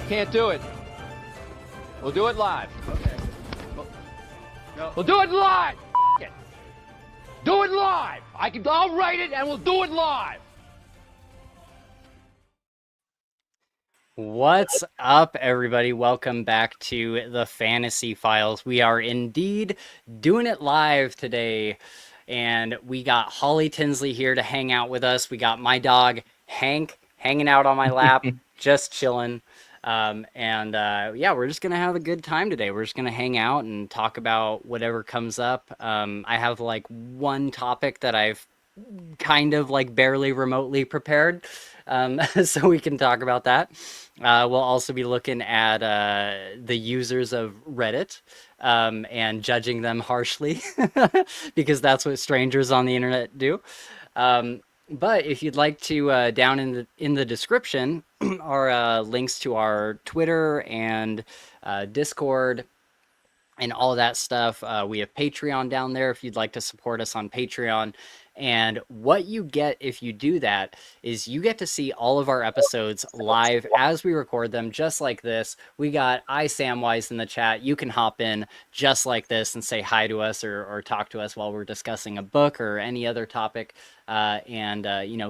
Can't do it. We'll do it live. Okay. We'll do it live. F it. Do it live. I'll write it and we'll do it live. What's up, everybody? Welcome back to the Fantasy Files. We are indeed doing it live today, and we got Holly Tinsley here to hang out with us. We got my dog Hank hanging out on my lap, just chilling. Yeah, we're just gonna have a good time today. We're just gonna hang out and talk about whatever comes up. I have like one topic that I've kind of like barely remotely prepared, so we can talk about that. We'll also be looking at the users of Reddit and judging them harshly because that's what strangers on the internet do. But if you'd like to, down in the description are links to our Twitter and Discord and all that stuff. We have Patreon down there if you'd like to support us on Patreon. And what you get if you do that is you get to see all of our episodes live as we record them, just like this. We got Samwise in the chat. You can hop in just like this and say hi to us or talk to us while we're discussing a book or any other topic, and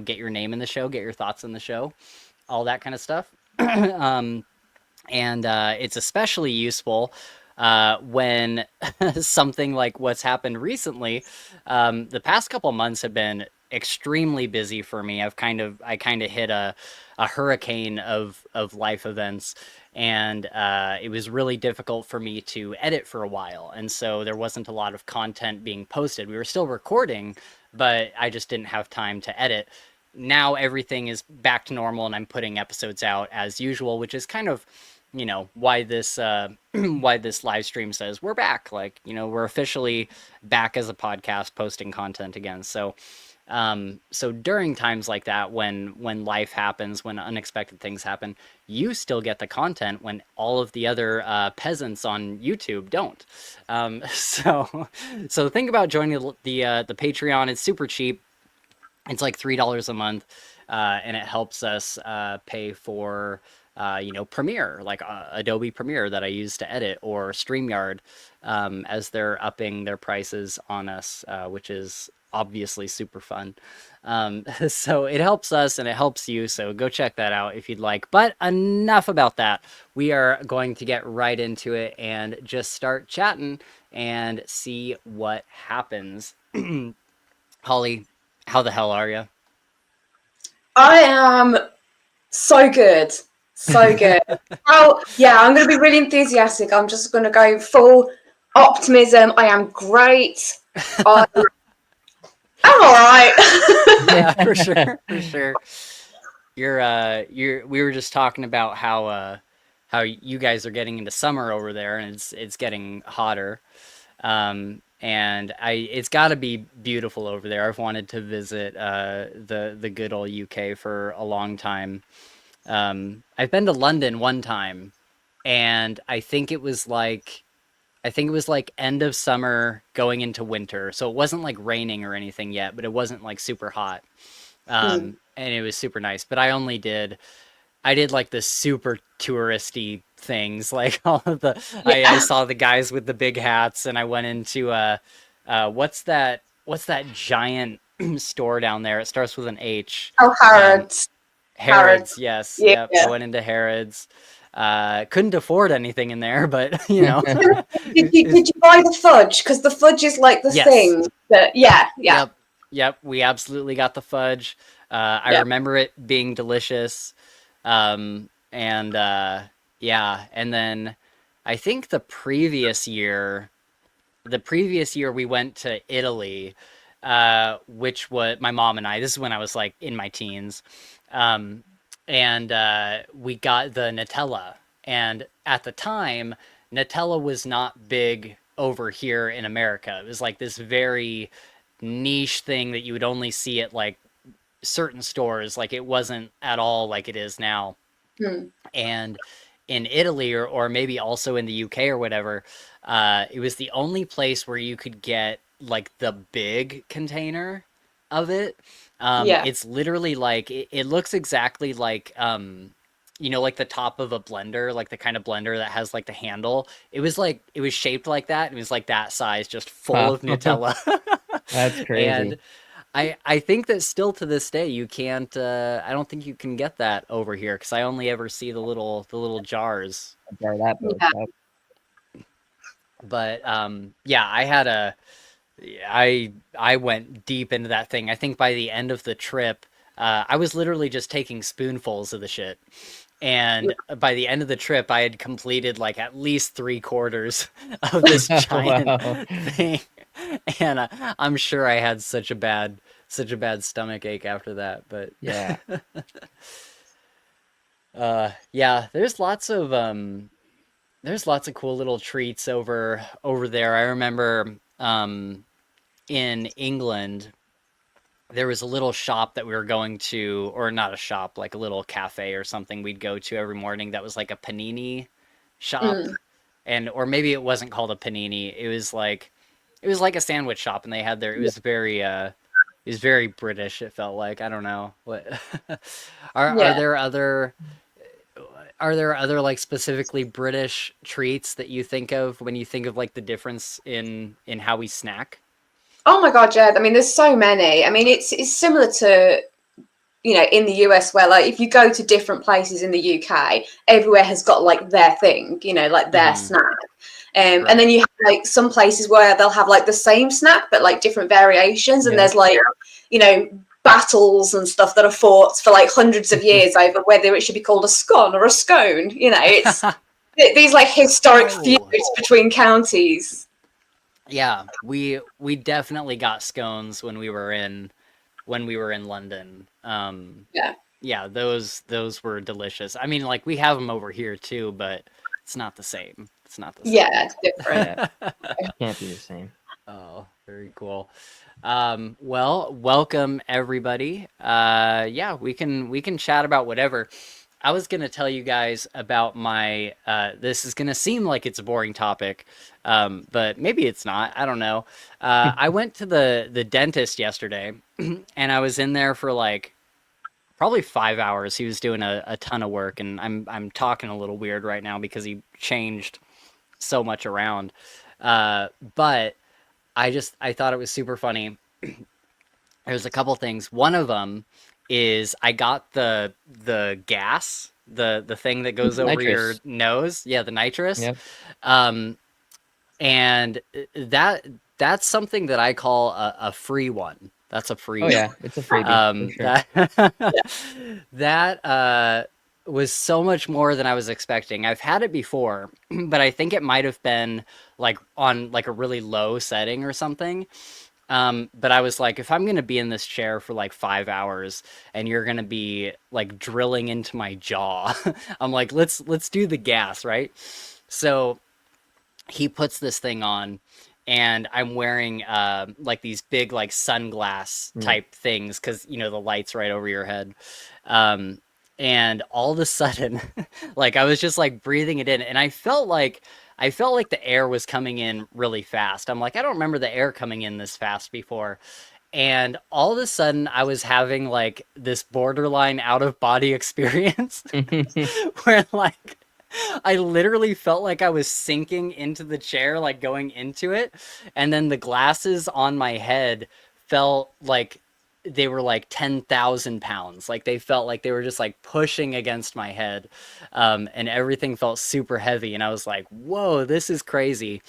get your name in the show, get your thoughts in the show, all that kind of stuff. It's especially useful when something like what's happened recently. The past couple months have been extremely busy for me. I kind of hit a hurricane of life events, and it was really difficult for me to edit for a while, and so there wasn't a lot of content being posted. We were still recording, but I just didn't have time to edit. Now everything is back to normal, and I'm putting episodes out as usual, which is kind of why this why this live stream says we're back. Like, we're officially back as a podcast posting content again. So during times like that, when life happens, when unexpected things happen, you still get the content when all of the other peasants on YouTube don't. So think about joining the Patreon. It's super cheap. It's like $3 a month, and it helps us pay for Premiere, like Adobe Premiere that I use to edit, or StreamYard, as they're upping their prices on us, which is obviously super fun. So it helps us and it helps you, so go check that out if you'd like. But enough about that. We are going to get right into it and just start chatting and see what happens. Holly, how the hell are you? I am so good. So good. I'm going to be really enthusiastic. I'm just going to go full optimism. I am great. I'm all right. Yeah, for sure. We were just talking about how you guys are getting into summer over there, and it's getting hotter. And and it's got to be beautiful over there. I've wanted to visit the good old UK for a long time. I've been to London one time, and I think it was like end of summer going into winter. So it wasn't like raining or anything yet, but it wasn't like super hot. And it was super nice. But I did like the super touristy things, like all of I saw the guys with the big hats, and I went into what's that giant store down there? It starts with an H. Oh, Harrods. Harrods, yes. Yeah. Yep. I went into Harrods. Couldn't afford anything in there, but you know. did you buy the fudge? Because the fudge is like the thing that, yeah. Yep. We absolutely got the fudge. I remember it being delicious. And then I think the previous year we went to Italy, which was my mom and I. This is when I was like in my teens. And we got the Nutella. And at the time, Nutella was not big over here in America. It was like this very niche thing that you would only see at like certain stores. Like it wasn't at all like it is now. And in Italy or maybe also in the UK or whatever, it was the only place where you could get like the big container of it. It's literally like it looks exactly like you know, like the top of a blender, like the kind of blender that has like the handle. It was shaped like that. It was like that size, just full of Nutella. That's crazy. And I think that still to this day you can't. I don't think you can get that over here because I only ever see the little jars. But I went deep into that thing. I think by the end of the trip, I was literally just taking spoonfuls of the shit. And by the end of the trip, I had completed like at least 3/4 of this giant thing. And I'm sure I had such a bad stomach ache after that. But yeah, there's lots of cool little treats over there. I remember in England, there was a little shop that we were going to, or not a shop, like a little cafe or something we'd go to every morning that was like a panini shop. Or maybe it wasn't called a panini. It was like a sandwich shop, and they had it was very British, it felt like. I don't know. What are there other like specifically British treats that you think of when you think of like the difference in how we snack? Oh my God, yeah. I mean, there's so many. I mean, it's similar to, you know, in the US where like if you go to different places in the UK, everywhere has got like their thing, you know, like their snack. And then you have like some places where they'll have like the same snack, but like different variations. And there's like, you know, battles and stuff that are fought for like hundreds of years over whether it should be called a scone or a scone. You know, it's these like historic feuds between counties. Yeah, we definitely got scones when we were in London. Yeah, those were delicious. I mean, like we have them over here too, but it's not the same. It's not the same. Yeah, it's different. Can't be the same. Oh, very cool. Well, welcome everybody. We can chat about whatever. I was gonna tell you guys about my. This is gonna seem like it's a boring topic, but maybe it's not. I don't know. I went to the dentist yesterday, and I was in there for like probably 5 hours. He was doing a ton of work, and I'm talking a little weird right now because he changed so much around. But I thought it was super funny. There's a couple things. One of them is I got the gas, the thing that goes over your nose. Yeah, the nitrous. Yep. And that's something that I call a free one. That's a free one. Yeah, it's a freebie. Sure. That was so much more than I was expecting. I've had it before, but I think it might have been like on like a really low setting or something. But I was like, if I'm going to be in this chair for like 5 hours and you're going to be like drilling into my jaw, I'm like, let's do the gas, right? So he puts this thing on and I'm wearing like these big like sunglass type things because the light's right over your head. And all of a sudden, like I was just like breathing it in, and I felt like the air was coming in really fast. I'm like, I don't remember the air coming in this fast before. And all of a sudden I was having like this borderline out of body experience where like I literally felt like I was sinking into the chair, like going into it. And then the glasses on my head felt like they were like 10,000 pounds. Like they felt like they were just like pushing against my head. And everything felt super heavy. And I was like, whoa, this is crazy.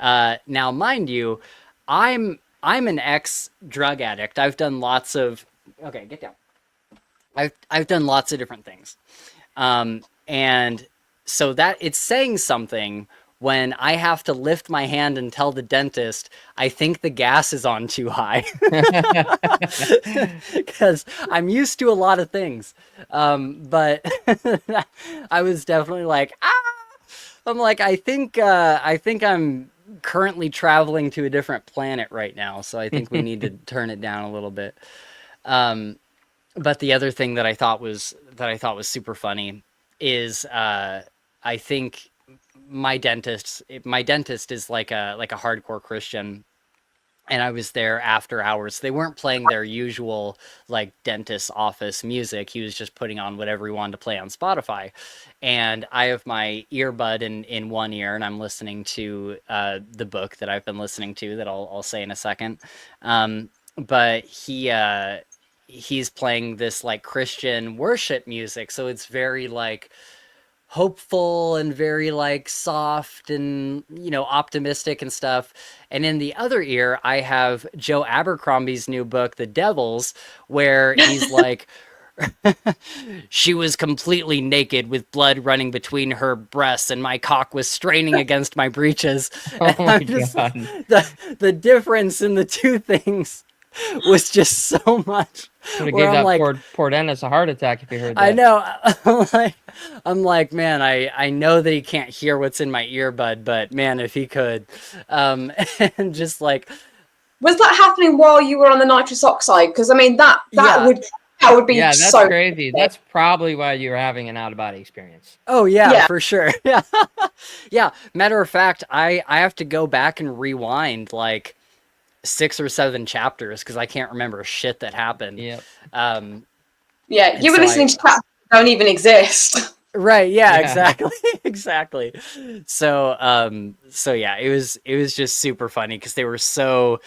Now, mind you, I'm an ex-drug addict. I've done lots of... Okay, get down. I've done lots of different things. And so that it's saying something when I have to lift my hand and tell the dentist, I think the gas is on too high. Because I'm used to a lot of things. But I was definitely like, ah! I'm like, I think I'm currently traveling to a different planet right now, so I think we need to turn it down a little bit. But the other thing that I thought was super funny is I think my dentist is like a hardcore Christian, and I was there after hours. They weren't playing their usual like dentist office music. He was just putting on whatever he wanted to play on Spotify. And I have my earbud in one ear, and I'm listening to the book that I've been listening to that I'll say in a second. But he's playing this like Christian worship music, so it's very like hopeful and very like soft and optimistic and stuff. And in the other ear I have Joe Abercrombie's new book, The Devils, where he's like, she was completely naked with blood running between her breasts and my cock was straining against my breeches. Oh my God. The difference in the two things was just so much. Would have gave that like, poor Dennis a heart attack if he heard that. I know. I'm like, man, I know that he can't hear what's in my earbud, but man, if he could. And just like... Was that happening while you were on the nitrous oxide? Because I mean, that would be that's so crazy. That's probably why you were having an out-of-body experience. Oh, yeah, for sure. Yeah. Yeah. Matter of fact, I have to go back and rewind like 6 or 7 chapters because I can't remember shit that happened. Yep. Yeah, you were listening to chapters that don't even exist. Right. Yeah. Exactly. Exactly. So yeah, it was just super funny because they were so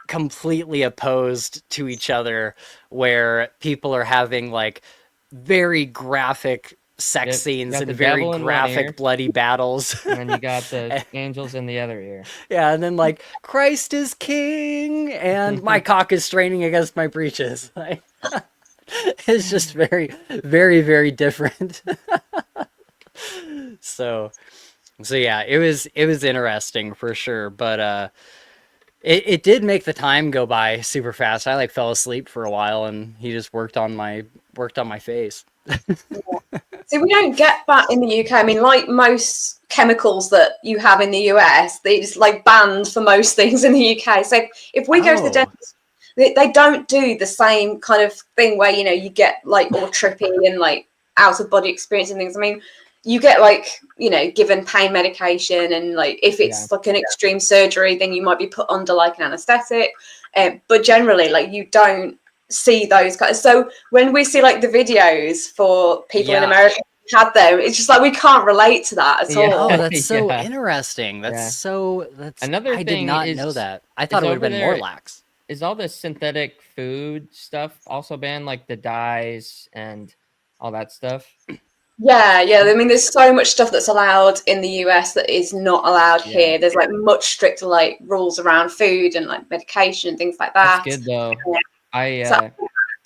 completely opposed to each other, where people are having like very graphic sex scenes and very graphic bloody battles. And then you got the angels in the other ear. Yeah, and then like, Christ is king and my cock is straining against my breeches. Like, it's just very, very, very different. So yeah, it was interesting for sure, but it did make the time go by super fast. I like fell asleep for a while and he just worked on my face. See, we don't get that in the UK. I mean, like most chemicals that you have in the US, it's like banned for most things in the UK. So if we go to the dentist, they don't do the same kind of thing where, you get like all trippy and like out of body experience and things. I mean, you get like, given pain medication, and like if it's like an extreme surgery, then you might be put under like an anesthetic. But generally, like you don't see those guys. So when we see like the videos for people in America who had them, it's just like we can't relate to that at all. Oh, that's so interesting. That's another thing. I did not know that. I thought it would have been more lax. Is all the synthetic food stuff also banned, like the dyes and all that stuff? Yeah. I mean, there's so much stuff that's allowed in the US that is not allowed here. There's like much stricter like rules around food and like medication and things like that. That's good though.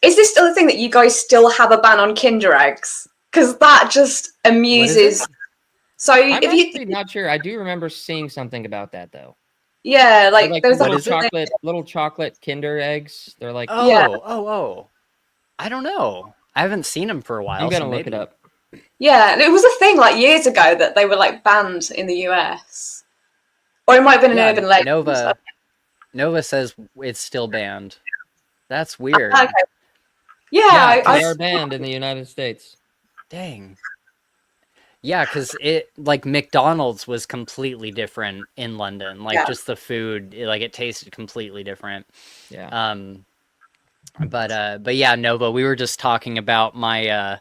Is this still a thing that you guys still have a ban on Kinder eggs? Because that just amuses. So I'm actually not sure. I do remember seeing something about that though. Yeah, like there's little chocolate Kinder eggs. They're like I don't know. I haven't seen them for a while. I'm gonna look it up. Yeah, it was a thing like years ago that they were like banned in the US. Or it might have been an Yeah, urban legend. Nova says it's still banned. That's weird. Okay. Yeah, Yeah, They are banned in the United States. Dang. Yeah, because it like McDonald's was completely different in London. Like Yeah. just the food, it tasted completely different. Yeah. But yeah, Nova, we were just talking about my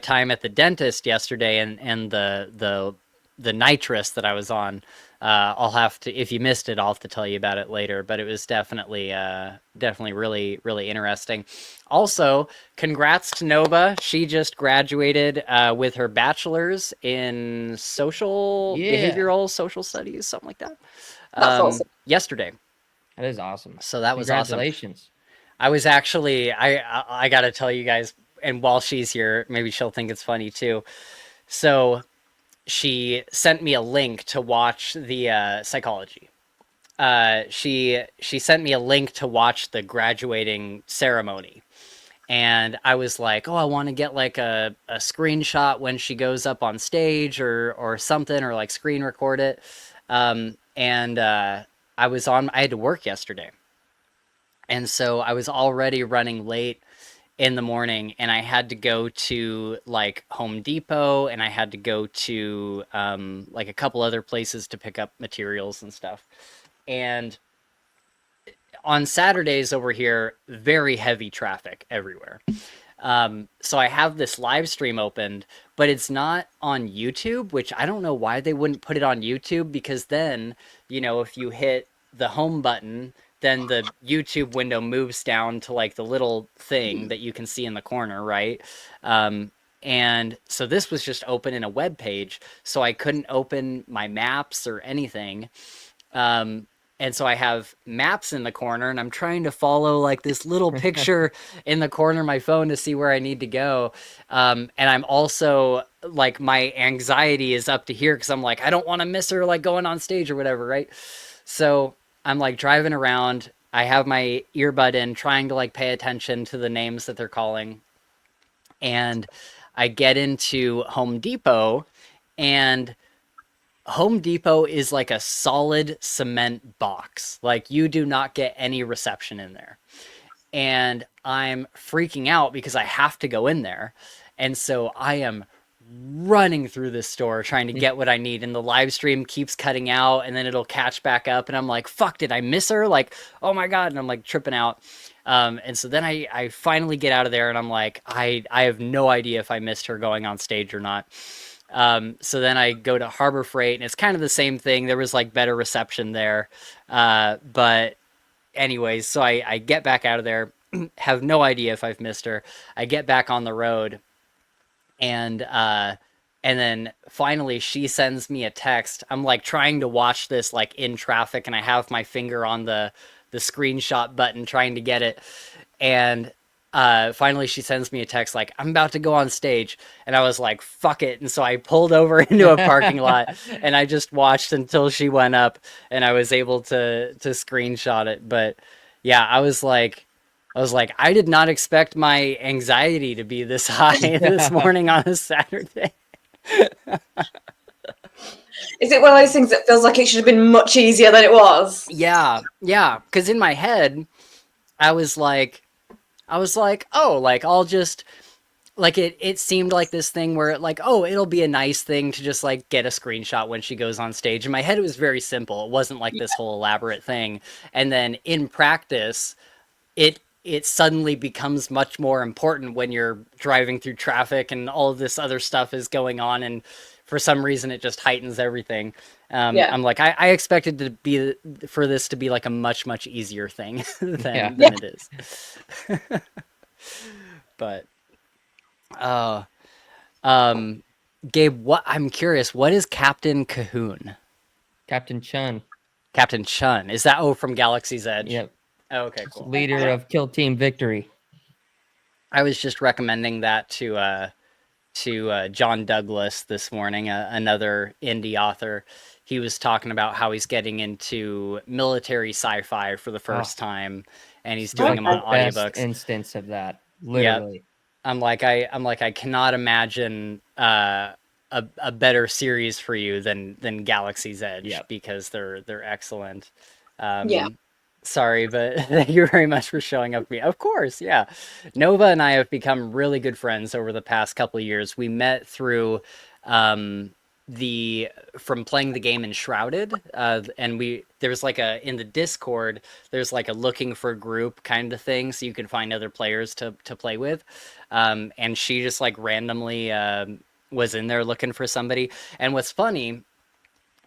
time at the dentist yesterday and the nitrous that I was on. I'll have to, if you missed it, I'll have to tell you about it later. But it was definitely really really interesting. Also, congrats to Nova. She just graduated with her bachelor's in behavioral social studies, something like that. That's awesome. Yesterday. That is awesome. So that was awesome. Congratulations. I was actually, I got to tell you guys, and while she's here, maybe she'll think it's funny too. So she sent me a link to watch the psychology. She sent me a link to watch the graduating ceremony. And I was like, oh, I want to get like a screenshot when she goes up on stage or something, or like screen record it. I had to work yesterday. And so I was already running late in the morning, and I had to go to like Home Depot, and I had to go to like a couple other places to pick up materials and stuff. And on Saturdays over here, very heavy traffic everywhere. So I have this live stream opened, but it's not on YouTube, which I don't know why they wouldn't put it on YouTube, because then, if you hit the home button, then the YouTube window moves down to like the little thing that you can see in the corner, right? And so this was just open in a web page, so I couldn't open my maps or anything. And so I have maps in the corner, and I'm trying to follow like this little picture in the corner of my phone to see where I need to go. And I'm also like, my anxiety is up to here because I'm like, I don't want to miss her like going on stage or whatever, right? So I'm like driving around. I have my earbud in, trying to like pay attention to the names that they're calling. And I get into Home Depot, and Home Depot is like a solid cement box. Like, you do not get any reception in there. And I'm freaking out because I have to go in there. And so I am running through this store trying to get what I need. And the live stream keeps cutting out, and then it'll catch back up. And I'm like, fuck, did I miss her? Like, oh my God. And I'm like tripping out. And so then I finally get out of there, and I'm like, I have no idea if I missed her going on stage or not. So then I go to Harbor Freight, and it's kind of the same thing. There was like better reception there. But anyways, so I get back out of there, have no idea if I've missed her. I get back on the road, and then finally she sends me a text. I'm like trying to watch this like in traffic, and I have my finger on the screenshot button trying to get it. And finally she sends me a text like, I'm about to go on stage. And I was like, fuck it. And so I pulled over into a parking lot, and I just watched until she went up, and I was able to screenshot it. But yeah, I was like, I did not expect my anxiety to be this high this morning on a Saturday. Is it one of those things that feels like it should have been much easier than it was? Yeah. Because in my head, I was like, oh, like I'll just like it seemed like this thing where like, oh, it'll be a nice thing to just like get a screenshot when she goes on stage. In my head, it was very simple. It wasn't like this whole elaborate thing. And then in practice, it suddenly becomes much more important when you're driving through traffic and all of this other stuff is going on. And for some reason, it just heightens everything. I'm like, I expected for this to be like a much, much easier thing than it is. But, Gabe, I'm curious, what is Captain Cahoon? Captain Chun. Captain Chun. Is that, from Galaxy's Edge? Yep. Oh, okay, cool. Leader of Kill Team Victory. I was just recommending that to John Douglas this morning, another indie author. He was talking about how he's getting into military sci-fi for the first time, and he's doing them on audiobooks. Best instance of that, literally. Yep. I'm like, I cannot imagine a a better series for you than Galaxy's Edge. Yep. Because they're excellent. Yeah. Sorry, but thank you very much for showing up for me. Of course, yeah. Nova and I have become really good friends over the past couple of years. We met through from playing the game Enshrouded, and there's like in the Discord, there's like a looking for group kind of thing, so you can find other players to play with. And she just like randomly was in there looking for somebody. And what's funny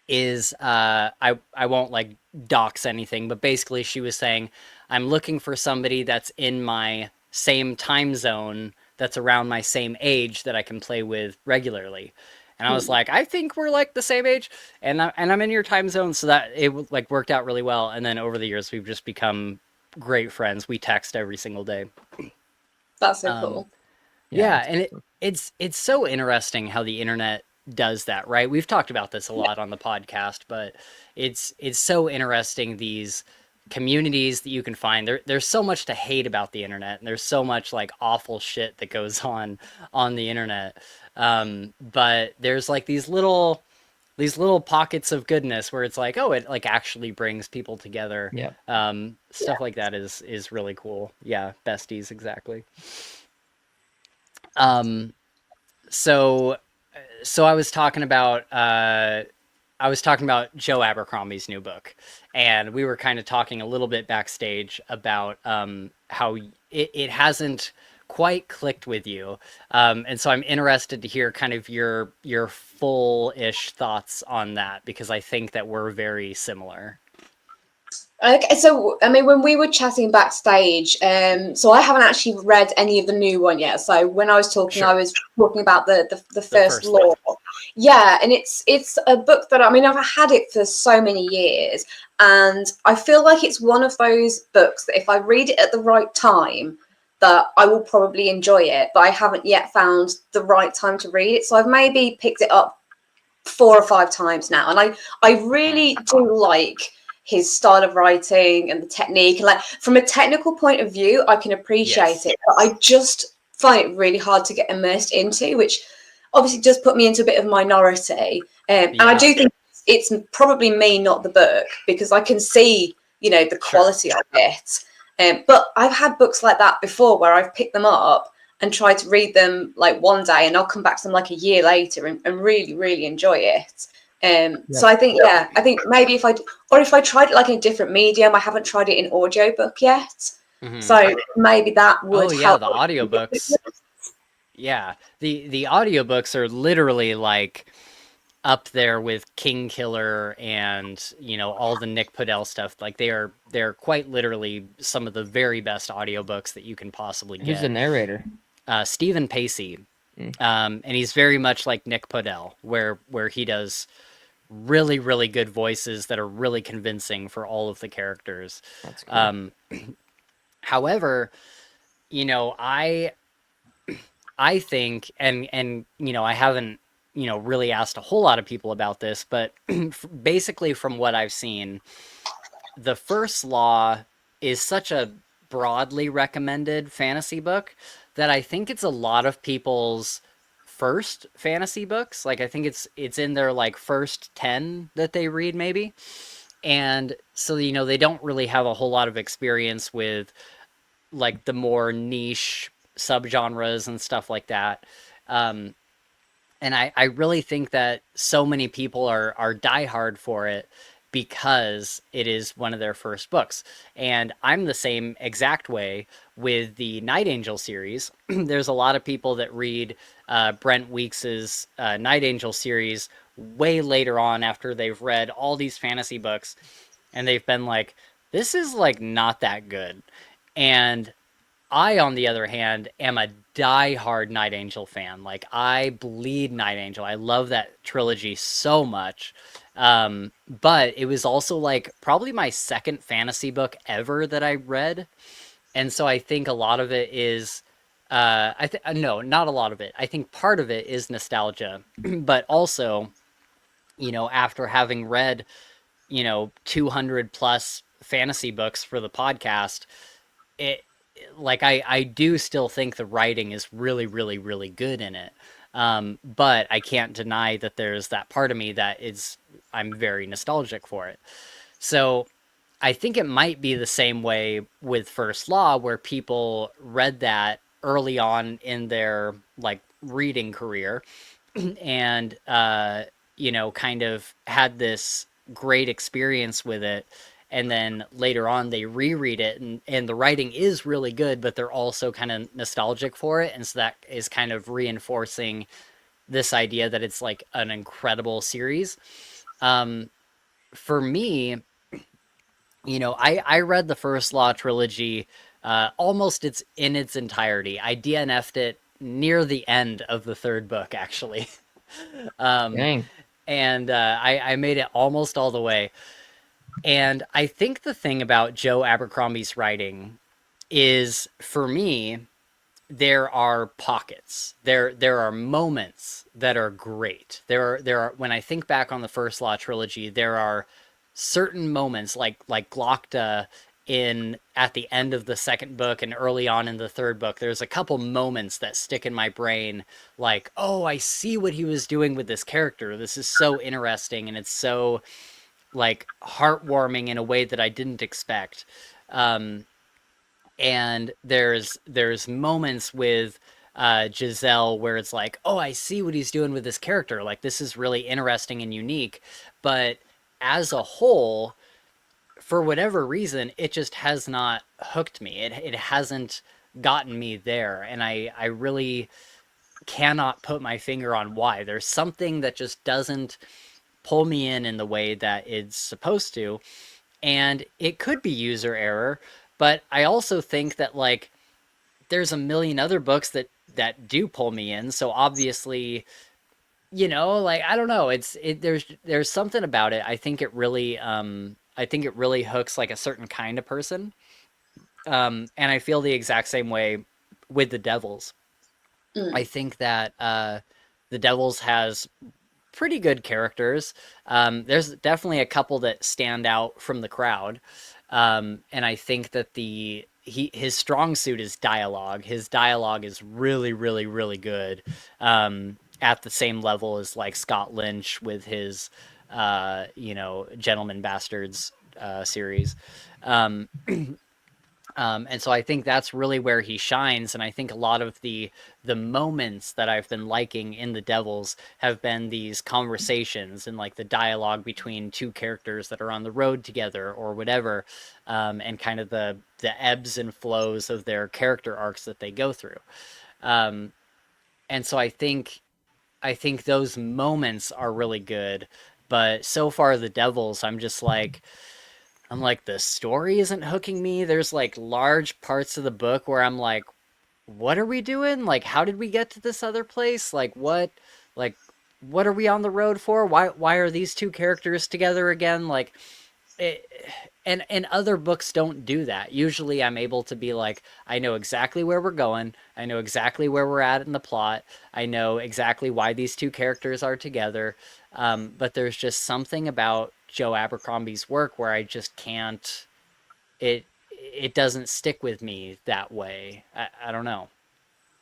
is I won't like dox anything, but basically she was saying, I'm looking for somebody that's in my same time zone, that's around my same age, that I can play with regularly. And I was like, I think we're like the same age, and I'm in your time zone, so that it like worked out really well. And then over the years, we've just become great friends. We text every single day. That's so cool. Yeah, and it's so interesting how the internet does that, right? We've talked about this a lot on the podcast, but it's so interesting, these communities that you can find. There's so much to hate about the internet, and there's so much like awful shit that goes on the internet. But there's like these little pockets of goodness where it's like, oh, it like actually brings people together. Yeah. Stuff like that is really cool. Yeah, besties, exactly. So I was talking about Joe Abercrombie's new book, and we were kind of talking a little bit backstage about how it hasn't quite clicked with you, and so I'm interested to hear kind of your full-ish thoughts on that, because I think that we're very similar. Okay, so I mean, when we were chatting backstage, so I haven't actually read any of the new one yet. So when I was talking, Sure. I was talking about the first first law. Yeah, and it's a book that, I mean, I've had it for so many years, and I feel like it's one of those books that if I read it at the right time, that I will probably enjoy it. But I haven't yet found the right time to read it, so I've maybe picked it up 4 or 5 times now, and I really do like his style of writing and the technique. And like, from a technical point of view, I can appreciate it, but I just find it really hard to get immersed into, which obviously does put me into a bit of minority. And I do think it's probably me, not the book, because I can see, the quality of it. But I've had books like that before where I've picked them up and tried to read them like one day, and I'll come back to them like a year later and really, really enjoy it. So I think maybe if I tried it like in a different medium. I haven't tried it in audiobook yet. Mm-hmm. So maybe that would help. The audiobooks. Yeah, the audiobooks are literally like up there with King Killer and all the Nick Podell stuff. Like they're quite literally some of the very best audiobooks that you can possibly get. Who's the narrator? Stephen Pacey. And he's very much like Nick Podell, where he does really, really good voices that are really convincing for all of the characters. That's cool. However, I think, and I haven't really asked a whole lot of people about this, but basically from what I've seen, the First Law is such a broadly recommended fantasy book that I think it's a lot of people's first fantasy books. Like, I think it's in their like first 10 that they read, maybe. And so, they don't really have a whole lot of experience with like the more niche subgenres and stuff like that. And I really think that so many people are diehard for it because it is one of their first books. And I'm the same exact way with the Night Angel series. There's a lot of people that read Brent Weeks's Night Angel series way later on after they've read all these fantasy books, and they've been like, this is like not that good. And I, on the other hand, am a diehard Night Angel fan. Like, I bleed Night Angel. I love that trilogy so much. But it was also like probably my second fantasy book ever that I read. And so I think a lot of it is, no, not a lot of it. I think part of it is nostalgia, but also, after having read, 200 plus fantasy books for the podcast, I do still think the writing is really, really, really good in it. But I can't deny that there's that part of me that I'm very nostalgic for it. So I think it might be the same way with First Law, where people read that early on in their like reading career and, kind of had this great experience with it. And then later on, they reread it, and the writing is really good, but they're also kind of nostalgic for it. And so that is kind of reinforcing this idea that it's like an incredible series. For me, I read the First Law trilogy almost in its entirety. I DNF'd it near the end of the third book, actually. Dang. And I made it almost all the way. And I think the thing about Joe Abercrombie's writing is, for me, there are pockets. There are moments that are great. There are when I think back on the First Law trilogy, there are certain moments like Glokta at the end of the second book and early on in the third book. There's a couple moments that stick in my brain, like, oh, I see what he was doing with this character. This is so interesting, and it's so like heartwarming in a way that I didn't expect. And there's moments with Giselle where it's like, oh, I see what he's doing with this character. Like, this is really interesting and unique. But as a whole, for whatever reason, it just has not hooked me. It hasn't gotten me there. And I really cannot put my finger on why. There's something that just doesn't pull me in the way that it's supposed to. And it could be user error, but I also think that like there's a million other books that do pull me in. So obviously, like, I don't know, there's something about it. I think it really hooks like a certain kind of person. And I feel the exact same way with the Devils. I think that the Devils has pretty good characters. There's definitely a couple that stand out from the crowd. And I think that his strong suit is dialogue. His dialogue is really, really, really good. At the same level as like Scott Lynch with his, Gentleman Bastards series. And so I think that's really where he shines. And I think a lot of the moments that I've been liking in the Devils have been these conversations and like the dialogue between two characters that are on the road together or whatever, and kind of the ebbs and flows of their character arcs that they go through. And so I think those moments are really good. But so far, the Devils, I'm like, the story isn't hooking me. There's like large parts of the book where I'm like, what are we doing? Like, how did we get to this other place? Like, what are we on the road for? Why are these two characters together again? Like, and other books don't do that. Usually I'm able to be like, I know exactly where we're going. I know exactly where we're at in the plot. I know exactly why these two characters are together. But there's just something about Joe Abercrombie's work where I just can't, it doesn't stick with me that way. I don't know.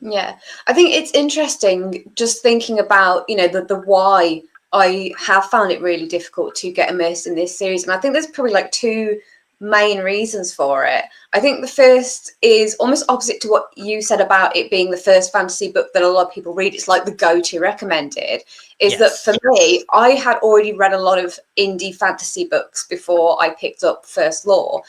Yeah, I think it's interesting just thinking about, the why I have found it really difficult to get immersed in this series. And I think there's probably like two main reasons for it. I think the first is almost opposite to what you said about it being the first fantasy book that a lot of people read. It's like the go-to recommended. Is Yes. that for me, I had already read a lot of indie fantasy books before I picked up First Law.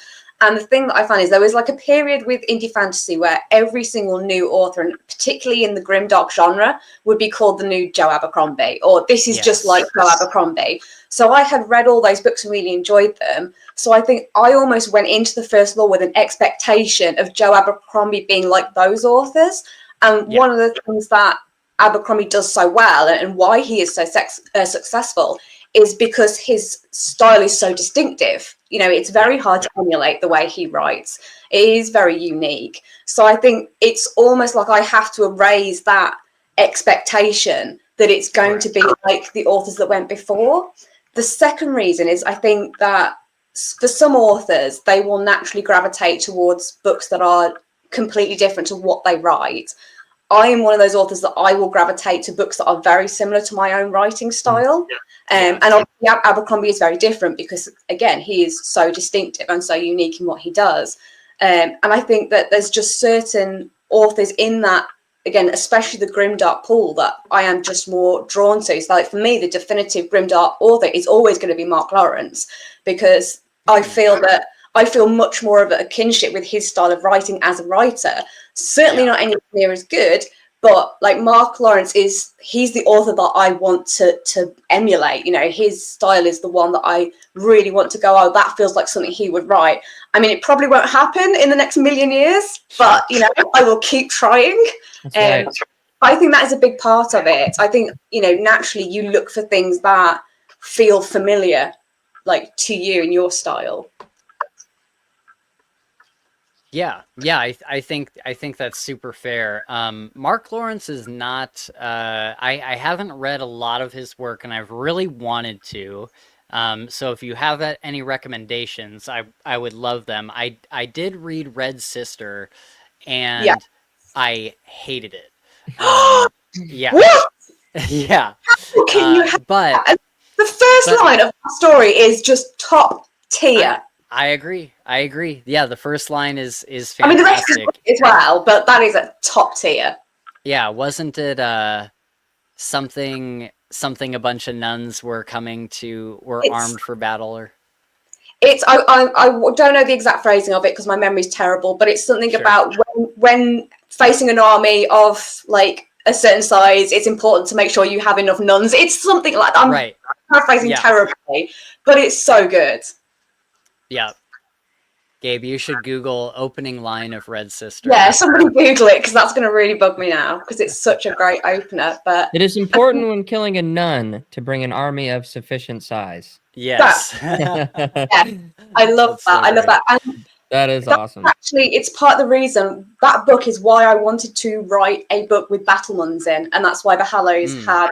And the thing that I find is there was like a period with indie fantasy where every single new author, and particularly in the grimdark genre, would be called the new Joe Abercrombie, or this is just like Joe Abercrombie. So I had read all those books and really enjoyed them. So I think I almost went into the First Law with an expectation of Joe Abercrombie being like those authors. And one of the things that Abercrombie does so well, and why he is so successful, is because his style is so distinctive. It's very hard to emulate the way he writes. It is very unique. So I think it's almost like I have to erase that expectation that it's going to be like the authors that went before. The second reason is I think that for some authors, they will naturally gravitate towards books that are completely different to what they write. I am one of those authors that I will gravitate to books that are very similar to my own writing style. And obviously Abercrombie is very different because, again, he is so distinctive and so unique in what he does. And I think that there's just certain authors in that, again, especially the grimdark pool, that I am just more drawn to. So, like, for me, the definitive grimdark author is always going to be Mark Lawrence, because I feel much more of a kinship with his style of writing as a writer. Certainly not anywhere near as good, but like Mark Lawrence he's the author that I want to emulate. You know, his style is the one that I really want to go, oh, that feels like something he would write. I mean, it probably won't happen in the next million years, but, you know, I will keep trying. Right. I think that is a big part of it. I think, you know, naturally you look for things that feel familiar, like, to you and your style. Yeah, I think that's super fair. Mark Lawrence is not. I haven't read a lot of his work, and I've really wanted to. So if you have any recommendations, I would love them. I did read Red Sister, and I hated it. Yeah, What? yeah. How can you have But that? The first line of the story is just top tier. I agree. Yeah, the first line is fantastic. I mean, the rest is good as well, but that is a top tier. Yeah, wasn't it something a bunch of nuns were armed for battle, or I don't know the exact phrasing of it because my memory's terrible, but it's something about when facing an army of like a certain size, it's important to make sure you have enough nuns. It's something like that. I'm paraphrasing terribly, but it's so good. Yeah. Gabe, you should Google opening line of Red Sister. Yeah, somebody Google it because that's going to really bug me now because it's such a great opener. But it is important when killing a nun to bring an army of sufficient size. Yes. Yeah, I love that. I love that. And that is awesome. Actually, it's part of the reason that book is why I wanted to write a book with Battlemans in, and that's why the Hallows had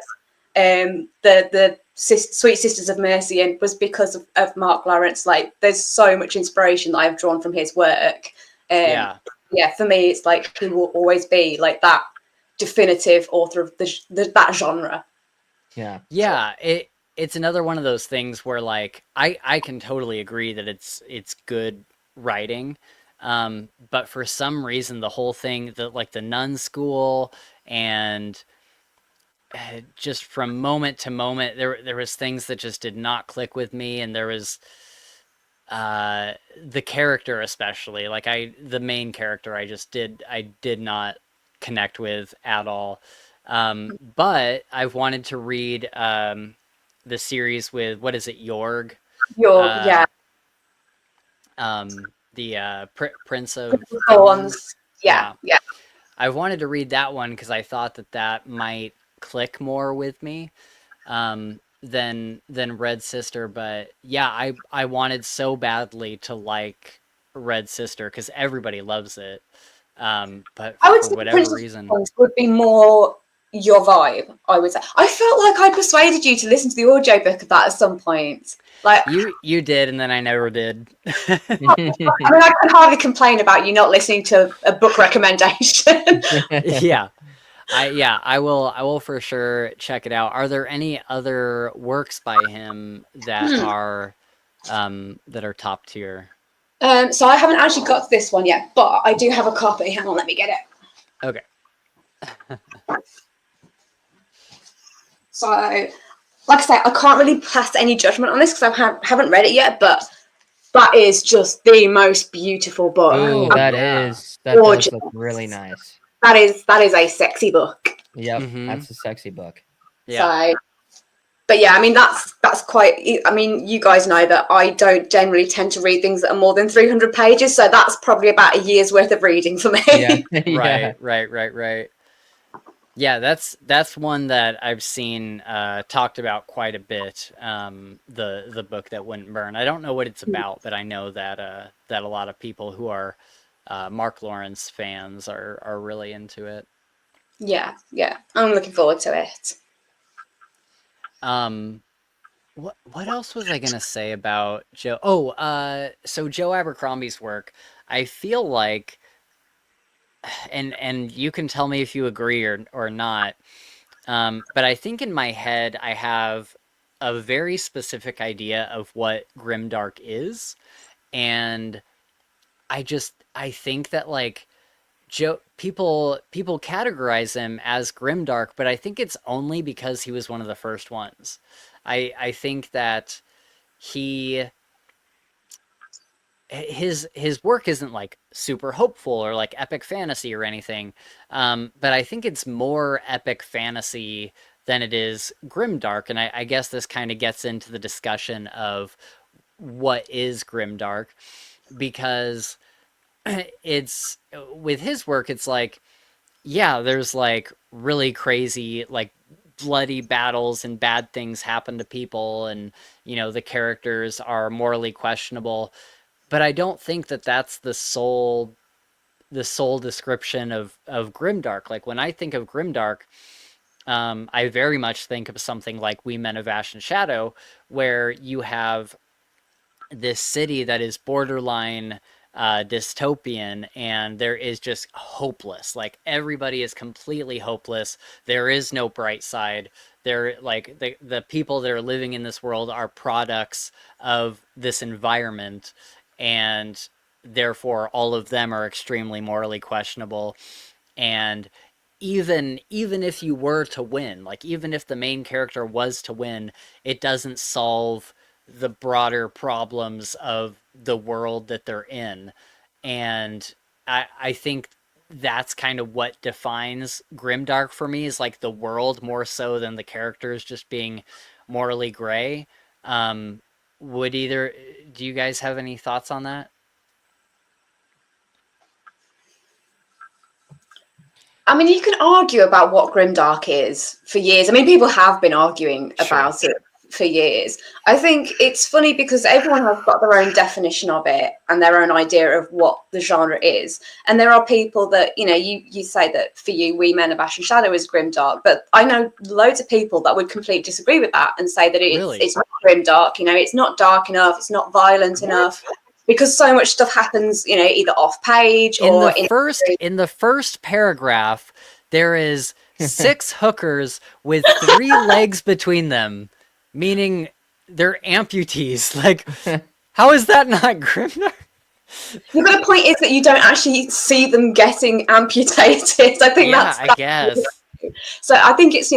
the Sweet Sisters of Mercy in, was because of Mark Lawrence. Like, there's so much inspiration that I've drawn from his work. Yeah, for me, it's like he will always be like that definitive author of that genre. Yeah. It's another one of those things where, like, I can totally agree that it's good writing, but for some reason the whole thing, like the nun school, and just from moment to moment there was things that just did not click with me, and there was the character, especially like the main character, I did not connect with at all. But I've wanted to read the series with, what is it, Jorg? The Prince of Thorns. Yeah. I wanted to read that one because I thought that might click more with me than Red Sister. But yeah, I wanted so badly to like Red Sister because everybody loves it. But I would for say whatever reason, would be more your vibe. I would say. I felt like I persuaded you to listen to the audiobook of that at some point. Like, you did, and then I never did. I mean, I can hardly complain about you not listening to a book recommendation. Yeah. I will for sure check it out. Are there any other works by him that are top tier? So I haven't actually got this one yet, but I do have a copy. Hang on, let me get it. Okay. So, like I say, I can't really pass any judgment on this because I haven't read it yet, but that is just the most beautiful book. Ooh, that does look really nice. That is a sexy book. Yep, that's a sexy book. Yeah. So, but yeah, I mean that's quite. I mean, you guys know that I don't generally tend to read things that are more than 300 pages, so that's probably about a year's worth of reading for me. Yeah. Right. Yeah, that's one that I've seen talked about quite a bit. The book that wouldn't burn. I don't know what it's about, but I know that a lot of people who are Mark Lawrence fans are really into it. Yeah, I'm looking forward to it. What else was I gonna say about Joe? Oh, so Joe Abercrombie's work, I feel like and you can tell me if you agree or not. But I think in my head I have a very specific idea of what grimdark is, and I think that like people categorize him as grimdark, but I think it's only because he was one of the first ones. I think that he his work isn't like super hopeful or like epic fantasy or anything, but I think it's more epic fantasy than it is grimdark, and I guess this kind of gets into the discussion of what is grimdark, because it's with his work, it's like, yeah, there's like really crazy, like bloody battles and bad things happen to people, and the characters are morally questionable, but I don't think that that's the sole description of grimdark. Like when I think of grimdark, I very much think of something like We Men of Ash and Shadow, where you have this city that is borderline dystopian, and there is just hopeless. Like everybody is completely hopeless. There is no bright side. They're like the people that are living in this world are products of this environment, and therefore all of them are extremely morally questionable. And even if you were to win, like even if the main character was to win, it doesn't solve the broader problems of the world that they're in. And I think that's kind of what defines grimdark for me, is like the world more so than the characters just being morally gray. um would either Do you guys have any thoughts on that? I mean, you can argue about what grimdark is for years. I mean, people have been arguing Sure. about it for years. I think it's funny because everyone has got their own definition of it and their own idea of what the genre is. And there are people that, you say that for you, We Men of Ash and Shadow is grimdark, but I know loads of people that would completely disagree with that and say that Really? it's not grimdark. It's not dark enough, it's not violent enough, because so much stuff happens, either off page or In the first paragraph, there is 6 hookers with 3 legs between them, meaning they're amputees. Like, how is that not grimdark? Yeah, but the point is that you don't actually see them getting amputated. I think Yeah, that's I guess. so. I think it's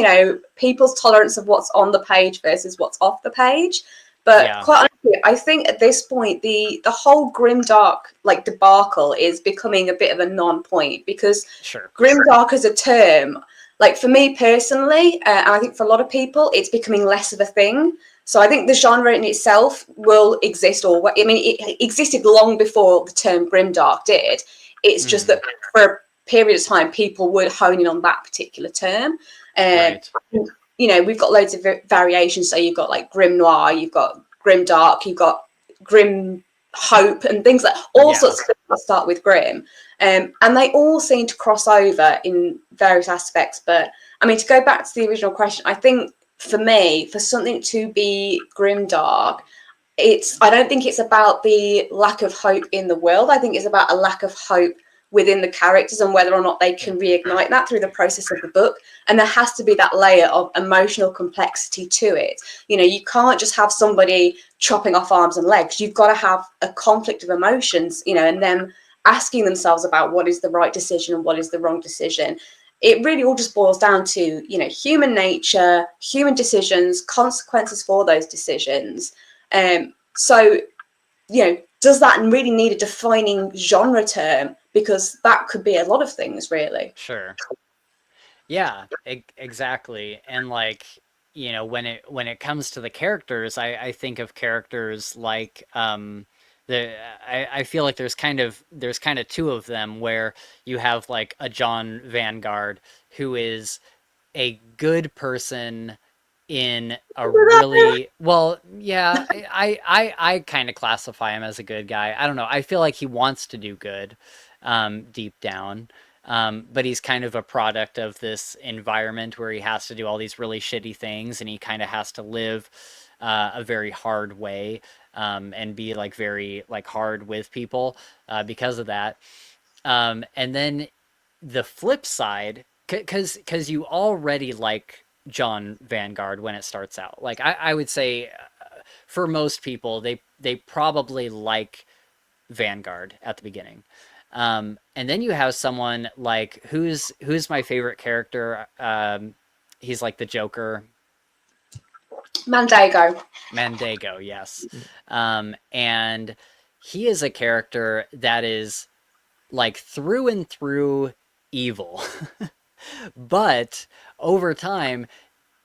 people's tolerance of what's on the page versus what's off the page. But Yeah, quite honestly, I think at this point the whole grimdark like debacle is becoming a bit of a non-point, because sure. grimdark as a term, like for me personally, and I think for a lot of people, it's becoming less of a thing. So I think the genre in itself will exist, or I mean, it existed long before the term grimdark did. It's just that for a period of time, people were honing on that particular term. Right. We've got loads of variations. So you've got like grim noir, you've got grim dark, you've got grim hope, and things like all sorts of things that start with grim. And they all seem to cross over in various aspects. But I mean, to go back to the original question, I think for me, for something to be grimdark, I don't think it's about the lack of hope in the world. I think it's about a lack of hope within the characters and whether or not they can reignite that through the process of the book. And there has to be that layer of emotional complexity to it. You can't just have somebody chopping off arms and legs. You've got to have a conflict of emotions, and them asking themselves about what is the right decision and what is the wrong decision. It really all just boils down to, human nature, human decisions, consequences for those decisions. So, does that really need a defining genre term? Because that could be a lot of things, really. Sure. Yeah, exactly. And like, when it comes to the characters, I think of characters like I feel like there's kind of two of them, where you have like a John Vanguard, who is a good person in a really well, yeah, I kind of classify him as a good guy. I don't know. I feel like he wants to do good, deep down. But he's kind of a product of this environment where he has to do all these really shitty things, and he kind of has to live a very hard way, and be like very like hard with people because of that. And then the flip side, because you already like John Vanguard when it starts out. Like I would say, for most people, they probably like Vanguard at the beginning. And then you have someone like who's my favorite character. He's like the Joker. Mandego, yes. And he is a character that is like through and through evil. But over time,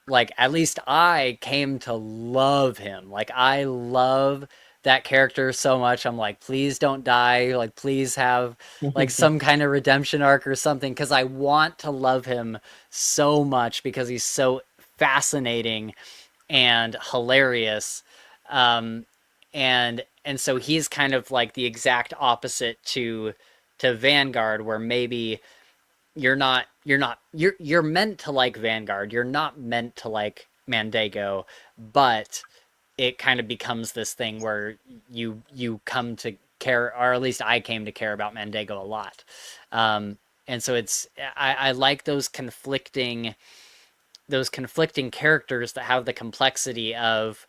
like at least I came to love him. Like I love that character so much. I'm like, please don't die. Like please have like some kind of redemption arc or something, because I want to love him so much because he's so fascinating and hilarious. And so he's kind of like the exact opposite to Vanguard, where maybe you're meant to like Vanguard. You're not meant to like Mandego, but it kind of becomes this thing where you come to care, or at least I came to care about Mandego a lot. And so I like those conflicting characters that have the complexity of,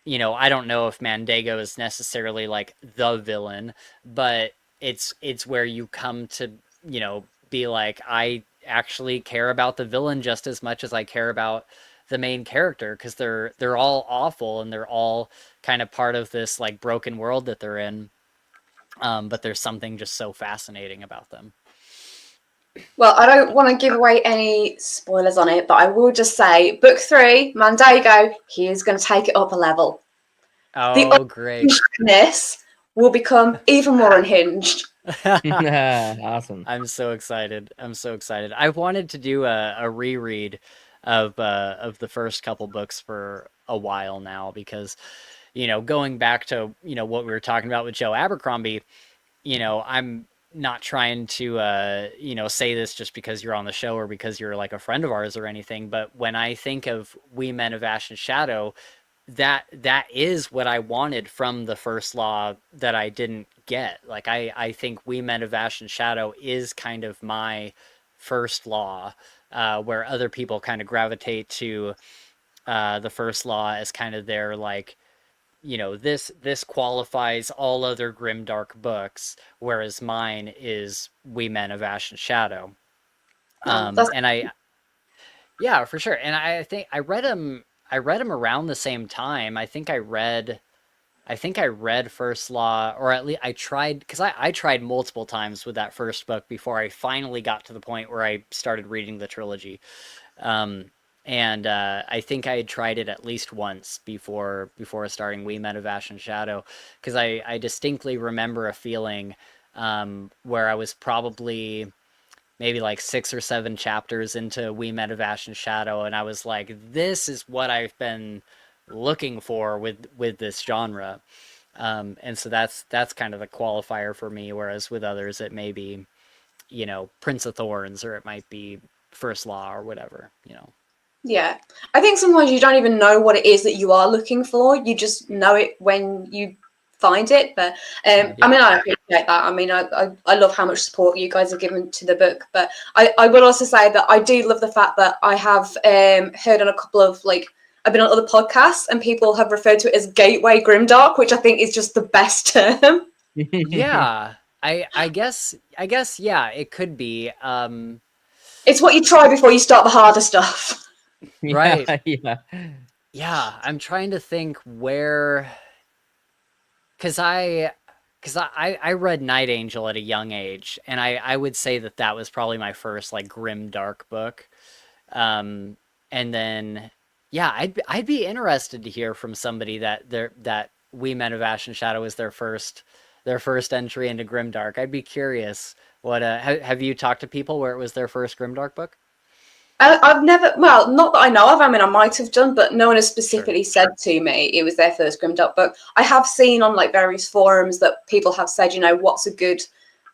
you know, I don't know if Mandego is necessarily like the villain, but it's where you come to, you know, be like, I actually care about the villain just as much as I care about the main character, because they're all awful and they're all kind of part of this like broken world that they're in. But there's something just so fascinating about them. Well, I don't want to give away any spoilers on it, but I will just say, book 3, Mandego, he is going to take it up a level. Oh, great. The will become even more unhinged. Awesome. I'm so excited. I've wanted to do a reread of the first couple books for a while now, because, you know, going back to, you know, what we were talking about with Joe Abercrombie, you know, I'm not trying to, you know, say this just because you're on the show or because you're like a friend of ours or anything, but when I think of We Men of Ash and Shadow, that is what I wanted from the first law that I didn't get. Like I think We Men of Ash and Shadow is kind of my first law, where other people kind of gravitate to the first law as kind of their, like, you know, this qualifies all other grimdark books, whereas mine is We Men of Ash and Shadow. And yeah, for sure. And I think I read them around the same time. I think I read First Law, or at least I tried, because I tried multiple times with that first book before I finally got to the point where I started reading the trilogy. And I think I had tried it at least once before starting We Men of Ash and Shadow, because I distinctly remember a feeling where I was probably maybe like 6 or 7 chapters into We Men of Ash and Shadow, and I was like, this is what I've been looking for with this genre. And so that's kind of the qualifier for me, whereas with others it may be, you know, Prince of Thorns, or it might be First Law or whatever, you know. Yeah, I think sometimes you don't even know what it is that you are looking for. You just know it when you find it. But I mean, I appreciate that. I mean, I love how much support you guys have given to the book. But I will also say that I do love the fact that I have heard on a couple of, like, I've been on other podcasts and people have referred to it as gateway grimdark, which I think is just the best term. Yeah, I guess yeah, it could be. It's what you try before you start the harder stuff. Right. Yeah. Yeah, I'm trying to think where, because I read Night Angel at a young age, and I would say that was probably my first like grim dark book. And then yeah, I'd be interested to hear from somebody that We Men of Ash and Shadow is their first entry into grimdark. I'd be curious. What have you talked to people where it was their first grimdark book? I've never, well, not that I know of. I mean, I might have done, but no one has specifically said to me it was their first grimdark book. I have seen on like various forums that people have said, you know, what's a good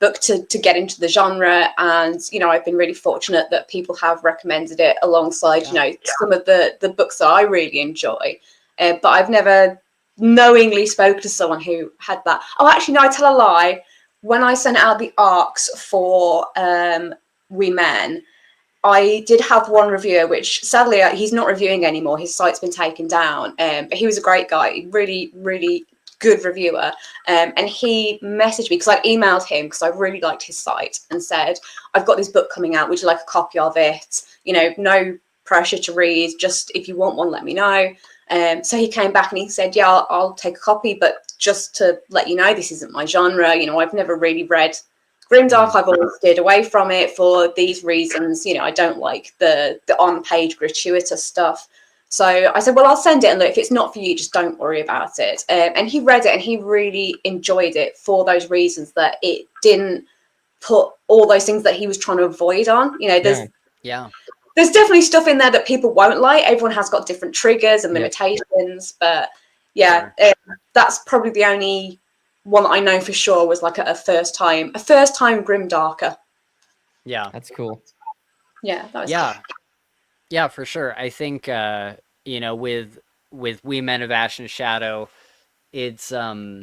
book to get into the genre, and you know, I've been really fortunate that people have recommended it alongside, you know, some of the books that I really enjoy. But I've never knowingly spoke to someone who had that. Oh, actually, no, I tell a lie. when I sent out the arcs for We Men, I did have one reviewer, which sadly he's not reviewing anymore. His site's been taken down. But he was a great guy, really, really good reviewer. And he messaged me because I emailed him because I really liked his site and said, I've got this book coming out. Would you like a copy of it? You know, no pressure to read. Just if you want one, let me know. So he came back and he said, yeah, I'll take a copy. But just to let you know, this isn't my genre. You know, I've never really read grimdark. I've always steered away from it for these reasons. You know, I don't like the on-page gratuitous stuff. So I said, well, I'll send it. And look, if it's not for you, just don't worry about it. And he read it and he really enjoyed it for those reasons, that it didn't put all those things that he was trying to avoid on. You know, there's definitely stuff in there that people won't like. Everyone has got different triggers and limitations. But yeah, that's probably the only one that I know for sure was like a first time grimdarker. Yeah, that's cool. Yeah, that was cool. Yeah, for sure. I think you know, with We Men of Ash and Shadow, it's a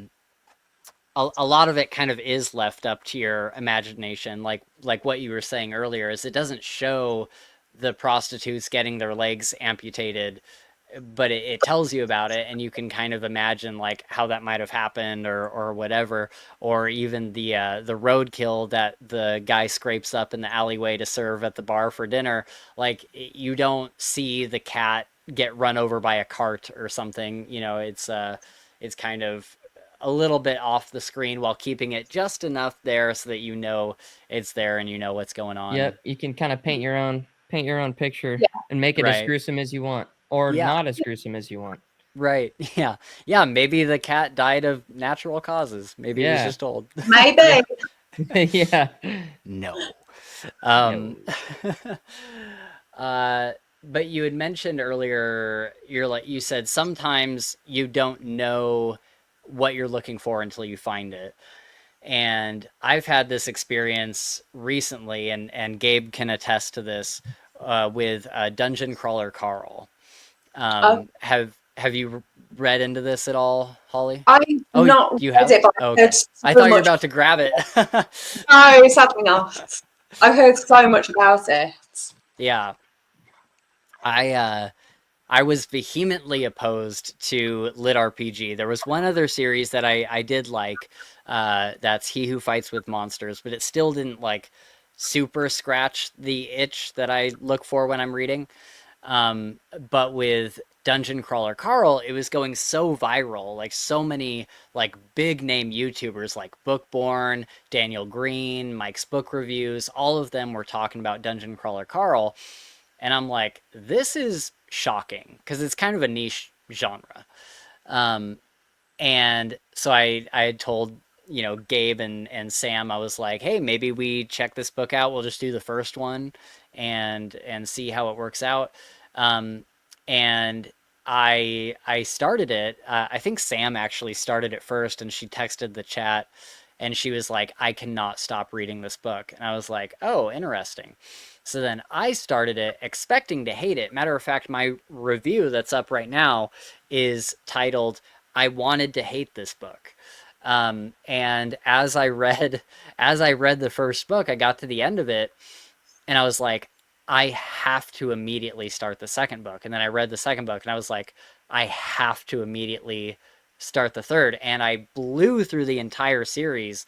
lot of it kind of is left up to your imagination, like what you were saying earlier, is it doesn't show the prostitutes getting their legs amputated, but it tells you about it, and you can kind of imagine like how that might have happened or whatever, or even the roadkill that the guy scrapes up in the alleyway to serve at the bar for dinner. Like, you don't see the cat get run over by a cart or something. You know, it's kind of a little bit off the screen while keeping it just enough there so that you know it's there and you know what's going on. Yep, you can kind of paint your own picture and make it as gruesome as you want, or not as gruesome as you want. Right. Yeah. Maybe the cat died of natural causes. Maybe it was just old. Maybe. Yeah. No. But you had mentioned earlier, you said sometimes you don't know what you're looking for until you find it. And I've had this experience recently, and Gabe can attest to this, with Dungeon Crawler Carl. Have you read into this at all, Holly? I've not you read have? it, but Okay. I thought you were about to grab it. No, sadly not. I've heard so much about it. Yeah. I was vehemently opposed to Lit RPG. There was one other series that I did like, that's He Who Fights with Monsters, but it still didn't like super scratch the itch that I look for when I'm reading. But with Dungeon Crawler Carl, it was going so viral, like so many like big name YouTubers like Bookborn, Daniel Green, Mike's Book Reviews, all of them were talking about Dungeon Crawler Carl. And I'm like, this is shocking because it's kind of a niche genre. And so I had told, you know, Gabe and Sam, I was like, hey, maybe we check this book out. We'll just do the first one and see how it works out. And I started it. I think Sam actually started it first, and she texted the chat and she was like, I cannot stop reading this book. And I was like, oh, interesting. So then I started it expecting to hate it. Matter of fact, my review that's up right now is titled, I wanted to hate this book. And as I read the first book, I got to the end of it and I was like, I have to immediately start the second book. And then I read the second book and I was like, I have to immediately start the third. And I blew through the entire series,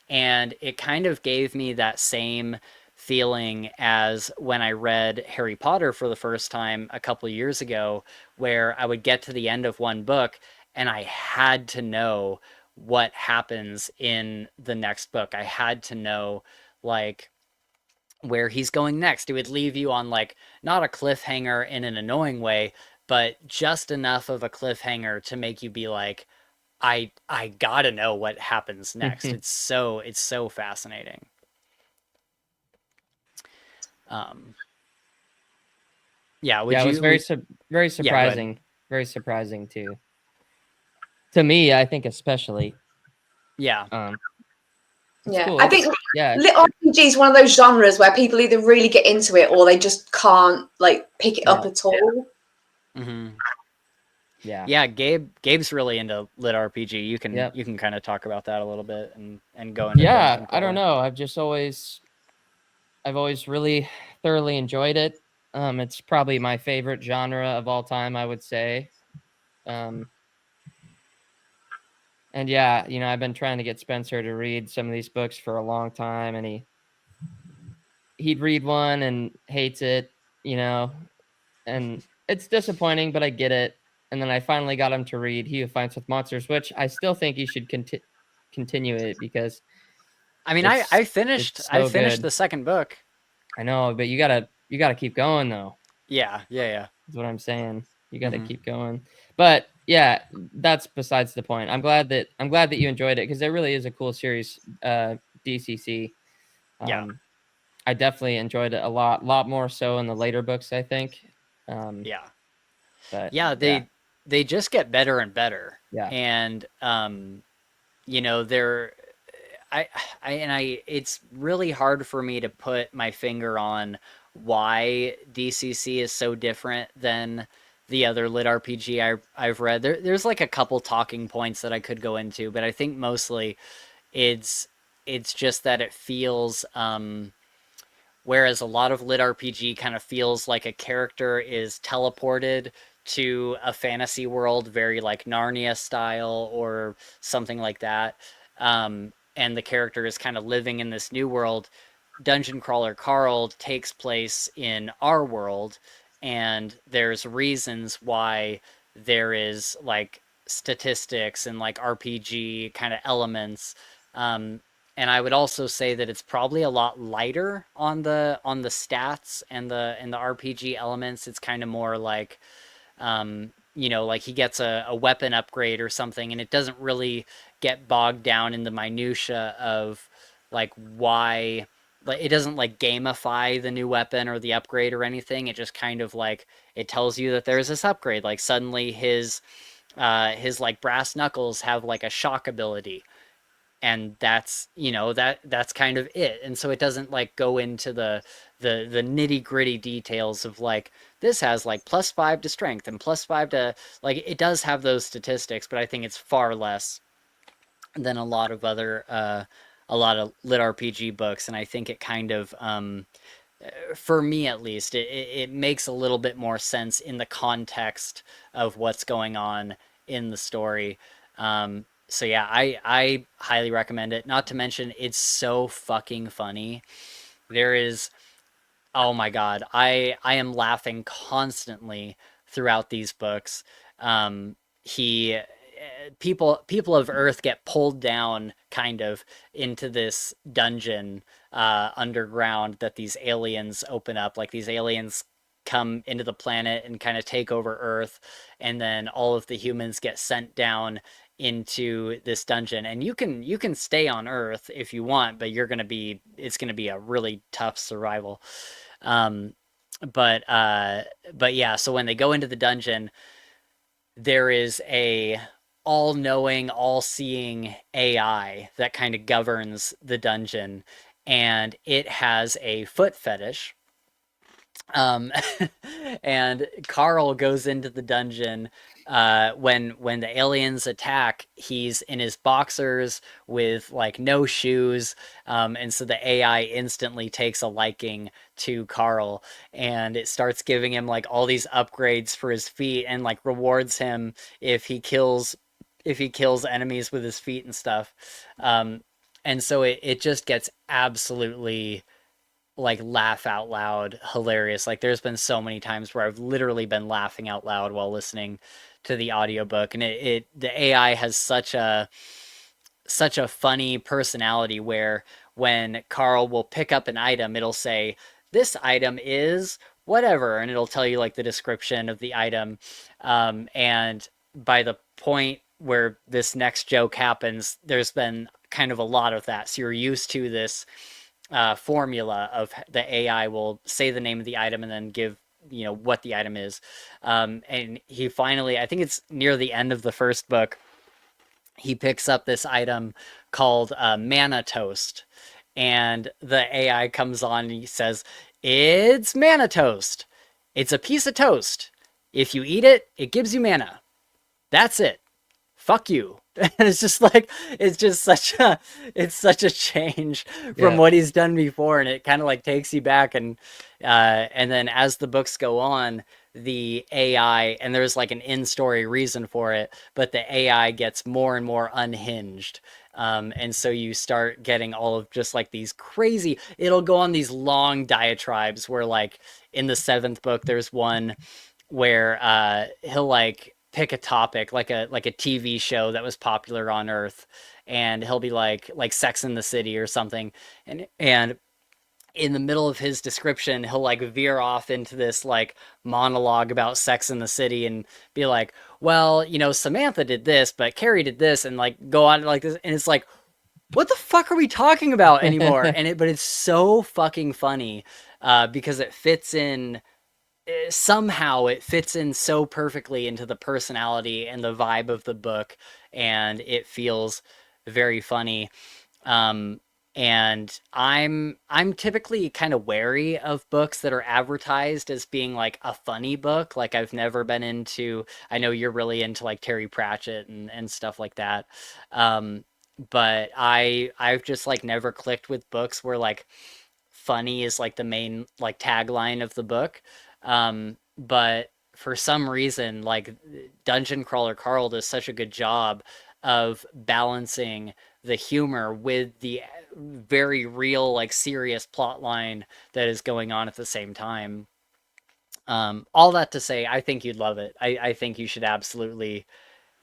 and it kind of gave me that same feeling as when I read Harry Potter for the first time a couple of years ago, where I would get to the end of one book and I had to know what happens in the next book. I had to know like where he's going next. It would leave you on like not a cliffhanger in an annoying way, but just enough of a cliffhanger to make you be like, I gotta know what happens next. It's so fascinating. Yeah, it was very surprising. Yeah, very surprising too. To me, I think especially. Yeah. Cool. I think Lit RPG is one of those genres where people either really get into it or they just can't like pick it up at all. Mm-hmm. Yeah, Gabe's really into lit RPG. You Yep. can kind of talk about that a little bit and go into Yeah, dungeon I don't crawler. know. I've always really thoroughly enjoyed it. It's probably my favorite genre of all time, I would say. Um, and yeah, I've been trying to get Spencer to read some of these books for a long time, and he'd read one and hates it, and it's disappointing, but I get it. And then I finally got him to read He Who Fights with Monsters, which I still think he should continue it because I mean, it's I finished it's so good. the second book. I know, but you gotta keep going though. Yeah. That's what I'm saying. You got to Mhm. keep going. But yeah, that's besides the point. I'm glad that you enjoyed it because it really is a cool series. DCC. Yeah. I definitely enjoyed it a lot more so in the later books, I think. Yeah. But Yeah, they just get better and better. yeah, And they're it's really hard for me to put my finger on why DCC is so different than the other lit RPG I've read. There's like a couple talking points that I could go into, but I think mostly it's just that it feels whereas a lot of lit RPG kind of feels like a character is teleported to a fantasy world, very like Narnia style or something like that. And the character is kind of living in this new world. Dungeon Crawler Carl takes place in our world, and there's reasons why there is like statistics and like RPG kind of elements. Um, and I would also say that it's probably a lot lighter on the stats and the RPG elements. It's kind of more like like he gets a weapon upgrade or something, and it doesn't really get bogged down in the minutia of like why, like it doesn't like gamify the new weapon or the upgrade or anything. It just kind of like it tells you that there's this upgrade. Like suddenly his like brass knuckles have like a shock ability, and that's that's kind of it. And so it doesn't like go into the nitty gritty details of like this has like +5 to strength and +5 to, like, it does have those statistics, but I think it's far less than a lot of other a lot of lit RPG books. And I think it kind of for me at least, it makes a little bit more sense in the context of what's going on in the story. So yeah, I highly recommend it. Not to mention, it's so fucking funny. There is, oh my god, I am laughing constantly throughout these books. He people of Earth get pulled down kind of into this dungeon underground that these aliens open up. Like these aliens come into the planet and kind of take over Earth, and then all of the humans get sent down into this dungeon. And you can stay on Earth if you want, but it's gonna be a really tough survival. Um, but yeah, so when they go into the dungeon, there is a all-knowing, all-seeing AI that kind of governs the dungeon, and it has a foot fetish. Um, and Carl goes into the dungeon when the aliens attack. He's in his boxers with like no shoes, and so the AI instantly takes a liking to Carl, and it starts giving him like all these upgrades for his feet, and like rewards him if he kills enemies with his feet and stuff. And so it just gets absolutely like laugh out loud hilarious. Like there's been so many times where I've literally been laughing out loud while listening to the audiobook. And the AI has such a funny personality where when Carl will pick up an item, it'll say, this item is whatever, and it'll tell you like the description of the item. And by the point where this next joke happens, there's been kind of a lot of that. So you're used to this formula of the AI will say the name of the item and then give what the item is. And he finally, I think it's near the end of the first book, he picks up this item called Mana Toast, and the AI comes on and he says, "It's Mana Toast. It's a piece of toast. If you eat it, it gives you mana." that's it. Fuck you. And it's just like, it's such a change from Yeah. what he's done before, and it kind of like takes you back. And then as the books go on, the AI, and there's like an in-story reason for it, but the AI gets more and more unhinged. And so you start getting all of just like these crazy, it'll go on these long diatribes where like in the 7th book, there's one where he'll like pick a topic like a TV show that was popular on Earth, and he'll be like Sex in the City or something, and in the middle of his description he'll like veer off into this like monologue about Sex in the City and be like, well, you know, Samantha did this, but Carrie did this, and like go on like this, and it's like, what the fuck are we talking about anymore? But it's so fucking funny because it fits in, somehow it fits in so perfectly into the personality and the vibe of the book, and it feels very funny. And I'm typically kind of wary of books that are advertised as being like a funny book. Like I've never been into, I know you're really into like Terry Pratchett and stuff like that. But I've just like never clicked with books where like funny is like the main like tagline of the book. But for some reason, like Dungeon Crawler Carl does such a good job of balancing the humor with the very real, like serious plot line that is going on at the same time. All that to say, I think you'd love it. I think you should absolutely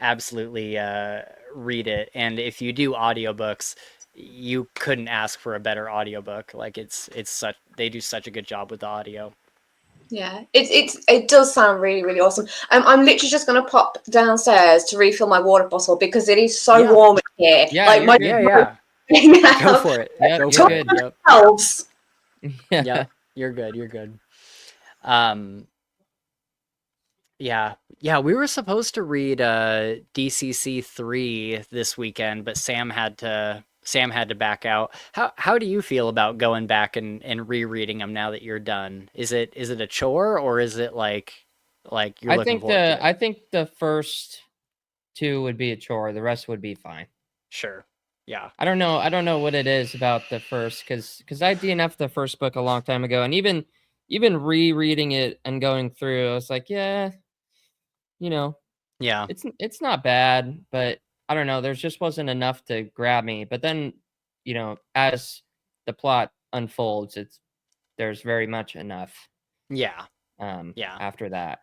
read it. And if you do audiobooks, you couldn't ask for a better audiobook. Like it's such, they do such a good job with the audio. Yeah, it does sound really, really awesome. I'm literally just gonna pop downstairs to refill my water bottle because it is so warm in here. Yeah, like my Go for it. Yep, Go you're for good. it. Yep. elves. Yep. You're good. You're good. Yeah. We were supposed to read DCC 3 this weekend, but Sam had to back out. How do you feel about going back and rereading them now that you're done? Is it a chore, or is it like you're looking forward to it? I think the first 2 would be a chore. The rest would be fine. Sure. Yeah. I don't know what it is about the first, because I DNF'd the first book a long time ago, and even rereading it and going through, I was like, yeah, you know, Yeah. it's not bad, but I don't know, there just wasn't enough to grab me. But then, you know, as the plot unfolds, there's very much enough. Yeah. After that.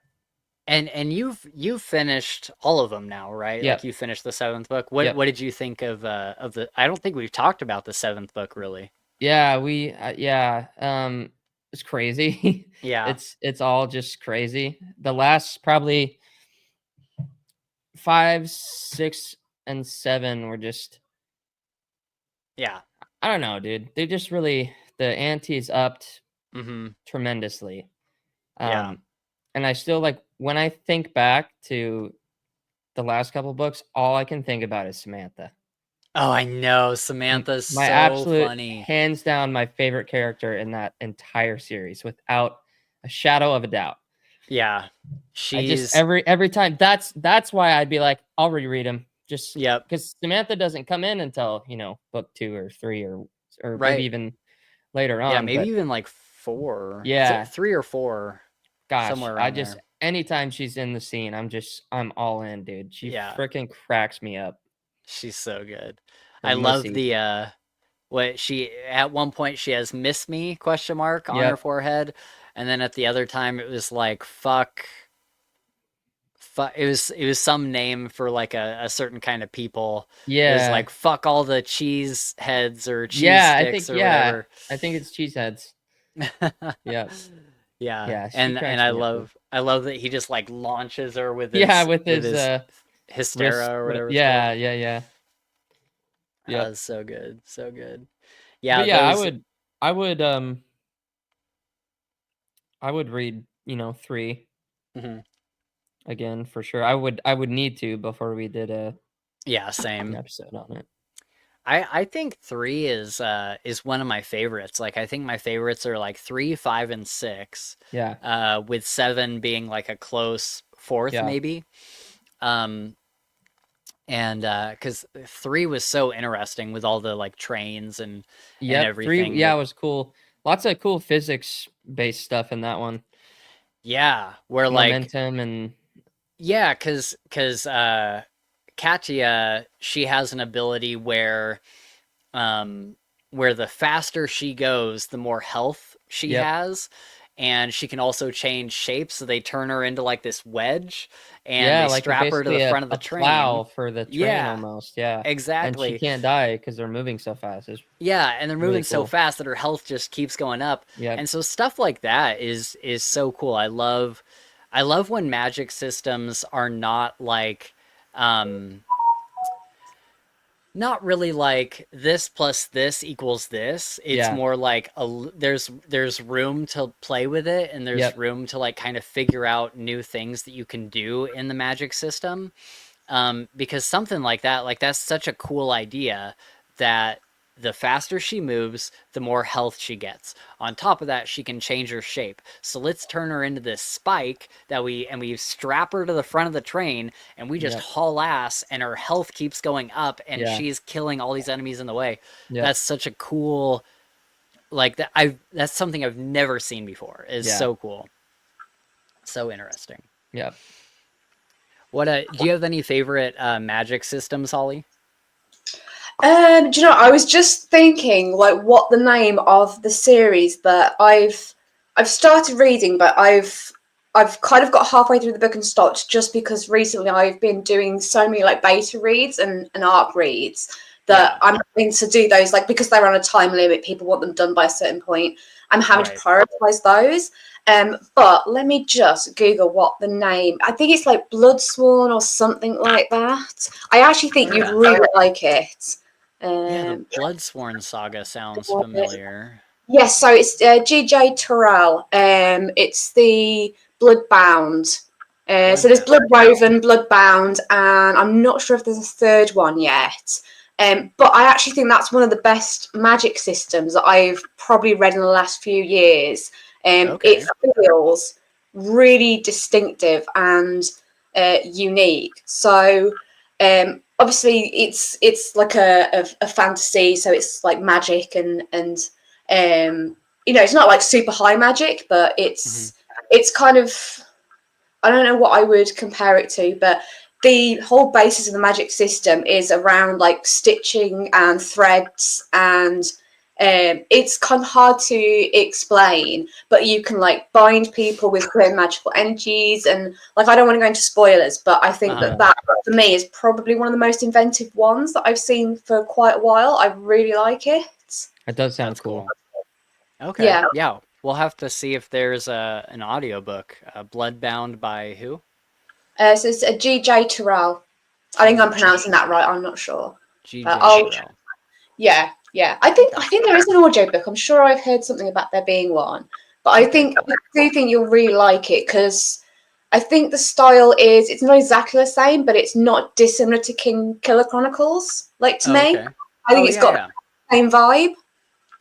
And you've finished all of them now, right? Yep. Like you finished the 7th book. What did you think of the? I don't think we've talked about the 7th book really. Yeah, it's crazy. Yeah. It's all just crazy. The last probably 5, 6, and 7 were just, yeah. I don't know, dude. They just really, the ante's upped tremendously. Yeah. And I still, like, when I think back to the last couple books, all I can think about is Samantha. Oh, I know. Samantha's my so absolute, funny. hands down, my favorite character in that entire series, without a shadow of a doubt. Yeah. I just every time, that's why I'd be like, I'll reread them. Just because Samantha doesn't come in until, you know, book 2 or 3 or maybe even later on. Yeah, maybe even like 4. Yeah. 3 or 4. Gosh, somewhere around there. Anytime she's in the scene, I'm all in, dude. She freaking cracks me up. She's so good. I love the what she, at one point she has "miss me?" on her forehead, and then at the other time it was like fuck. It was some name for like a certain kind of people. Yeah, it was like fuck all the cheese heads or cheese sticks or whatever. I think it's cheese heads. Yeah. Yeah, and I love that he just like launches her with his hystera or whatever. Yeah. Yeah, it's so good, so good. Yeah, but yeah, I would read, you know, 3 again for sure. I would need to before we did same episode on it. I think 3 is one of my favorites. Like I think my favorites are like 3, 5, and 6. Yeah. With 7 being like a close 4th maybe. And because 3 was so interesting with all the like trains and Three, everything. yeah, it was cool. Lots of cool physics based stuff in that one. Yeah, where like Momentum and yeah, because Katia, she has an ability where the faster she goes, the more health she has. And she can also change shapes, so they turn her into like this wedge, and they like strap her to the basically front of the a plow train. for the train Yeah, almost. Yeah, and she exactly. can't die because they're moving so fast. It's Yeah, and they're moving really so cool. fast that her health just keeps going up. Yep. And so stuff like that is so cool. I love when magic systems are not like not really like this plus this equals this. It's Yeah. more like there's room to play with it, and there's Yep. room to like kind of figure out new things that you can do in the magic system. Because something like that, like that's such a cool idea that the faster she moves, the more health she gets. On top of that, she can change her shape. So let's turn her into this spike that we strap her to the front of the train, and we just haul ass, and her health keeps going up, and she's killing all these enemies in the way. That's such a cool, like that. That's something I've never seen before. It's so cool, so interesting. Yep. What do you have any favorite magic systems, Holly? Do you know, I was just thinking like what the name of the series that I've started reading, but I've kind of got halfway through the book and stopped just because recently I've been doing so many like beta reads and ARC reads that I'm having to do those like because they're on a time limit. People want them done by a certain point. I'm having to prioritize those. But let me just Google what the name. I think it's like Bloodsworn or something like that. I actually think you'd really like it. Yeah, the Bloodsworn saga sounds familiar. Yes, so it's G.J. Terrell. It's the Bloodbound. So there's Bloodwoven, Bloodbound, and I'm not sure if there's a third one yet. But I actually think that's one of the best magic systems that I've probably read in the last few years. It feels really distinctive and unique. So obviously it's like a fantasy, so it's like magic and you know, it's not like super high magic, but it's kind of, I don't know what I would compare it to, but the whole basis of the magic system is around like stitching and threads, and it's kind of hard to explain, but you can like bind people with certain magical energies, and like I don't want to go into spoilers, but I think that for me is probably one of the most inventive ones that I've seen for quite a while. I really like it. It does sound cool. Okay. Yeah. We'll have to see if there's an audiobook. Bloodbound by who? So it's a G.J. Terrell. I think I'm pronouncing that right. I'm not sure. G.J. Terrell. Yeah. I think there is an audiobook. I'm sure I've heard something about there being one. But I do think you'll really like it because I think the style it's not exactly the same, but it's not dissimilar to King Killer Chronicles. Like to me, I think it's got the same vibe.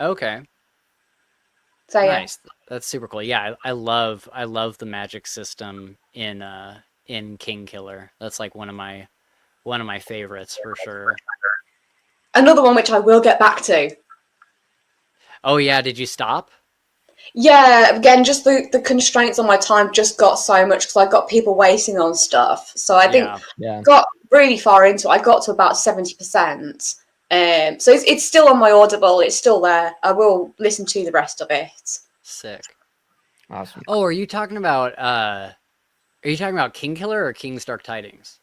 Okay. So nice. That's super cool. Yeah, I love the magic system in King Killer. That's like one of my favorites for sure. Another one which I will get back to. Oh yeah, did you stop? Yeah, again, just the constraints on my time just got so much because I got people waiting on stuff. So I think got really far into it. I got to about 70%. So it's still on my Audible. It's still there. I will listen to the rest of it. Sick. Awesome. Oh, are you talking about King Killer or King's Dark Tidings?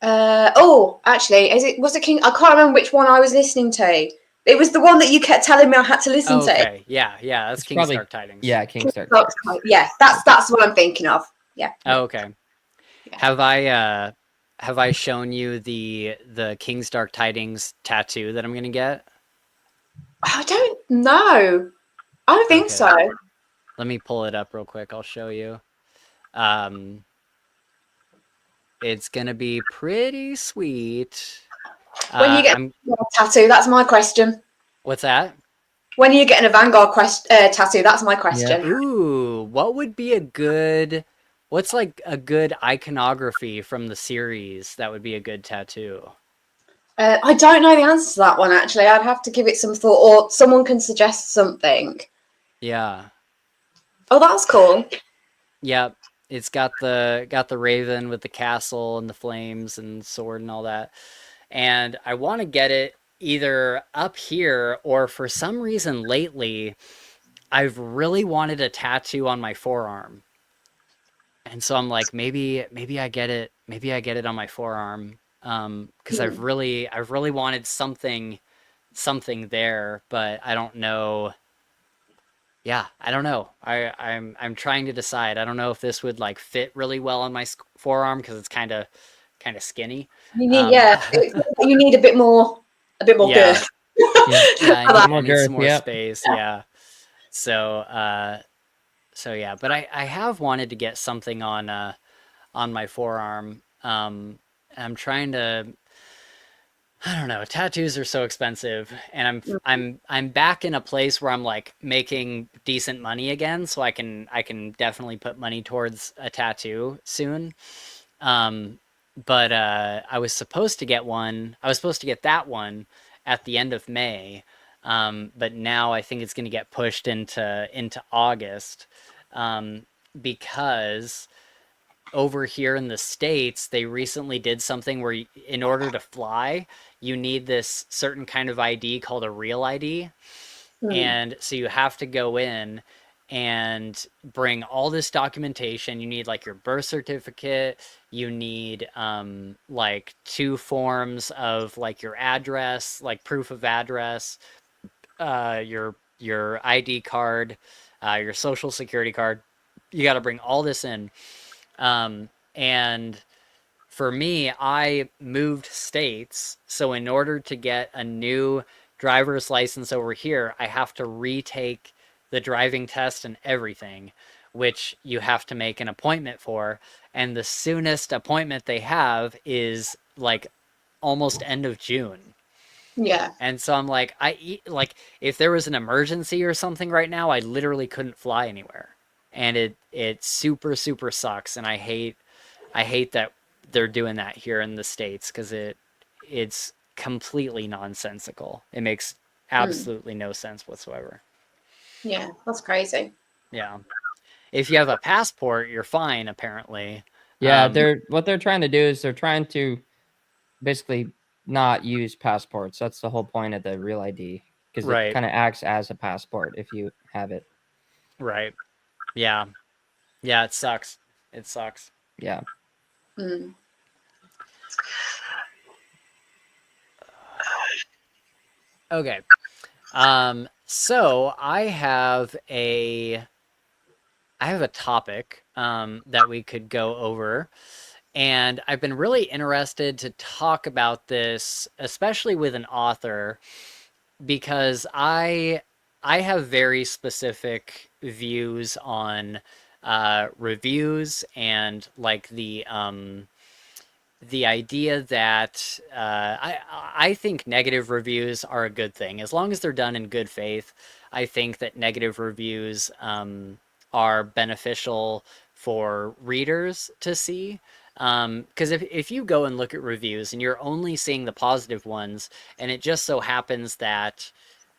Actually, was it King? I can't remember which one I was listening to. It was the one that you kept telling me I had to listen to. Okay, yeah, that's King's Dark Tidings. Yeah, King's Dark Tidings. Yeah, that's what I'm thinking of. Yeah. Oh, okay. Yeah. Have I shown you the King's Dark Tidings tattoo that I'm gonna get? I don't know. I don't think so. Let me pull it up real quick. I'll show you. It's gonna be pretty sweet. When you get a tattoo, that's my question. What's that? When are you getting a Vanguard tattoo? That's my question. Yeah. Ooh, what would be a good What's like a good iconography from the series that would be a good tattoo? I don't know the answer to that one, actually. I'd have to give it some thought, or someone can suggest something. Yeah. Oh, that's cool. Yep. It's got the raven with the castle and the flames and sword and all that. And I want to get it either up here, or for some reason lately I've really wanted a tattoo on my forearm. And so I'm like, maybe I get it on my forearm. Because I've really wanted something there, but I don't know. Yeah, I don't know. I'm trying to decide. I don't know if this would like fit really well on my forearm because it's kind of skinny. You need, you need a bit more Yeah, girth. Yeah. yeah. I More need some girth, more yep. space. Yeah. So yeah. But I have wanted to get something on my forearm. I'm trying to. I don't know. Tattoos are so expensive, and I'm back in a place where I'm like making decent money again, so I can definitely put money towards a tattoo soon. Um, but I was supposed to get one. I was supposed to get that one at the end of May, but now I think it's going to get pushed into August, because over here in the States, they recently did something where in order to fly, you need this certain kind of ID called a real ID. And so you have to go in and bring all this documentation. You need like your birth certificate. You need like 2 forms of like your address, like proof of address, your ID card, your social security card. You got to bring all this in. And for me, I moved states. So in order to get a new driver's license over here, I have to retake the driving test and everything, which you have to make an appointment for. And the soonest appointment they have is like almost end of June. Yeah. And so I'm like, like if there was an emergency or something right now, I literally couldn't fly anywhere. And it super super sucks, and I hate that they're doing that here in the States because it's completely nonsensical. It makes absolutely no sense whatsoever. Yeah, that's crazy. Yeah. If you have a passport, you're fine, apparently. Yeah, what they're trying to do is they're trying to basically not use passports. That's the whole point of the real ID, because it Right. kind of acts as a passport if you have it. Right. Yeah. Yeah, it sucks. It sucks. Yeah. Okay. So I have a topic that we could go over. And I've been really interested to talk about this, especially with an author, because I have very specific views on reviews and like the idea that I think negative reviews are a good thing as long as they're done in good faith. I think that negative reviews are beneficial for readers to see. Because if you go and look at reviews and you're only seeing the positive ones, and it just so happens that,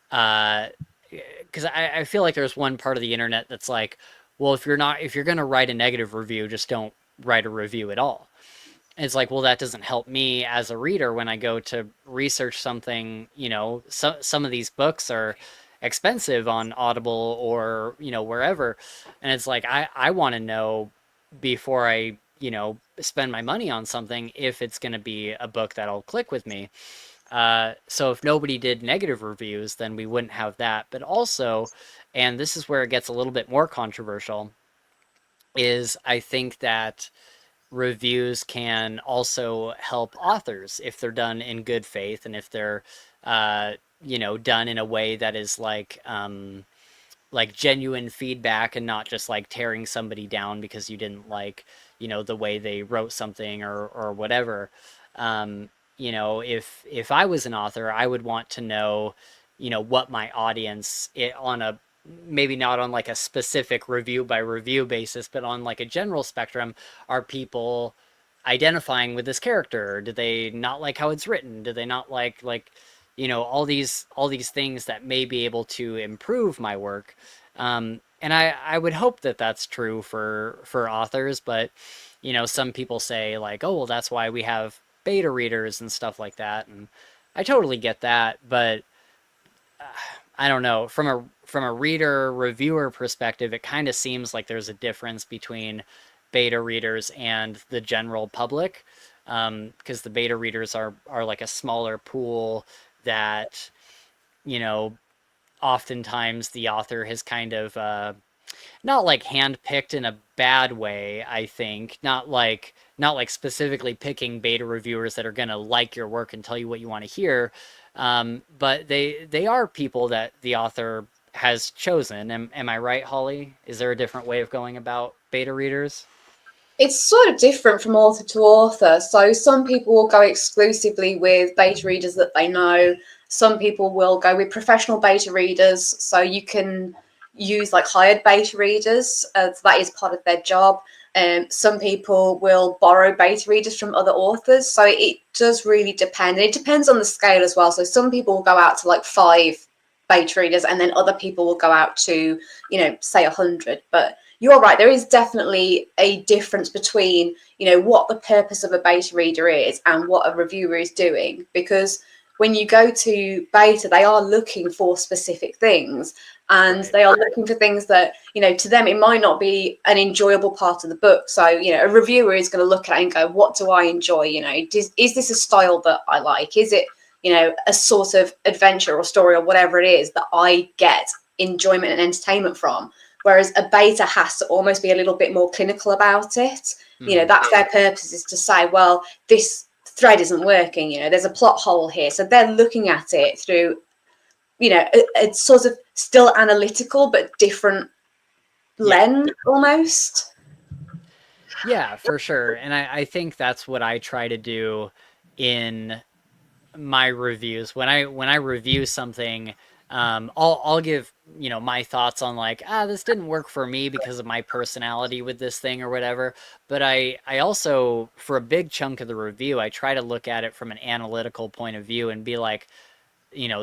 because I feel like there's one part of the internet that's like, well, if you're going to write a negative review, just don't write a review at all. It's like, well, that doesn't help me as a reader when I go to research something. Some of these books are expensive on Audible or wherever, and it's like I want to know before I spend my money on something if it's going to be a book that'll click with me. So if nobody did negative reviews, then we wouldn't have that. But also, and this is where it gets a little bit more controversial, is I think that reviews can also help authors if they're done in good faith, and if they're done in a way that is like genuine feedback and not just like tearing somebody down because you didn't like the way they wrote something or whatever. If I was an author, I would want to know what my audience on maybe not on like a specific review by review basis, but on like a general spectrum, are people identifying with this character? Do they not like how it's written? Do they not like all these things that may be able to improve my work? And I would hope that that's true for authors, but some people say like, oh well, that's why we have beta readers and stuff like that, and I totally get that, but I don't know, from a reader reviewer perspective, it kind of seems like there's a difference between beta readers and the general public, because the beta readers are like a smaller pool that you know oftentimes the author has kind of not like handpicked in a bad way, I think. Not like specifically picking beta reviewers that are gonna like your work and tell you what you want to hear. But they are people that the author has chosen. Am I right, Holly? Is there a different way of going about beta readers? It's sort of different from author to author. So some people will go exclusively with beta readers that they know. Some people will go with professional beta readers. So you can use like hired beta readers. So that is part of their job. Some people will borrow beta readers from other authors. So it does really depend. It depends on the scale as well. So some people will go out to like 5 beta readers, and then other people will go out to, say 100. But you're right, there is definitely a difference between, what the purpose of a beta reader is and what a reviewer is doing. Because when you go to beta, they are looking for specific things, and Right. they are looking for things that, to them, it might not be an enjoyable part of the book. So, a reviewer is going to look at it and go, what do I enjoy? Is this a style that I like? Is it, a sort of adventure or story or whatever it is that I get enjoyment and entertainment from? Whereas a beta has to almost be a little bit more clinical about it. That's their purpose, is to say, well, this thread isn't working. There's a plot hole here. So they're looking at it through, a sort of still analytical but different lens almost. Yeah, for sure. And I think that's what I try to do in my reviews. When I review something, I'll give my thoughts on like, this didn't work for me because of my personality with this thing or whatever. But I also, for a big chunk of the review, I try to look at it from an analytical point of view and be like,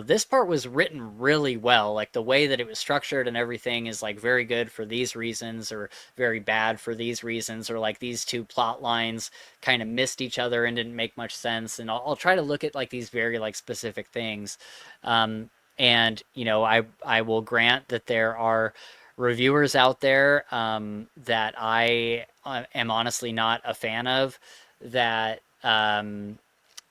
this part was written really well. Like the way that it was structured and everything is like very good for these reasons, or very bad for these reasons, or like these two plot lines kind of missed each other and didn't make much sense. And I'll try to look at like these very like specific things. And I will grant that there are reviewers out there that I am honestly not a fan of, that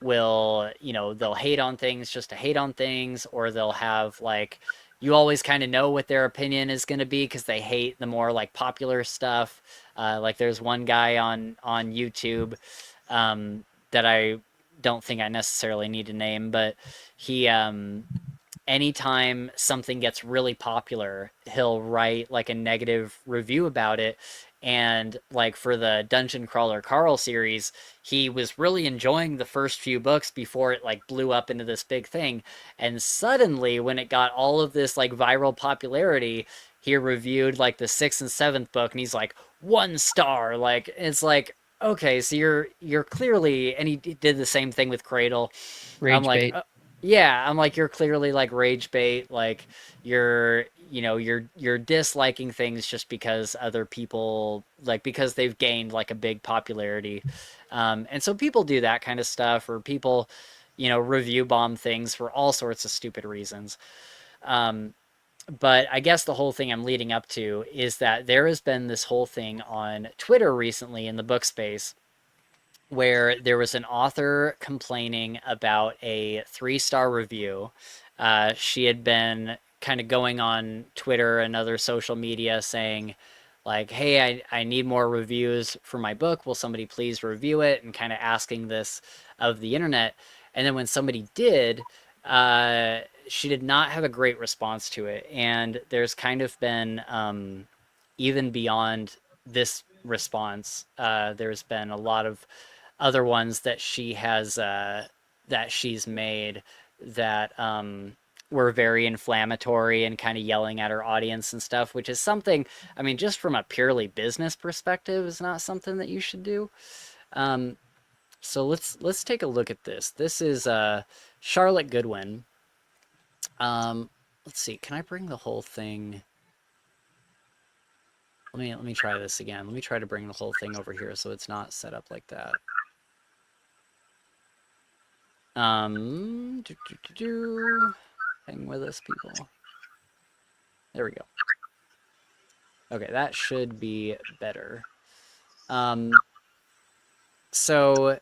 will, they'll hate on things just to hate on things, or they'll have like, you always kind of know what their opinion is going to be because they hate the more like popular stuff. Like there's one guy on YouTube that I don't think I necessarily need to name, but he anytime something gets really popular, he'll write like a negative review about it. And like for the Dungeon Crawler Carl series, he was really enjoying the first few books before it like blew up into this big thing. And suddenly, when it got all of this like viral popularity, he reviewed like the 6th and 7th book, and he's like 1 star. Like it's like, okay, so you're clearly, and he did the same thing with Cradle. I'm Rage like, bait. yeah, I'm like, you're clearly like rage bait. Like you're disliking things just because other people, like, because they've gained like a big popularity. And so people do that kind of stuff, or people, review bomb things for all sorts of stupid reasons. But I guess the whole thing I'm leading up to is that there has been this whole thing on Twitter recently in the book space, where there was an author complaining about a 3-star review. She had been kind of going on Twitter and other social media saying, like, hey, I need more reviews for my book. Will somebody please review it? And kind of asking this of the internet. And then when somebody did, she did not have a great response to it. And there's kind of been, even beyond this response, there's been a lot of other ones that she has that she's made that were very inflammatory and kind of yelling at her audience and stuff, which is something, I mean, just from a purely business perspective, is not something that you should do. So let's take a look at this. This is Charlotte Goodwin. Let's see. Can I bring the whole thing? Let me try this again. Let me try to bring the whole thing over here so it's not set up like that. Hang with us, people. There we go. Okay, that should be better. So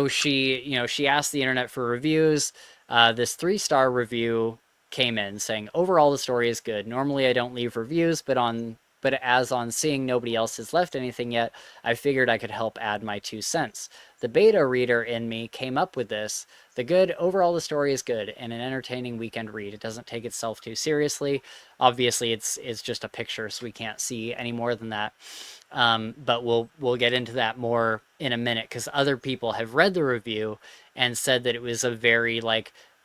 she, she asked the internet for reviews. This 3-star review came in saying, overall, the story is good. Normally I don't leave reviews, but as on seeing nobody else has left anything yet, I figured I could help add my 2 cents. The beta reader in me came up with this. Overall, the story is good and an entertaining weekend read. It doesn't take itself too seriously. Obviously, it's just a picture, so we can't see any more than that. But we'll get into that more in a minute, because other people have read the review and said that it was a very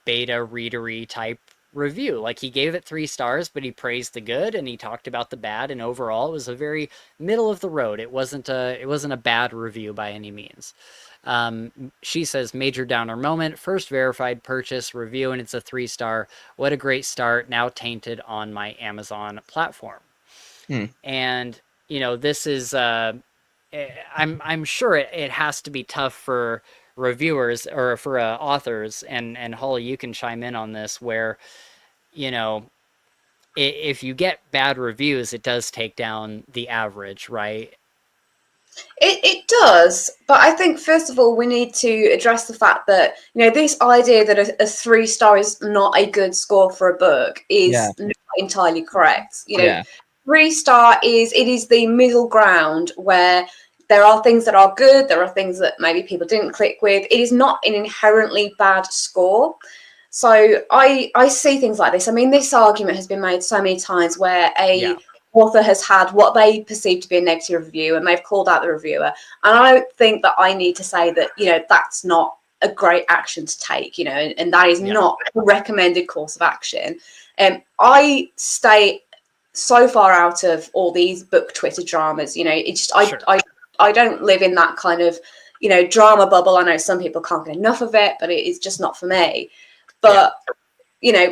beta readery type review. He gave it 3 stars, but he praised the good and he talked about the bad, and overall it was a very middle of the road. It wasn't a bad review by any means. She says, major downer moment, first verified purchase review, and it's a 3-star. What a great start, now tainted on my Amazon platform. And this is I'm sure it has to be tough for reviewers or for authors, and Holly, you can chime in on this, where if you get bad reviews, it does take down the average, right? It does, but I think first of all we need to address the fact that this idea that a 3-star is not a good score for a book is not entirely correct. 3-star is the middle ground where there are things that are good, there are things that maybe people didn't click with. It is not an inherently bad score. So I see things like this. I mean, this argument has been made so many times where author has had what they perceive to be a negative review and they've called out the reviewer. And I don't think that I need to say that, that's not a great action to take, and that is not a recommended course of action. I stay so far out of all these book Twitter dramas, I don't live in that kind of, drama bubble. I know some people can't get enough of it, but it is just not for me. But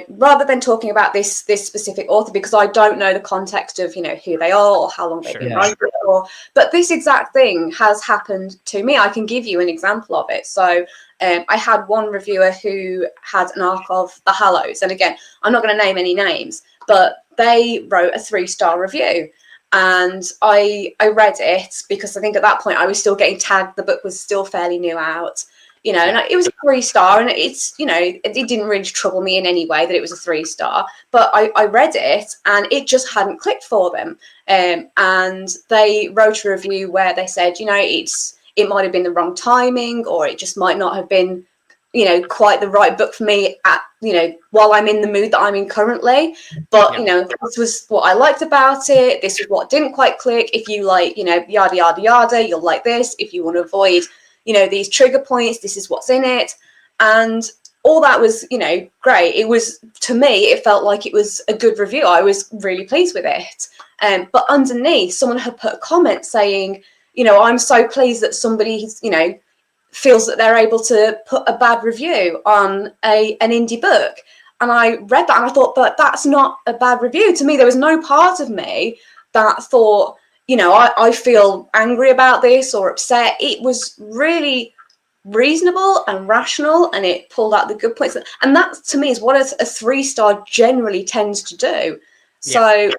rather than talking about this specific author, because I don't know the context of, who they are or how long they've been writing for, but this exact thing has happened to me. I can give you an example of it. So I had one reviewer who had an arc of The Hallows. And again, I'm not going to name any names, but they wrote a 3-star review. And I read it because I think at that point I was still getting tagged. The book was still fairly new out. And it was a 3-star, and it's, it didn't really trouble me in any way that it was a 3-star, but I read it and it just hadn't clicked for them. And they wrote a review where they said, it might have been the wrong timing, or it just might not have been, quite the right book for me at, while I'm in the mood that I'm in currently. But, this was what I liked about it. This is what didn't quite click. If you like, yada, yada, yada, you'll like this. If you want to avoid these trigger points, this is what's in it. And all that was, great. It was, to me, it felt like it was a good review. I was really pleased with it. But underneath, someone had put a comment saying, I'm so pleased that somebody, feels that they're able to put a bad review on an indie book. And I read that and I thought, but that's not a bad review. To me, there was no part of me that thought, I feel angry about this or upset. It was really reasonable and rational, and it pulled out the good points. And that, to me, is what a 3-star generally tends to do. So,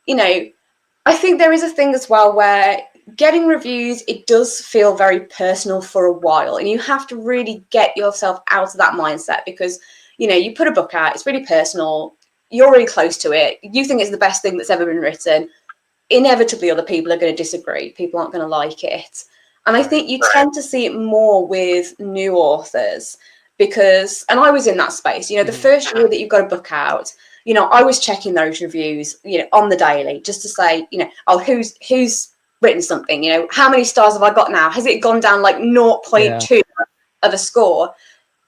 I think there is a thing as well where getting reviews, it does feel very personal for a while. And you have to really get yourself out of that mindset because, you put a book out, it's really personal. You're really close to it. You think it's the best thing that's ever been written. Inevitably other people are going to disagree. People aren't going to like it. And I think you tend to see it more with new authors because, and I was in that space, the first year that you've got a book out, I was checking those reviews, on the daily just to say, oh, who's written something, how many stars have I got now? Has it gone down like 0.2 of a score?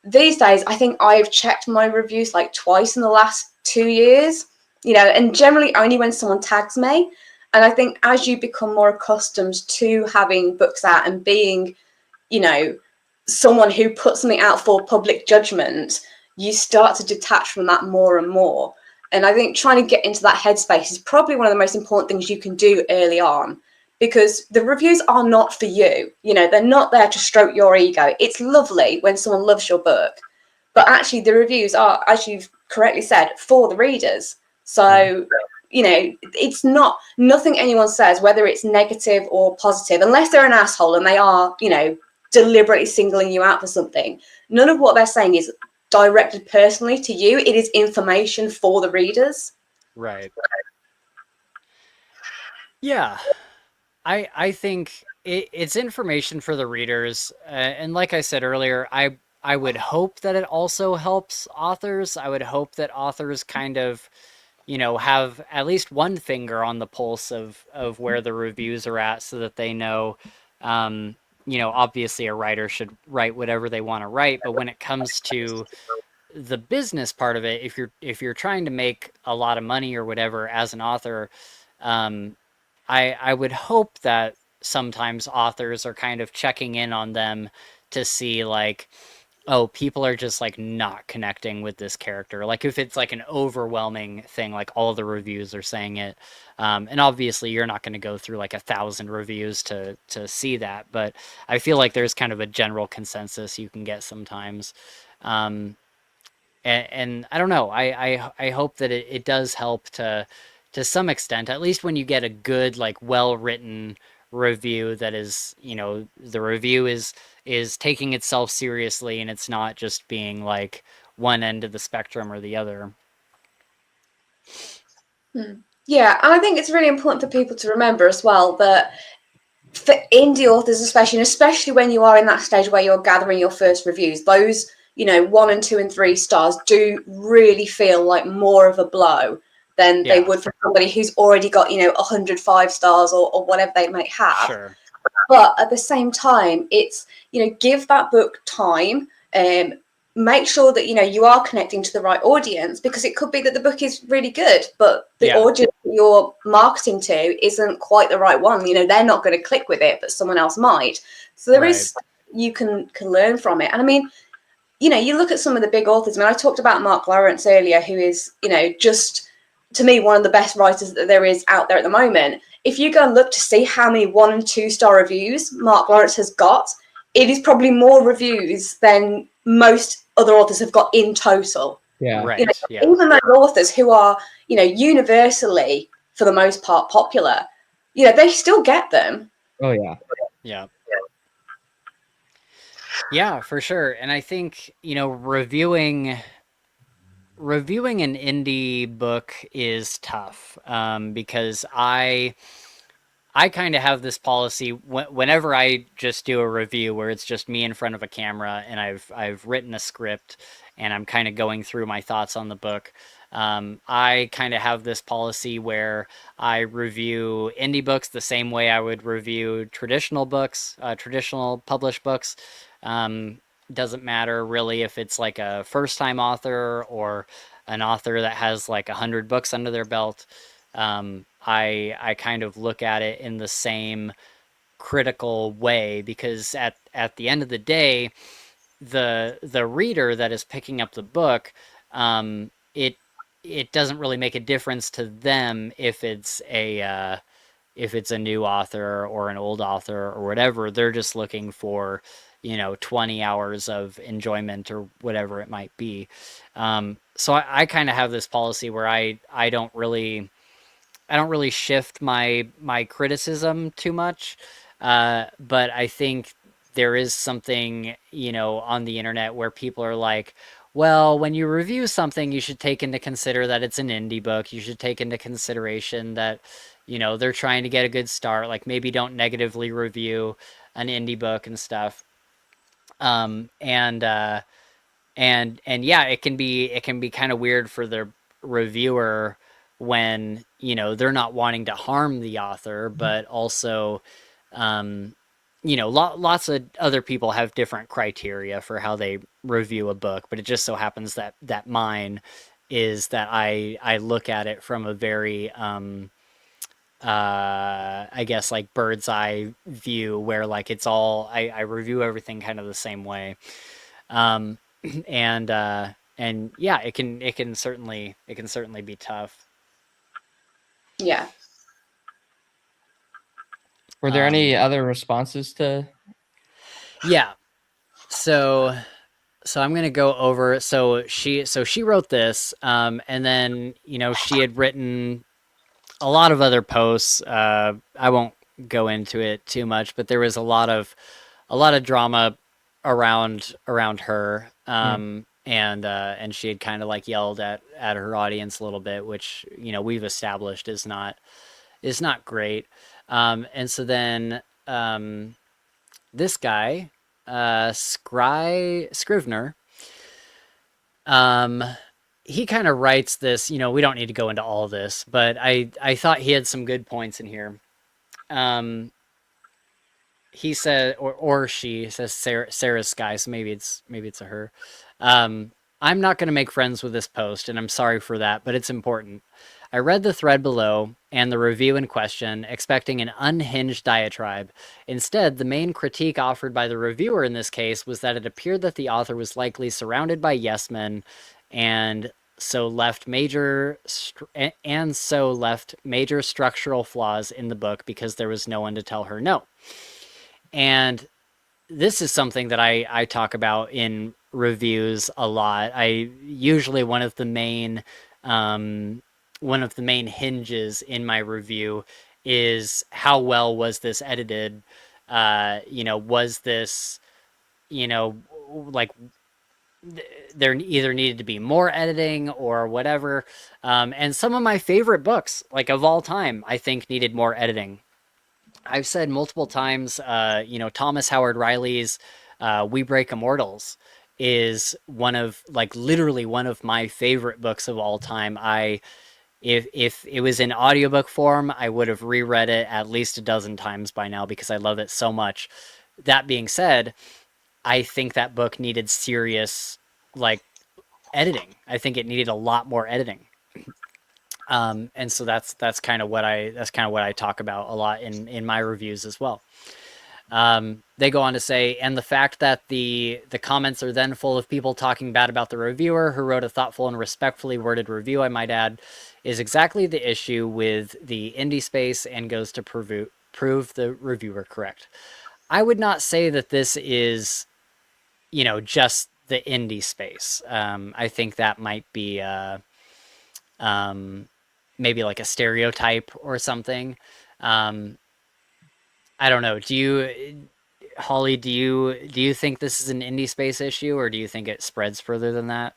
these days, I think I've checked my reviews like twice in the last 2 years, and generally only when someone tags me. And I think as you become more accustomed to having books out and being, someone who puts something out for public judgment, you start to detach from that more and more. And I think trying to get into that headspace is probably one of the most important things you can do early on, because the reviews are not for you. They're not there to stroke your ego. It's lovely when someone loves your book, but actually the reviews are, as you've correctly said, for the readers. So, it's nothing anyone says, whether it's negative or positive, unless they're an asshole and they are, deliberately singling you out for something. None of what they're saying is directed personally to you. It is information for the readers. Right. Yeah. I think it's information for the readers, and like I said earlier, I would hope that it also helps authors. I would hope that authors kind of, have at least one finger on the pulse of where the reviews are at, so that they know, obviously a writer should write whatever they want to write, but when it comes to the business part of it, if you're trying to make a lot of money or whatever as an author, I would hope that sometimes authors are kind of checking in on them to see like, oh, people are just like not connecting with this character. Like if it's like an overwhelming thing, like all the reviews are saying it. And obviously you're not going to go through like 1,000 reviews to see that, but I feel like there's kind of a general consensus you can get sometimes. And I don't know, I hope that it does help to some extent, at least when you get a good, like well-written review that is, the review is taking itself seriously and it's not just being like one end of the spectrum or the other. Yeah, and I think it's really important for people to remember as well that for indie authors especially when you are in that stage where you're gathering your first reviews, those 1 and 2 and 3 stars do really feel like more of a blow than they would for somebody who's already got 105 stars or whatever they might have. Sure. But at the same time, it's give that book time, make sure that you are connecting to the right audience, because it could be that the book is really good, but the audience you're marketing to isn't quite the right one. They're not going to click with it, but someone else might. So there is, you can learn from it. And I mean, you look at some of the big authors. I mean, I talked about Mark Lawrence earlier, who is just, to me, one of the best writers that there is out there at the moment. If you go and look to see how many 1 and 2 star reviews Mark Lawrence has got, it is probably more reviews than most other authors have got in total. Yeah. Right. Even those authors who are, universally, for the most part, popular, they still get them. Oh, yeah. Yeah. Yeah, for sure. And I think, reviewing an indie book is tough, because I kind of have this policy whenever I just do a review where it's just me in front of a camera and I've written a script and I'm kind of going through my thoughts on the book. I kind of have this policy where I review indie books the same way I would review traditional books, traditional published books. Doesn't matter really if it's like a first-time author or an author that has like 100 books under their belt. I kind of look at it in the same critical way, because at the end of the day, the reader that is picking up the book, it doesn't really make a difference to them if it's a new author or an old author or whatever. They're just looking for 20 hours of enjoyment or whatever it might be. So I kind of have this policy where I don't really shift my criticism too much. But I think there is something, on the internet where people are like, well, when you review something, you should take into consider that it's an indie book. You should take into consideration that, they're trying to get a good start. Like maybe don't negatively review an indie book and stuff. And yeah, it can be kind of weird for the reviewer when, they're not wanting to harm the author, but also, lots of other people have different criteria for how they review a book, but it just so happens that mine is that I look at it from a very I guess like bird's eye view, where like it's all I review everything kind of the same way. Um, and yeah, it can certainly be tough. Yeah. Were there any other responses to? Yeah. So I'm gonna go over. So she wrote this, and then she had written a lot of other posts. I won't go into it too much, but there was a lot of drama around her. And she had kind of like yelled at her audience a little bit, which we've established is not great. And so then this guy, Scrivener, he kind of writes this. We don't need to go into all of this, but I thought he had some good points in here. He said, or she says, Sarah's Sky, so maybe it's a her. I'm not going to make friends with this post, and I'm sorry for that, but it's important. I read the thread below and the review in question, expecting an unhinged diatribe. Instead, the main critique offered by the reviewer in this case was that it appeared that the author was likely surrounded by yes men, and so left major structural flaws in the book because there was no one to tell her no. And this is something that I talk about in reviews a lot. I usually one of the main hinges in my review is how well was this edited? Was this, like there either needed to be more editing or whatever. And some of my favorite books, like of all time, I think needed more editing. I've said multiple times, Thomas Howard Riley's We Break Immortals is literally one of my favorite books of all time. If it was in audiobook form, I would have reread it at least a dozen times by now because I love it so much. That being said, I think that book needed serious editing. I think it needed a lot more editing. And so that's kind of what I talk about a lot in my reviews as well. They go on to say, and the fact that the comments are then full of people talking bad about the reviewer, who wrote a thoughtful and respectfully worded review, I might add, is exactly the issue with the indie space and goes to prove the reviewer correct. I would not say that this is, just the indie space. I think that might be maybe like a stereotype or something. I don't know. Holly, do you think this is an indie space issue, or do you think it spreads further than that?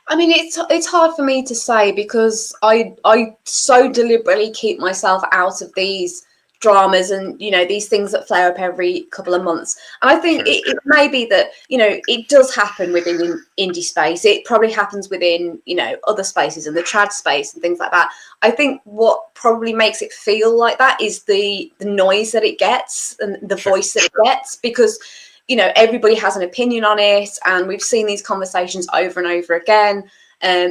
I mean, it's hard for me to say because I so deliberately keep myself out of these dramas and these things that flare up every couple of months. And I think it may be that it does happen within indie space. It probably happens within other spaces and the trad space and things like that. I think what probably makes it feel like that is the noise that it gets and the voice that it gets, because everybody has an opinion on it, and we've seen these conversations over and over again.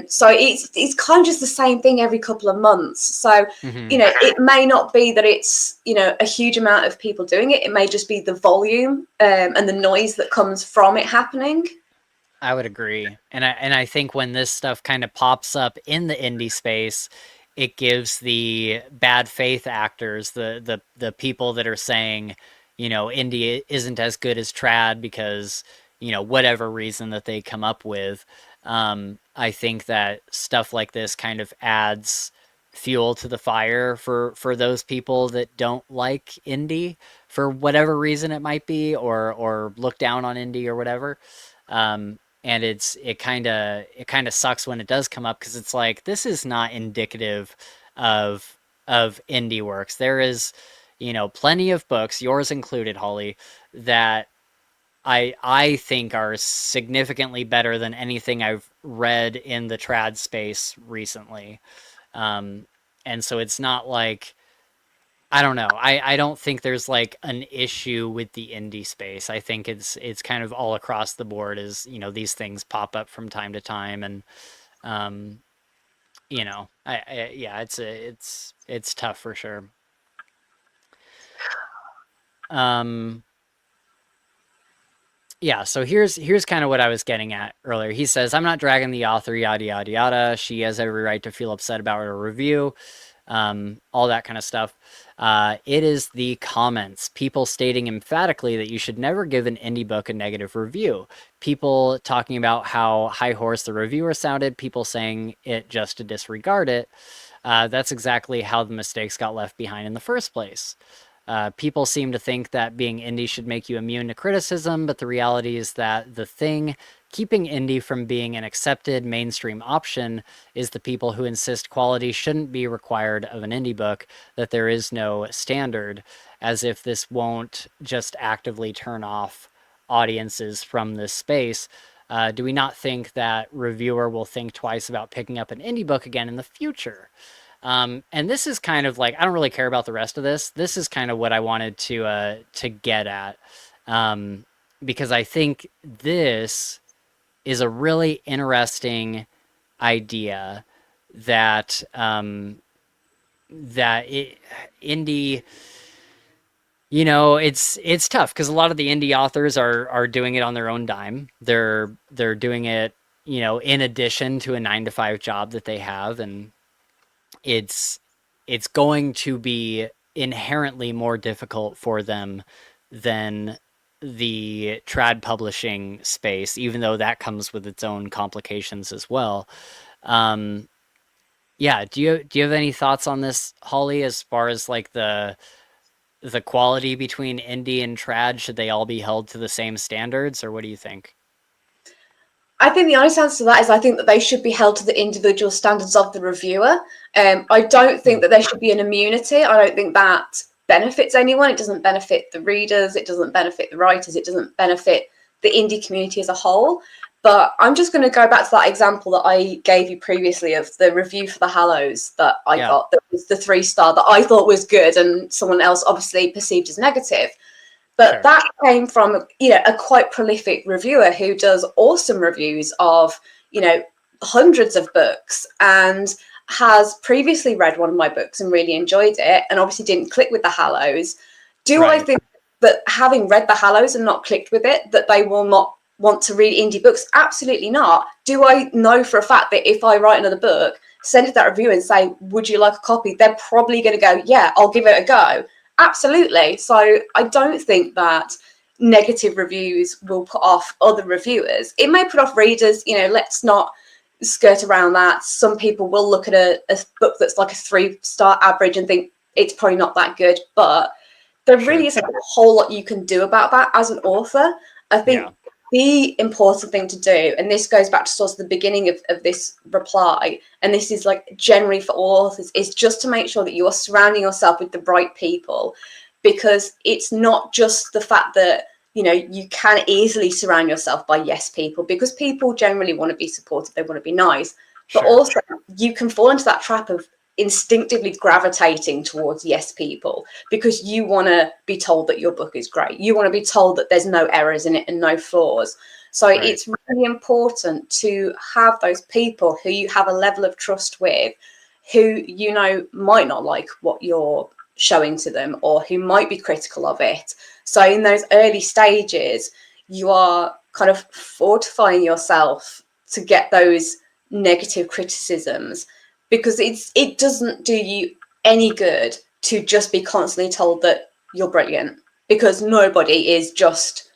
So it's kind of just the same thing every couple of months. So, it may not be that it's, a huge amount of people doing it. It may just be the volume and the noise that comes from it happening. I would agree. And I think when this stuff kind of pops up in the indie space, it gives the bad faith actors, the people that are saying, indie isn't as good as trad because, whatever reason that they come up with. I think that stuff like this kind of adds fuel to the fire for those people that don't like indie for whatever reason it might be, or look down on indie or whatever. And it kind of sucks when it does come up, because it's like, this is not indicative of indie works. There is, plenty of books, yours included, Holly, that I think are significantly better than anything I've read in the trad space recently. And so it's not like I don't know. I don't think there's like an issue with the indie space. I think it's kind of all across the board. Is, you know, these things pop up from time to time, and you know, yeah, it's tough for sure. Yeah, so here's kind of what I was getting at earlier. He says, I'm not dragging the author, yada yada yada. She has every right to feel upset about her review, all that kind of stuff. It is the comments, people stating emphatically that you should never give an indie book a negative review. People talking about how high horse the reviewer sounded, people saying it just to disregard it. That's exactly how the mistakes got left behind in the first place. People seem to think that being indie should make you immune to criticism, but the reality is that the thing keeping indie from being an accepted mainstream option is the people who insist quality shouldn't be required of an indie book, that there is no standard, as if this won't just actively turn off audiences from this space. Do we not think that reviewer will think twice about picking up an indie book again in the future? And this is kind of like, I don't really care about the rest of this. This is kind of what I wanted to get at, because I think this is a really interesting idea that indie, you know, it's tough because a lot of the indie authors are doing it on their own dime. They're doing it, you know, in addition to a 9-to-5 job that they have, and it's going to be inherently more difficult for them than the trad publishing space, even though that comes with its own complications as well. Yeah, do you have any thoughts on this, Holly, as far as like the quality between indie and trad? Should they all be held to the same standards, or what do you think? I think the honest answer to that is I think that they should be held to the individual standards of the reviewer. I don't think that there should be an immunity. I don't think that benefits anyone. It doesn't benefit the readers. It doesn't benefit the writers. It doesn't benefit the indie community as a whole. But I'm just going to go back to that example that I gave you previously of the review for the Hallows that I got, that was the 3-star that I thought was good and someone else obviously perceived as negative. But that came from, you know, a quite prolific reviewer who does awesome reviews of, you know, hundreds of books and has previously read one of my books and really enjoyed it and obviously didn't click with the Hallows. I think that having read the Hallows and not clicked with it, that they will not want to read indie books? Absolutely not. Do I know for a fact that if I write another book, send it that review and say, would you like a copy? They're probably going to go, yeah, I'll give it a go. Absolutely. So I don't think that negative reviews will put off other reviewers. It may put off readers, you know, let's not skirt around that. Some people will look at a book that's like a 3-star average and think it's probably not that good, but there really isn't a whole lot you can do about that as an author. I think the important thing to do, and this goes back to sort of the beginning of this reply, and this is like generally for all authors, is just to make sure that you are surrounding yourself with the right people, because it's not just the fact that, you know, you can easily surround yourself by yes people, because people generally want to be supportive, they want to be nice, but also you can fall into that trap of instinctively gravitating towards yes people because you want to be told that your book is great, you want to be told that there's no errors in it and no flaws. So it's really important to have those people who you have a level of trust with, who you know might not like what you're showing to them or who might be critical of it. So in those early stages you are kind of fortifying yourself to get those negative criticisms, because it doesn't do you any good to just be constantly told that you're brilliant, because nobody is just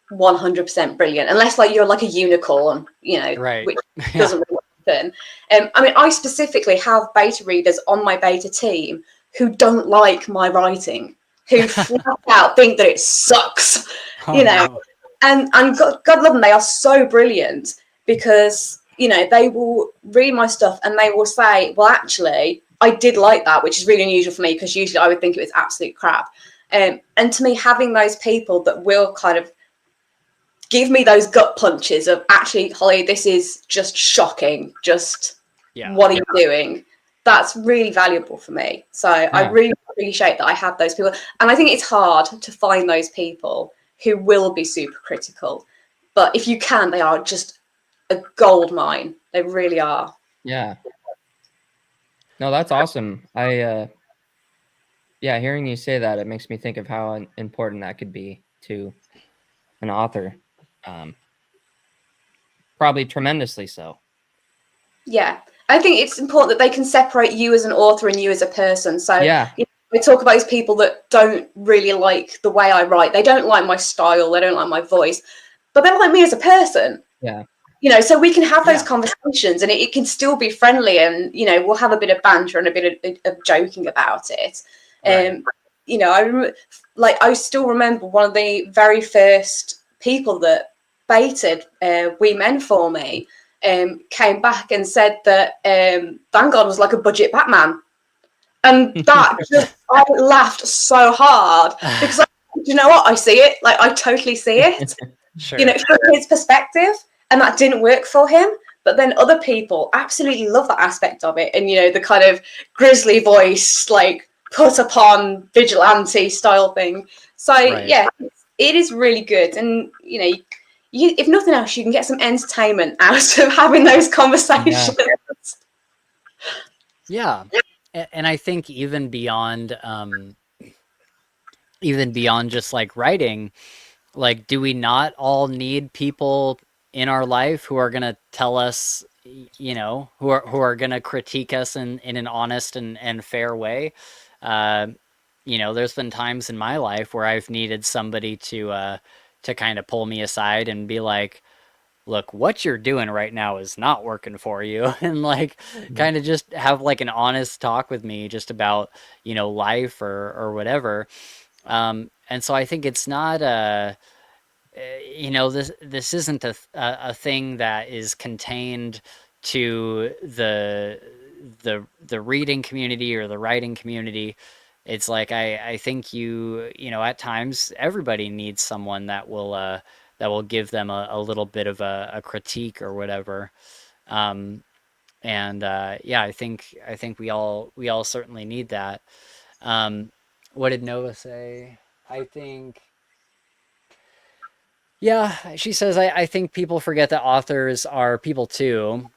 100% brilliant unless like you're like a unicorn, you know, which doesn't really happen. I mean, I specifically have beta readers on my beta team who don't like my writing, who flat out think that it sucks, you know. And God love them, they are so brilliant, because you know, they will read my stuff and they will say, well, actually, I did like that, which is really unusual for me because usually I would think it was absolute crap. And to me, having those people that will kind of give me those gut punches of, actually, Holly, this is just shocking. Just what are you doing? That's really valuable for me. So I really appreciate that I have those people. And I think it's hard to find those people who will be super critical. But if you can, they are just a gold mine. They really are. Yeah. No, that's awesome. Yeah, hearing you say that, it makes me think of how important that could be to an author. Probably tremendously so. Yeah. I think it's important that they can separate you as an author and you as a person. So Yeah. we talk about these people that don't really like the way I write. They don't like my style. They don't like my voice, but they like me as a person. Yeah. So we can have those conversations and it can still be friendly and, we'll have a bit of banter and a bit of joking about it. Right. I still remember one of the very first people that baited We Men for me came back and said that Vanguard was like a budget Batman. And that I laughed so hard because you know what? I see it. Like, I totally see it. Sure. From his perspective, and that didn't work for him. But then other people absolutely love that aspect of it. And, the kind of grisly voice, like put upon vigilante style thing. So, Right. yeah, it is really good. And, if nothing else, you can get some entertainment out of having those conversations. Yeah. And I think even beyond just like writing, like, do we not all need people in our life who are going to tell us, who are going to critique us in an honest and fair way? There's been times in my life where I've needed somebody to kind of pull me aside and be like, look, what you're doing right now is not working for you. And like, kind of just have like an honest talk with me just about, life or whatever. And so I think it's not this isn't a thing that is contained to the reading community or the writing community. It's like, I think at times everybody needs someone that will give them a little bit of a critique or whatever. I think we all certainly need that. What did Nova say? I think, yeah, she says, I think people forget that authors are people too.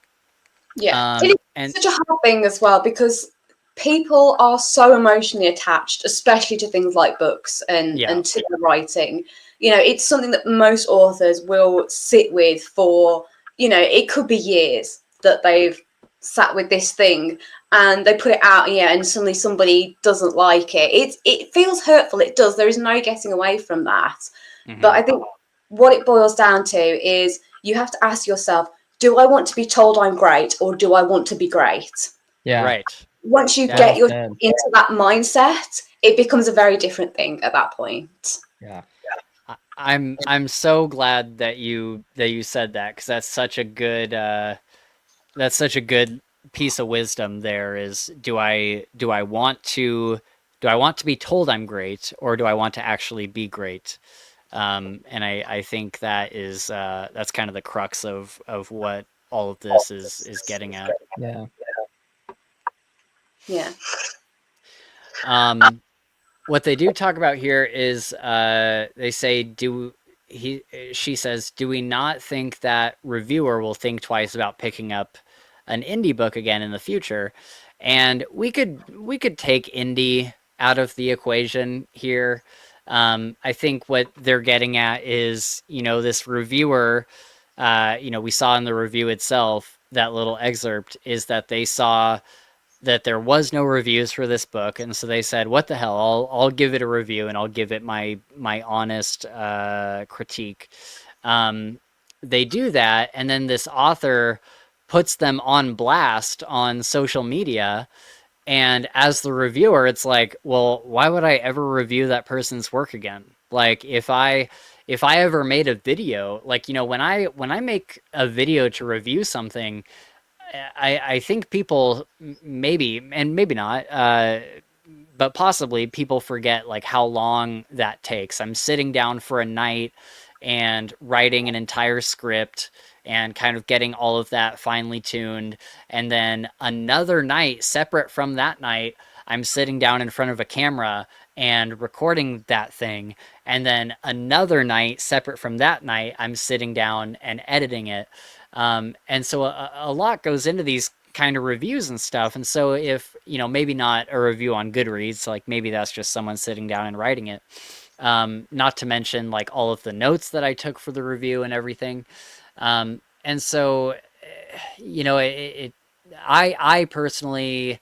Yeah, it's such a hard thing as well because people are so emotionally attached, especially to things like books and to the writing. It's something that most authors will sit with for, it could be years that they've sat with this thing and they put it out, and suddenly somebody doesn't like it. It feels hurtful. It does. There is no getting away from that. Mm-hmm. But I think what it boils down to is you have to ask yourself, do I want to be told I'm great or do I want to be great? Yeah. Right. Once you get yourself into that mindset, it becomes a very different thing at that point. Yeah. I'm so glad that you said that, because that's such a good piece of wisdom there. Is do I want to be told I'm great, or do I want to actually be great? And I think that is that's kind of the crux of what all of this is getting at. Yeah. Yeah. What they do talk about here is they say, she says, do we not think that reviewer will think twice about picking up an indie book again in the future? And we could take indie out of the equation here. I think what they're getting at is, this reviewer, we saw in the review itself, that little excerpt, is that they saw that there was no reviews for this book, and so they said, what the hell, I'll give it a review and I'll give it my honest critique. They do that, and then this author puts them on blast on social media, and as the reviewer, it's like, well, why would I ever review that person's work again? Like, if I ever made a video, like, when I make a video to review something, I think people maybe, and maybe not, but possibly people forget like how long that takes. I'm sitting down for a night and writing an entire script and kind of getting all of that finely tuned. And then another night separate from that night, I'm sitting down in front of a camera and recording that thing. And then another night, separate from that night, I'm sitting down and editing it. And so a lot goes into these kind of reviews and stuff. And so if, maybe not a review on Goodreads, like maybe that's just someone sitting down and writing it. Not to mention like all of the notes that I took for the review and everything. And so, I personally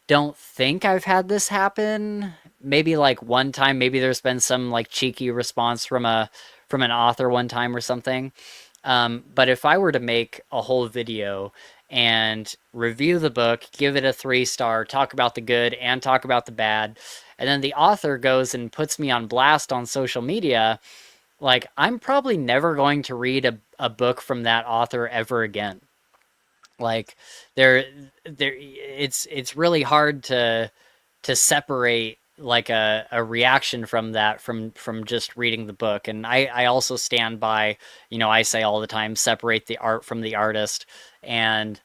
don't think I've had this happen. Maybe like one time, maybe there's been some like cheeky response from an author one time or something. But if I were to make a whole video and review the book, give it a 3-star, talk about the good and talk about the bad, and then the author goes and puts me on blast on social media, like I'm probably never going to read a book from that author ever again. Like it's really hard to separate like a reaction from that from just reading the book. And I also stand by, I say all the time, separate the art from the artist. And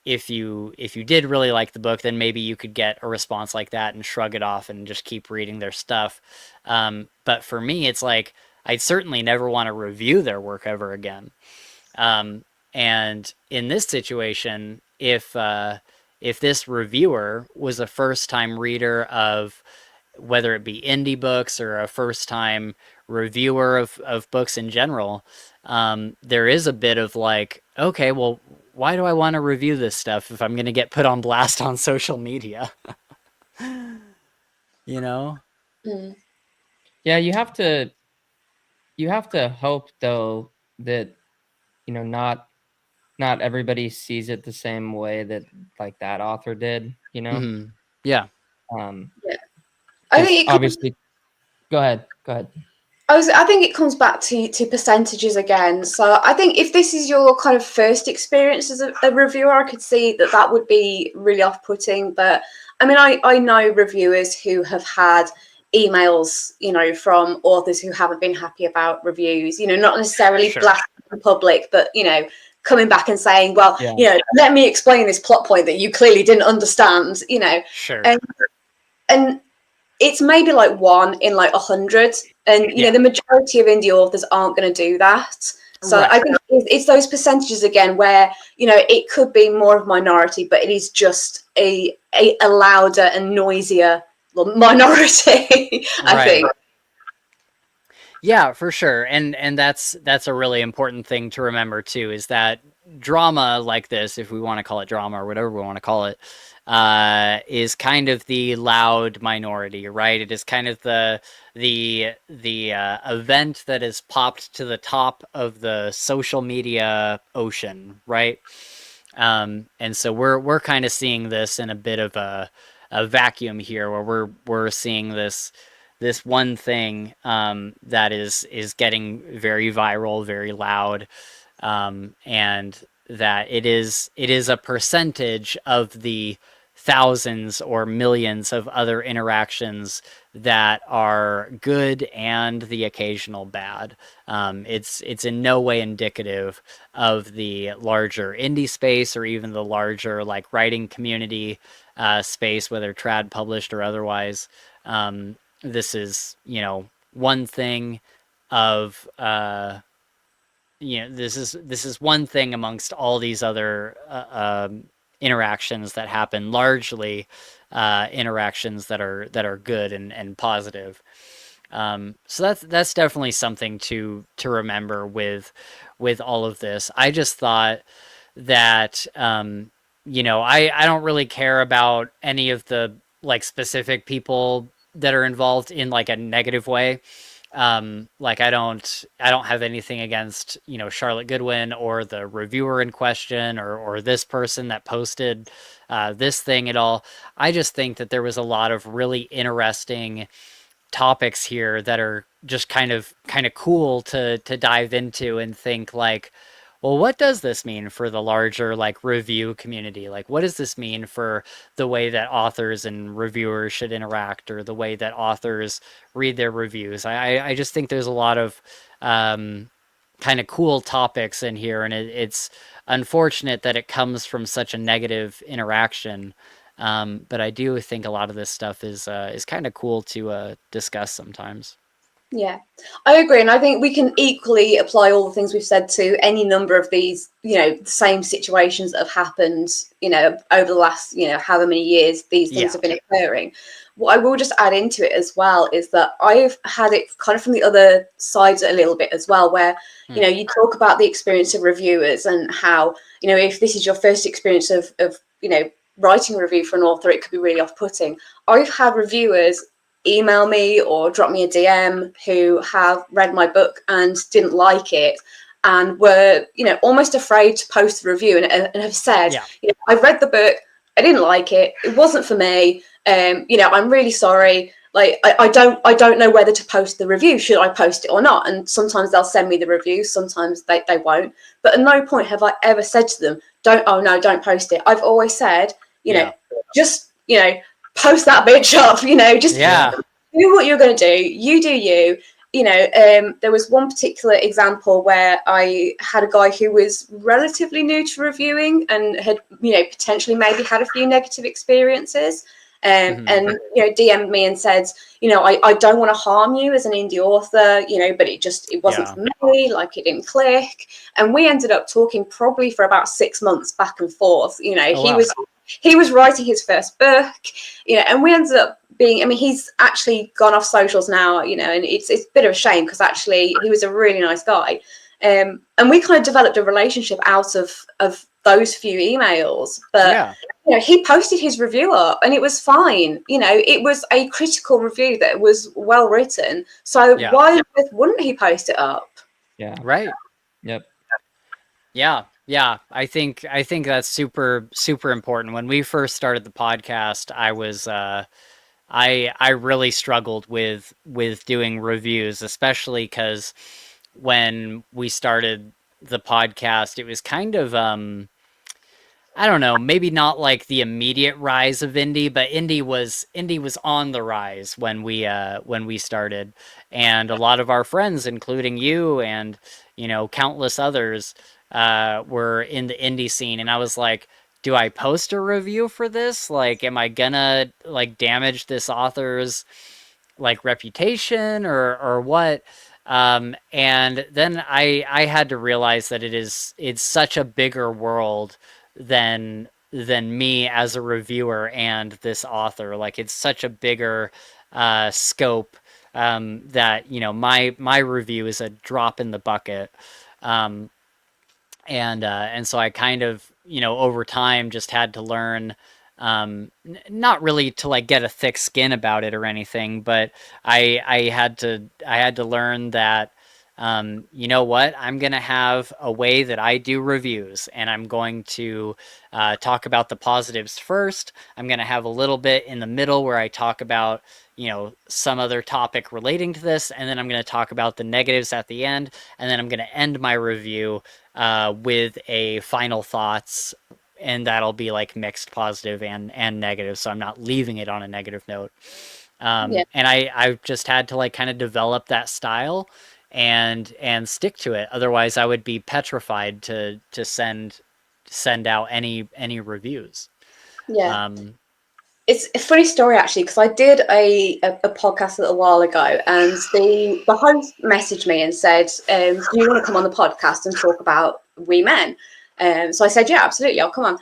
if you did really like the book, then maybe you could get a response like that and shrug it off and just keep reading their stuff. But for me, it's like I'd certainly never want to review their work ever again. And in this situation, if this reviewer was a first-time reader of whether it be indie books or a first-time reviewer of books in general, there is a bit of like, okay, well, why do I want to review this stuff if I'm going to get put on blast on social media? Mm. Yeah, you have to hope though that not everybody sees it the same way that like that author did, Mm-hmm. Yeah. Yeah. I think obviously go ahead. I think it comes back to percentages again. So I think if this is your kind of first experience as a reviewer, I could see that would be really off-putting. But I mean, I know reviewers who have had emails, from authors who haven't been happy about reviews, not necessarily Sure. blasting the public, but, coming back and saying, well, Yeah. let me explain this plot point that you clearly didn't understand, Sure. And it's maybe like 1 in like 100. And, the majority of indie authors aren't going to do that. So Right. I think it's those percentages again where, it could be more of minority, but it is just a louder and noisier minority, I think. Yeah, for sure. And that's a really important thing to remember too, is that drama like this, if we want to call it drama or whatever we want to call it, is kind of the loud minority, right? It is kind of the event that is popped to the top of the social media ocean, right? And so we're kind of seeing this in a bit of a vacuum here, where we're seeing this one thing that is getting very viral, very loud, and that it is a percentage of the thousands or millions of other interactions that are good and the occasional bad. It's in no way indicative of the larger indie space or even the larger like writing community space, whether trad published or otherwise. This is, one thing of, this is one thing amongst all these other interactions that happen, largely interactions that are good and positive. So that's definitely something to remember with all of this. I just thought that, I don't really care about any of the like specific people that are involved in like a negative way. Like I don't have anything against, Charlotte Goodwin or the reviewer in question or this person that posted this thing at all. I just think that there was a lot of really interesting topics here that are just kind of cool to dive into and think like, well, what does this mean for the larger like review community? Like, what does this mean for the way that authors and reviewers should interact, or the way that authors read their reviews? I just think there's a lot of kind of cool topics in here, and it's unfortunate that it comes from such a negative interaction. But I do think a lot of this stuff is kind of cool to discuss sometimes. Yeah, I agree. And I think we can equally apply all the things we've said to any number of these, same situations that have happened, over the last, however many years these things have been occurring. What I will just add into it as well is that I've had it kind of from the other sides a little bit as well, where, you talk about the experience of reviewers and how, if this is your first experience of writing a review for an author, it could be really off-putting. I've had reviewers email me or drop me a DM who have read my book and didn't like it and were, almost afraid to post the review and have said, I've read the book, I didn't like it, it wasn't for me, I'm really sorry. Like I don't know whether to post the review. Should I post it or not? And sometimes they'll send me the review, sometimes they won't. But at no point have I ever said to them, don't post it. I've always said, just post that bitch up, just do what you're going to do. You do you. There was one particular example where I had a guy who was relatively new to reviewing and had, potentially maybe had a few negative experiences. And DM'd me and said, I don't want to harm you as an indie author, but it wasn't for me, like it didn't click. And we ended up talking probably for about 6 months back and forth. He was writing his first book, and we ended up being, he's actually gone off socials now, and it's a bit of a shame because actually he was a really nice guy. And we kind of developed a relationship out of those few emails. But, he posted his review up and it was fine. It was a critical review that was well written. So why wouldn't he post it up? Yeah. Right. Yep. Yeah. I think that's super, super important. When we first started the podcast, I was, I really struggled with doing reviews, especially because when we started the podcast, it was kind of, I don't know, maybe not like the immediate rise of indie, but indie was on the rise when we started, and a lot of our friends, including you and countless others, were in the indie scene, and I was like, do I post a review for this? Like, am I gonna like damage this author's like reputation or what? And then I had to realize that it's such a bigger world than me as a reviewer and this author. Like, it's such a bigger scope, that my review is a drop in the bucket. And so I kind of, over time just had to learn, not really to like get a thick skin about it or anything, but I had to learn that, you know what, I'm going to have a way that I do reviews, and I'm going to talk about the positives first. I'm going to have a little bit in the middle where I talk about, some other topic relating to this, and then I'm going to talk about the negatives at the end, and then I'm going to end my review with a final thoughts, and that'll be like mixed positive and negative, so I'm not leaving it on a negative note. And I just had to like kind of develop that style and stick to it. Otherwise I would be petrified to send out any reviews. It's a funny story actually, because I did a podcast a little while ago, and the host messaged me and said, do you want to come on the podcast and talk about We Men? So I said, yeah, absolutely, I'll come on.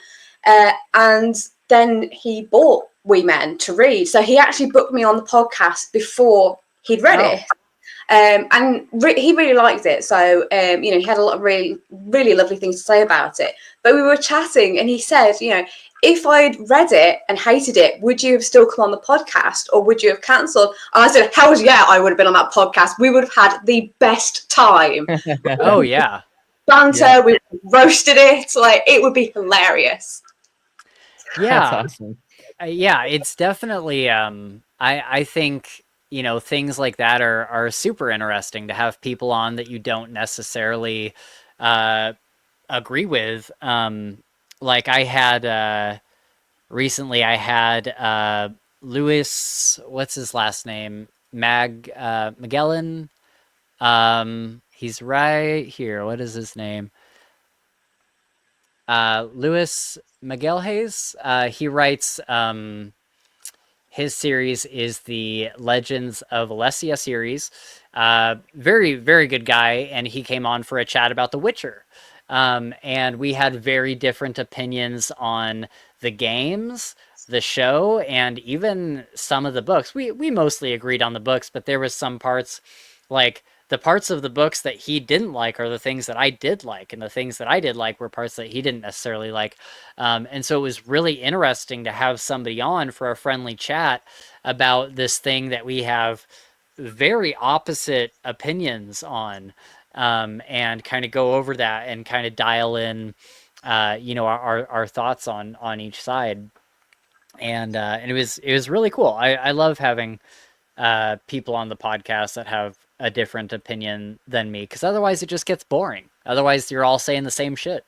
And then he bought We Men to read. So he actually booked me on the podcast before he'd read it. And he really liked it. So, he had a lot of really, really lovely things to say about it. But we were chatting and he said, if I'd read it and hated it, would you have still come on the podcast or would you have cancelled? And I said, hell yeah, I would have been on that podcast. We would have had the best time. Oh, yeah. Banter, we roasted it. Like, it would be hilarious. Yeah. That's awesome. Yeah, it's definitely, I think, things like that are super interesting to have people on that you don't necessarily agree with. Like I had recently, I had Lewis, what's his last name? Magellan. He's right here. What is his name? Lewis Miguel Hayes. He writes. His series is the Legends of Alessia series. Very, very good guy, and he came on for a chat about The Witcher. And we had very different opinions on the games, the show, and even some of the books. We mostly agreed on the books, but there was some parts, like the parts of the books that he didn't like are the things that I did like, and the things that I did like were parts that he didn't necessarily like. And so it was really interesting to have somebody on for a friendly chat about this thing that we have very opposite opinions on, and kind of go over that and kind of dial in, our thoughts on each side. And it was really cool. I love having people on the podcast that have a different opinion than me, because otherwise it just gets boring. Otherwise you're all saying the same shit.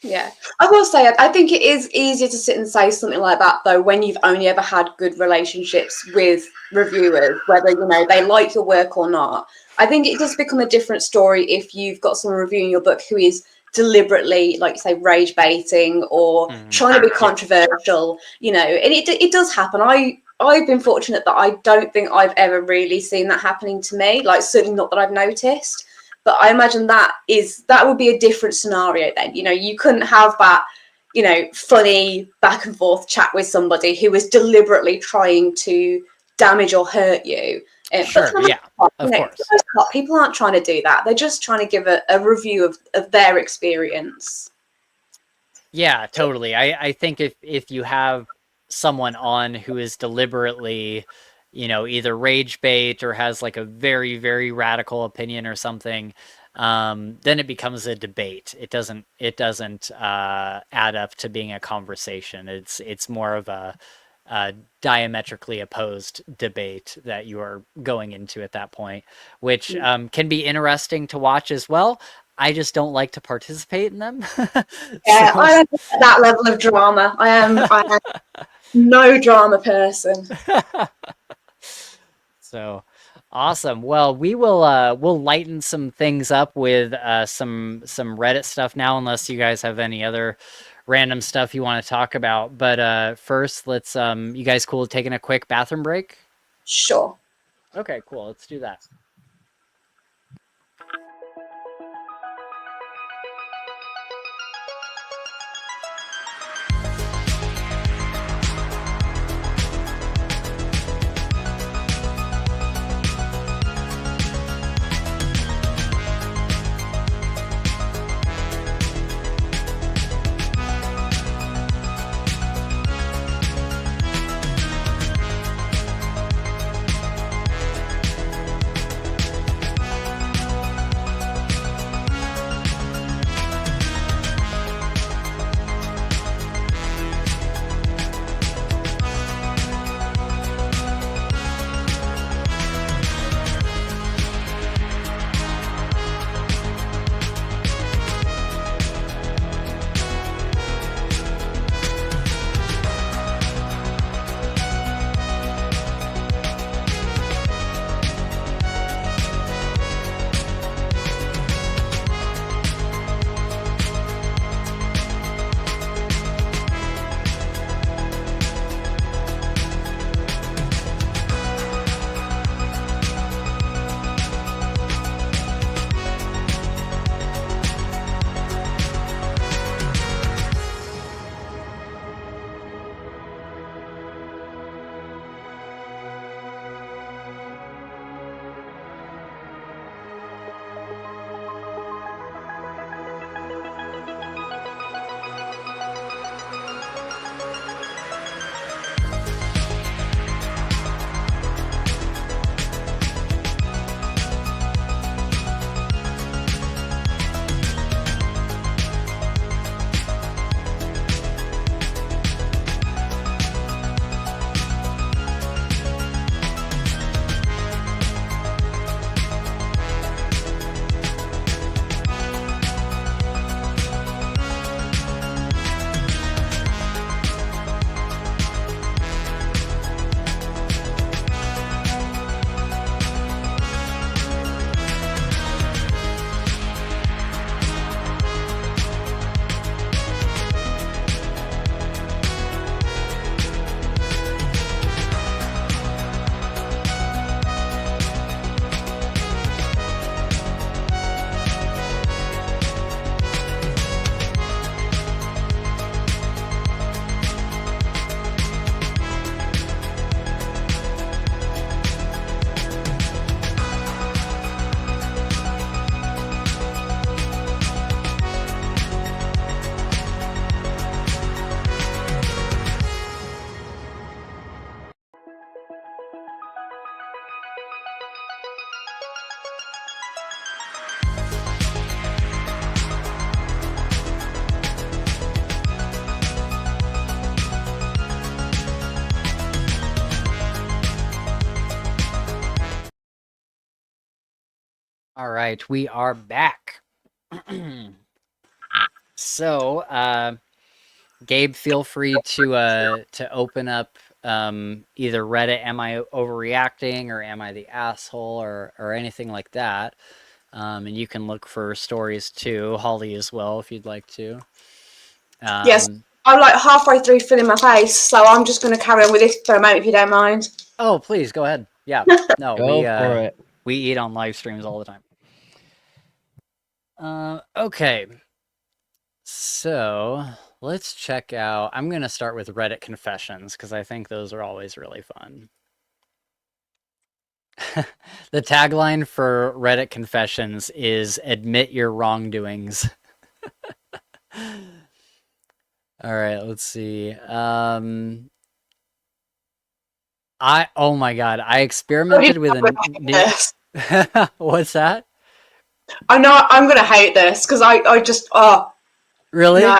Yeah, I will say, I think it is easier to sit and say something like that, though, when you've only ever had good relationships with reviewers, whether, they like your work or not. I think it does become a different story if you've got someone reviewing your book who is deliberately, like you say, rage baiting or trying to be controversial, and it does happen. I've been fortunate that I don't think I've ever really seen that happening to me, like certainly not that I've noticed. But I imagine that would be a different scenario then. You couldn't have that, funny back and forth chat with somebody who was deliberately trying to damage or hurt you. Sure, yeah, of course. People aren't trying to do that. They're just trying to give a review of their experience. Yeah, totally. I think if you have someone on who is deliberately, either rage bait or has like a very, very radical opinion or something, then it becomes a debate. It doesn't add up to being a conversation. It's more of a diametrically opposed debate that you are going into at that point, which can be interesting to watch as well. I just don't like to participate in them. Yeah, I don't get that level of drama. I am no drama person. So awesome. Well, we'll lighten some things up with some Reddit stuff now, unless you guys have any other random stuff you want to talk about. But first, let's you guys cool with taking a quick bathroom break? Sure. Okay, cool. Let's do that. All right, we are back. So, Gabe, feel free to open up either Reddit, am I overreacting, or am I the asshole, or anything like that. And you can look for stories too, Holly as well, if you'd like to. Yes, I'm like halfway through filling my face, so I'm just going to carry on with this for a moment if you don't mind. Oh, please go ahead. Yeah, no, Go for it. we eat on live streams all the time. Okay, so let's check out. I'm gonna start with Reddit confessions because I think those are always really fun. The tagline for Reddit confessions is "Admit your wrongdoings." All right, let's see. Oh my god, I experimented with a new. What's that? I know I'm going to hate this because I just Really? no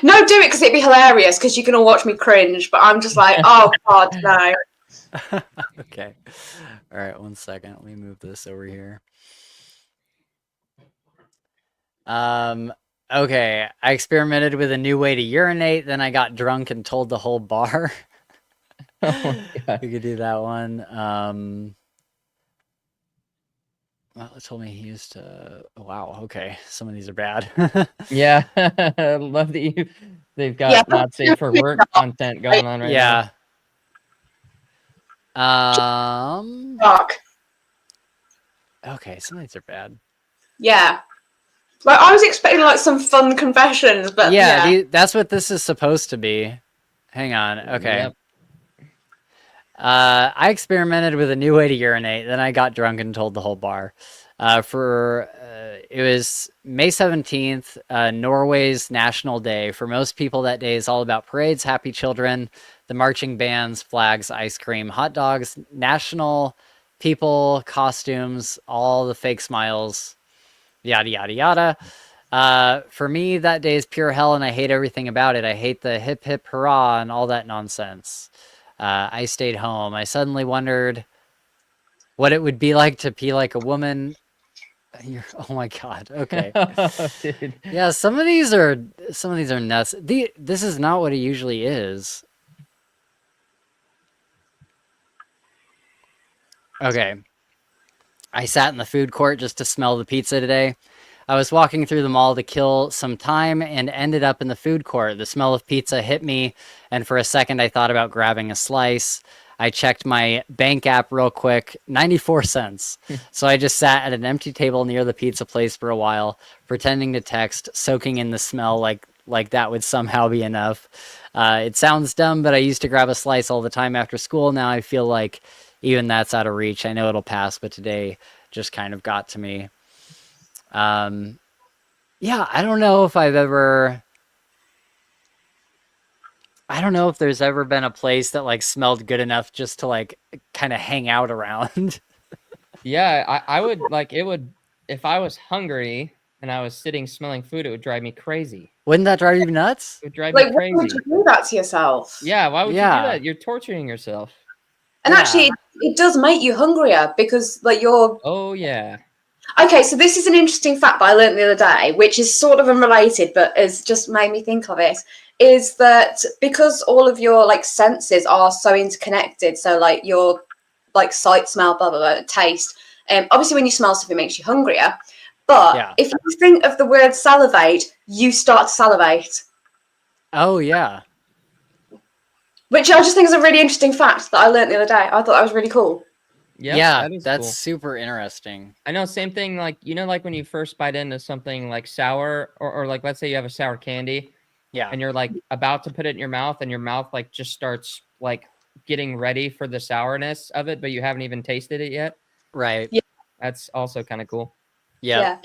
do it because it'd be hilarious because you can all watch me cringe. But I'm just like, oh god, no. Okay. All right, 1 second. Let me move this over here. Okay. I experimented with a new way to urinate, then I got drunk and told the whole bar. Oh my God. We could do that one. Well, it told me he used to. Oh, wow. Okay. Some of these are bad. Yeah. I love that they've got not safe for work content going on right now. Yeah. Fuck. Okay. Some of these are bad. Yeah. Like I was expecting like some fun confessions, but yeah. That's what this is supposed to be. Hang on. Okay. Yep. I experimented with a new way to urinate. Then I got drunk and told the whole bar. It was May 17th, Norway's National Day. For most people, that day is all about parades, happy children, the marching bands, flags, ice cream, hot dogs, national people, costumes, all the fake smiles, yada, yada, yada. For me, that day is pure hell, and I hate everything about it. I hate the hip, hip, hurrah, and all that nonsense. I stayed home. I suddenly wondered what it would be like to pee like a woman. Oh my god. Okay. Dude. Yeah, some of these are nuts. This is not what it usually is. Okay. I sat in the food court just to smell the pizza today. I was walking through the mall to kill some time and ended up in the food court. The smell of pizza hit me, and for a second I thought about grabbing a slice. I checked my bank app real quick, 94 cents. So I just sat at an empty table near the pizza place for a while, pretending to text, soaking in the smell like that would somehow be enough. It sounds dumb, but I used to grab a slice all the time after school. Now I feel like even that's out of reach. I know it'll pass, but today just kind of got to me. Yeah, I don't know if there's ever been a place that like smelled good enough just to like kind of hang out around. Yeah, I would like it would if I was hungry and I was sitting smelling food, it would drive me crazy. Wouldn't that drive you nuts? It would drive Like, me why crazy. would you do that to yourself? Yeah, why would you do Yeah. that? You're torturing yourself. And Yeah. actually, it does make you hungrier because, like, you're. Oh yeah. Okay, so this is an interesting fact that I learned the other day, which is sort of unrelated, but has just made me think of it. Is that because all of your like senses are so interconnected? So like your like sight, smell, blah blah blah, taste. Obviously, when you smell stuff, it makes you hungrier. But Yeah. if you think of the word salivate, you start to salivate. Oh yeah. Which I just think is a really interesting fact that I learned the other day. I thought that was really cool. Yep, Yeah, that is that's cool. super interesting. I know, same thing, like, you know, like when you first bite into something like sour, or like, let's say you have a sour candy, Yeah. and you're like about to put it in your mouth, and your mouth like just starts like getting ready for the sourness of it, but you haven't even tasted it yet. Right. Yeah. That's also kind of cool. Yeah.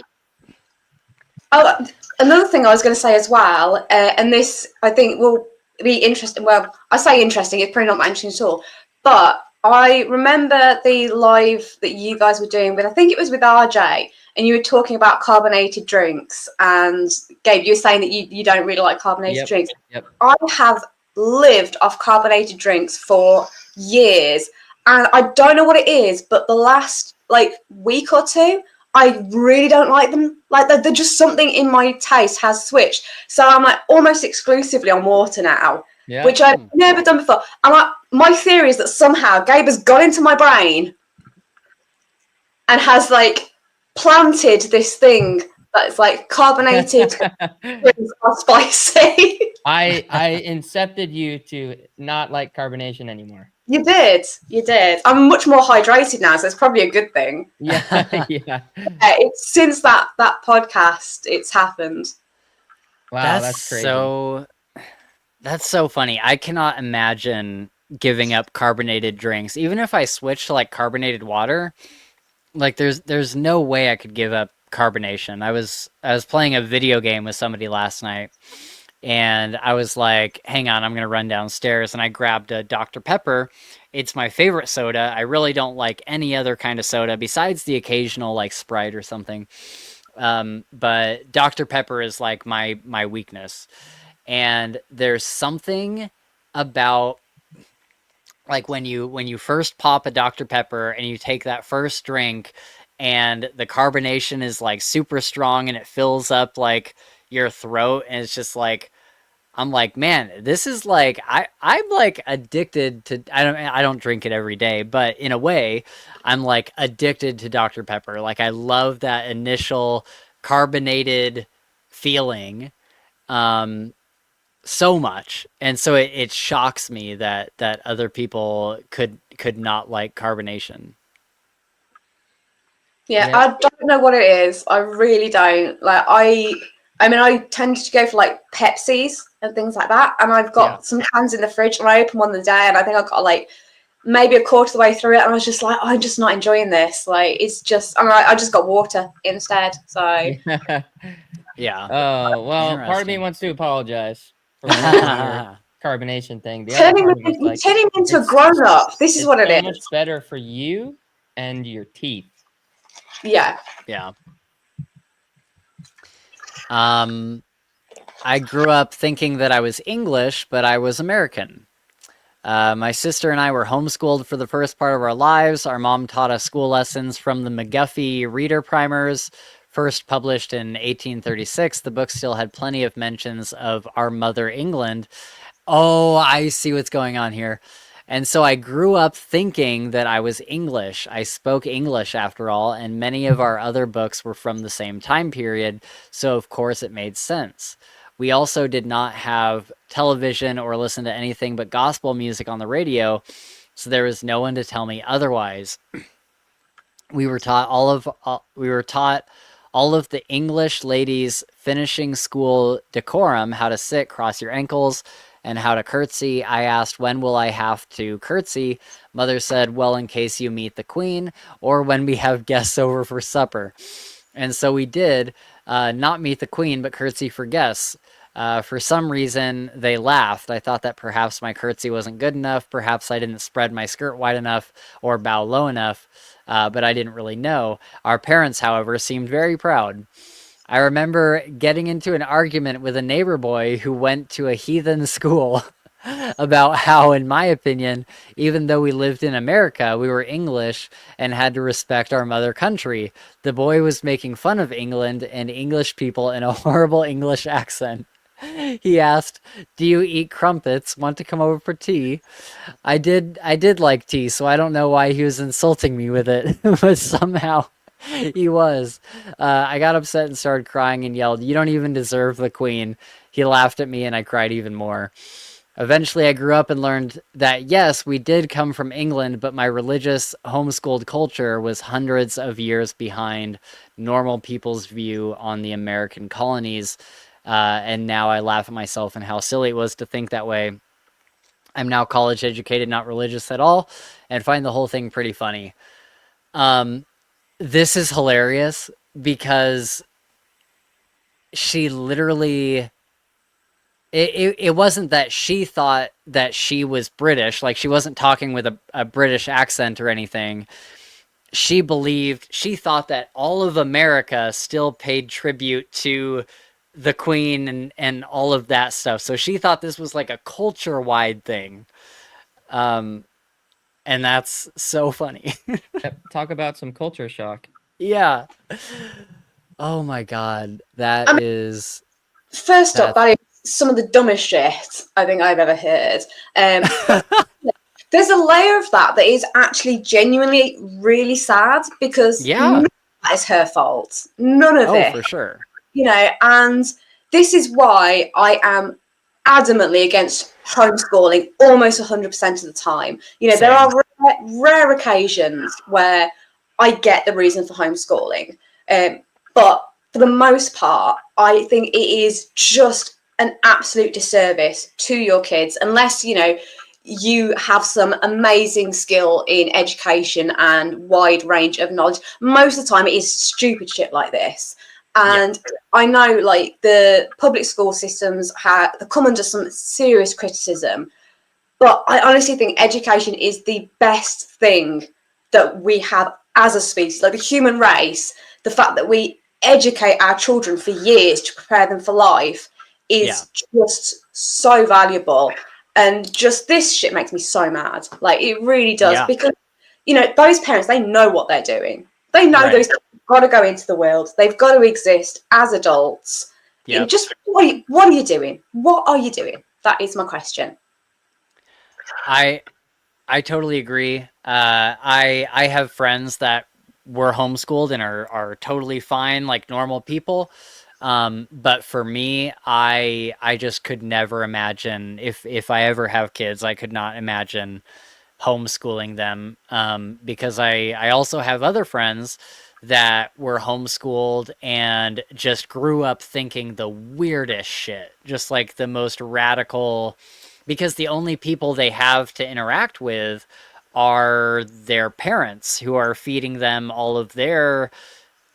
Oh, another thing I was going to say as well, and this I think will be interesting. Well, I say interesting; it's probably not that interesting at all. But I remember the live that you guys were doing with, I think it was with RJ, and you were talking about carbonated drinks. And Gabe, you were saying that you don't really like carbonated drinks. Yep. I have lived off carbonated drinks for years, and I don't know what it is, but the last like week or two, I really don't like them. Like they're just something in my taste has switched. So I'm like almost exclusively on water now, Yeah. which I've never done before. And my theory is that somehow Gabe has got into my brain and has like planted this thing that's like carbonated drinks are spicy. I incepted you to not like carbonation anymore. You did. I'm much more hydrated now, so it's probably a good thing. Yeah, yeah. It's since that podcast, it's happened. Wow, that's crazy. That's so funny. I cannot imagine giving up carbonated drinks. Even if I switch to like carbonated water, like there's no way I could give up carbonation. I was playing a video game with somebody last night, and I was like, hang on, I'm gonna run downstairs, and I grabbed a Dr. Pepper. It's my favorite soda. I really don't like any other kind of soda besides the occasional like Sprite or something. But Dr. Pepper is like my weakness. And there's something about like when you first pop a Dr. Pepper and you take that first drink and the carbonation is like super strong and it fills up like your throat, and it's just like, I'm like, man, this is like, I'm like addicted to, I don't drink it every day, but in a way I'm like addicted to Dr. Pepper. Like I love that initial carbonated feeling so much. And so it shocks me that other people could not like carbonation. Yeah, I don't know what it is. I really don't. Like I mean, I tend to go for like Pepsis and things like that. And I've got some cans in the fridge, and I open one the day, and I think I got like maybe a quarter of the way through it, and I was just like, I'm just not enjoying this. Like, it's just, I just got water instead. So yeah. Oh well, part of me wants to apologize for your carbonation thing. The turning me into a grown up. This is what it is. So much better for you and your teeth. Yeah. Yeah. I grew up thinking that I was English, but I was American. My sister and I were homeschooled for the first part of our lives. Our mom taught us school lessons from the McGuffey reader primers, first published in 1836. The book still had plenty of mentions of our mother England. Oh, I see what's going on here. And so I grew up thinking that I was English. I spoke English after all, and many of our other books were from the same time period, so of course it made sense. We also did not have television or listen to anything but gospel music on the radio, so there was no one to tell me otherwise. We were taught all of the English ladies finishing school decorum, how to sit, cross your ankles, and how to curtsy. I asked, when will I have to curtsy? Mother said, well, in case you meet the queen, or when we have guests over for supper. And so we did not meet the queen, but curtsy for guests. For some reason, they laughed. I thought that perhaps my curtsy wasn't good enough. Perhaps I didn't spread my skirt wide enough or bow low enough, but I didn't really know. Our parents, however, seemed very proud. I remember getting into an argument with a neighbor boy who went to a heathen school about how, in my opinion, even though we lived in America, we were English and had to respect our mother country. The boy was making fun of England and English people in a horrible English accent. He asked, do you eat crumpets? Want to come over for tea? I did like tea, so I don't know why he was insulting me with it, but somehow he was. I got upset and started crying and yelled, you don't even deserve the queen. He laughed at me and I cried even more. Eventually, I grew up and learned that, yes, we did come from England, but my religious homeschooled culture was hundreds of years behind normal people's view on the American colonies. And now I laugh at myself and how silly it was to think that way. I'm now college educated, not religious at all, and find the whole thing pretty funny. This is hilarious because she literally... It wasn't that she thought that she was British, like she wasn't talking with a British accent or anything. She thought that all of America still paid tribute to the queen and all of that stuff. So she thought this was like a culture-wide thing. And that's so funny. Talk about some culture shock. Yeah. Oh my God. That I mean, is first up, that. that is some of the dumbest shit I think I've ever heard. But there's a layer of that is actually genuinely really sad, because none Yeah. of that is her fault. None of Oh, it. for sure. And this is why I am adamantly against homeschooling almost 100% of the time. There Same. are rare occasions where I get the reason for homeschooling, but for the most part, I think it is just an absolute disservice to your kids, unless you have some amazing skill in education and wide range of knowledge. Most of the time, it is stupid shit like this. And I know, like, the public school systems they come under some serious criticism, but I honestly think education is the best thing that we have as a species, like the human race. The fact that we educate our children for years to prepare them for life Yeah. is just so valuable. And just this shit makes me so mad. Like, it really does, Yeah. because those parents, they know what they're doing. They know Right. those kids have got to go into the world. They've got to exist as adults. Yep. Just what are you doing? What are you doing? That is my question. I totally agree. I have friends that were homeschooled and are totally fine, like normal people. But for me, I just could never imagine, if I ever have kids, I could not imagine homeschooling them, because I also have other friends that were homeschooled and just grew up thinking the weirdest shit, just like the most radical, because the only people they have to interact with are their parents, who are feeding them all of their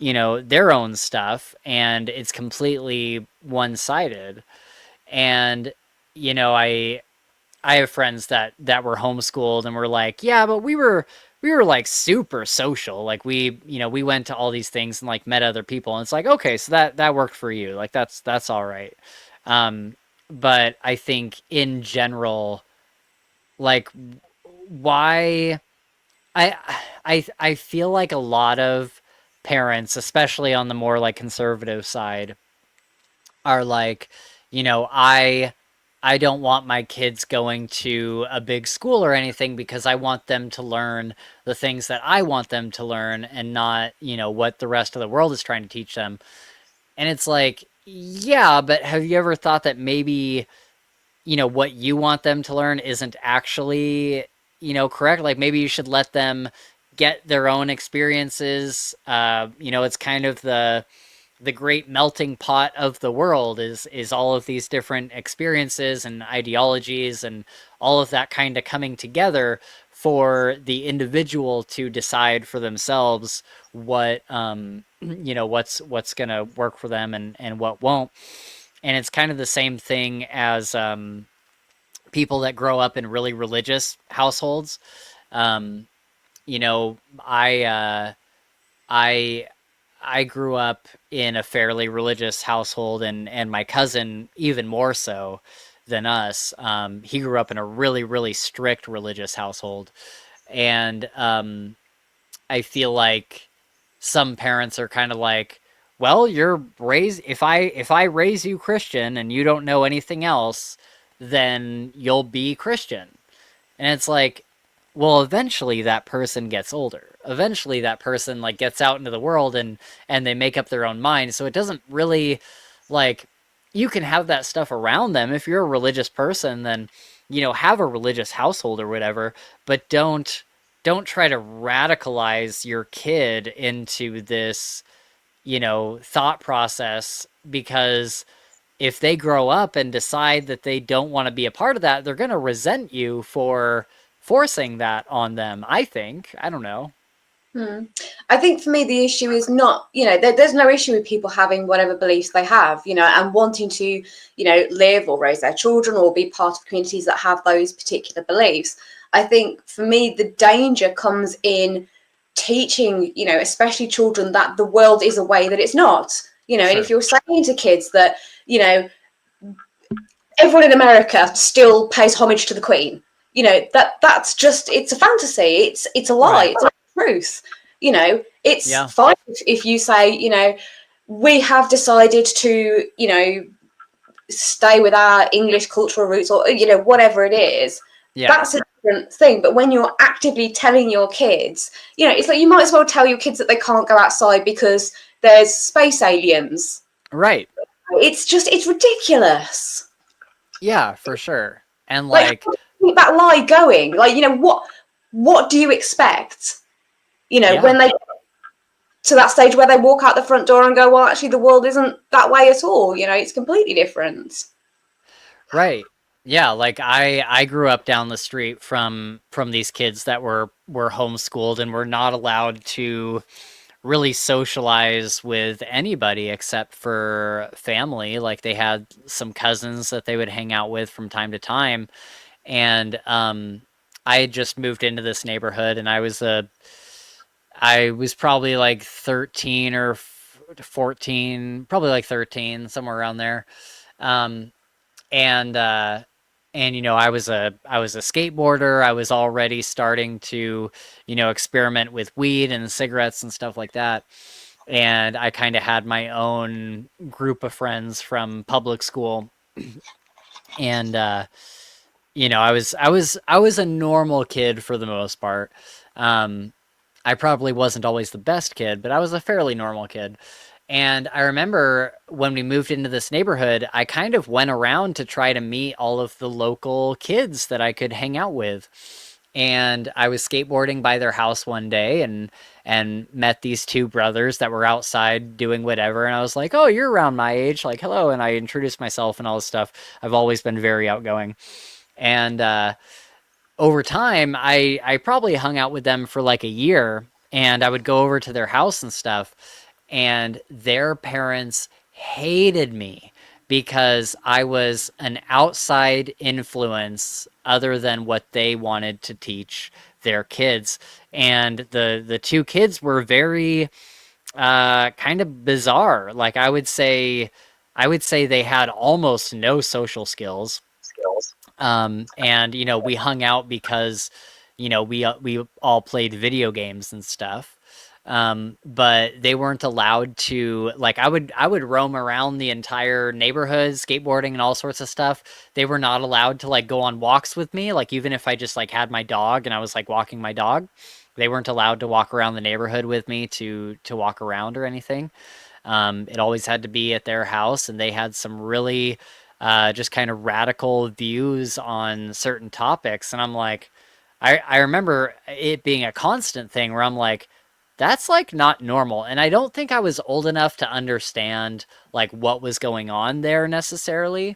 own stuff, and it's completely one-sided. And I have friends that were homeschooled and were like, yeah, but we were like super social. Like we went to all these things and like met other people. And it's like, okay, so that worked for you. Like that's all right. But I think in general, like, why I I feel like a lot of parents, especially on the more like conservative side, are like, I don't want my kids going to a big school or anything, because I want them to learn the things that I want them to learn, and not, what the rest of the world is trying to teach them. And it's like, yeah, but have you ever thought that maybe, what you want them to learn isn't actually, correct? Like, maybe you should let them get their own experiences. It's kind of the great melting pot of the world is all of these different experiences and ideologies and all of that kind of coming together for the individual to decide for themselves what what's gonna work for them and what won't. And it's kind of the same thing as people that grow up in really religious households. um, you know I I grew up in a fairly religious household, and my cousin even more so than us. He grew up in a really, really strict religious household. And I feel like some parents are kind of like, well, you're raised, if I raise you Christian and you don't know anything else, then you'll be Christian. And it's like, well, eventually that person gets older. Eventually that person like gets out into the world, and they make up their own mind. So it doesn't really, like, you can have that stuff around them. If you're a religious person, then have a religious household or whatever, but don't try to radicalize your kid into this, thought process, because if they grow up and decide that they don't want to be a part of that, they're going to resent you for forcing that on them, I think. I don't know. I think for me, the issue is not, there's no issue with people having whatever beliefs they have, and wanting to, live or raise their children or be part of communities that have those particular beliefs. I think for me, the danger comes in teaching, especially children, that the world is a way that it's not, and Sure. if you're saying to kids that, everyone in America still pays homage to the Queen, that's just, it's a fantasy. It's a lie. Right. It's not the truth. You know, it's Yeah. fine if you say, you know, we have decided to, you know, stay with our English cultural roots, or, you know, whatever it is. Yeah. That's a different thing. But when you're actively telling your kids, you know, it's like you might as well tell your kids that they can't go outside because there's space aliens. Right. It's ridiculous. Yeah, for sure. And Like, like, keep that lie going. Like, you know, what do you expect? You know, yeah. when they to that stage where they walk out the front door and go, well, actually, the world isn't that way at all. You know, it's completely different. Right. Yeah, like I grew up down the street from these kids that were homeschooled and were not allowed to really socialize with anybody except for family. Like they had some cousins that they would hang out with from time to time. And I had just moved into this neighborhood and I was probably like 13 or 14, probably like 13, somewhere around there. Um, and you know, I was a skateboarder. I was already starting to, you know, experiment with weed and cigarettes and stuff like that. And I kind of had my own group of friends from public school. And you know, I was a normal kid for the most part. I probably wasn't always the best kid, but I was a fairly normal kid. And I remember when we moved into this neighborhood, I kind of went around to try to meet all of the local kids that I could hang out with. And I was skateboarding by their house one day and met these two brothers that were outside doing whatever. And I was like, "Oh, you're around my age. Like, hello." And I introduced myself and all this stuff. I've always been very outgoing. And over time, I probably hung out with them for like a year, and I would go over to their house and stuff, and their parents hated me because I was an outside influence other than what they wanted to teach their kids. And the two kids were very kind of bizarre. Like I would say they had almost no social skills. And you know, we hung out because, you know, we all played video games and stuff. But they weren't allowed to, like, I would roam around the entire neighborhood skateboarding and all sorts of stuff. They were not allowed to like go on walks with me. Like even if I just like had my dog and I was like walking my dog, they weren't allowed to walk around the neighborhood with me to walk around or anything. It always had to be at their house, and they had some really just kind of radical views on certain topics. And I'm like, I remember it being a constant thing where I'm like, that's like not normal. And I don't think I was old enough to understand like what was going on there necessarily.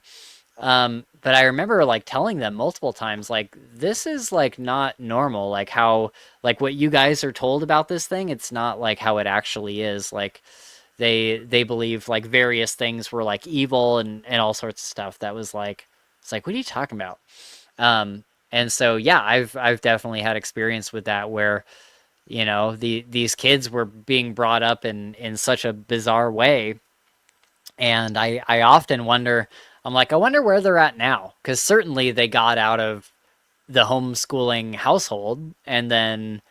But I remember like telling them multiple times, like, this is like not normal. Like how, like what you guys are told about this thing, it's not like how it actually is. Like they believe like various things were like evil and all sorts of stuff that was like, it's like, what are you talking about? And so yeah, I've definitely had experience with that where, you know, these kids were being brought up in such a bizarre way. And I often wonder, I'm like, I wonder where they're at now, because certainly they got out of the homeschooling household, and then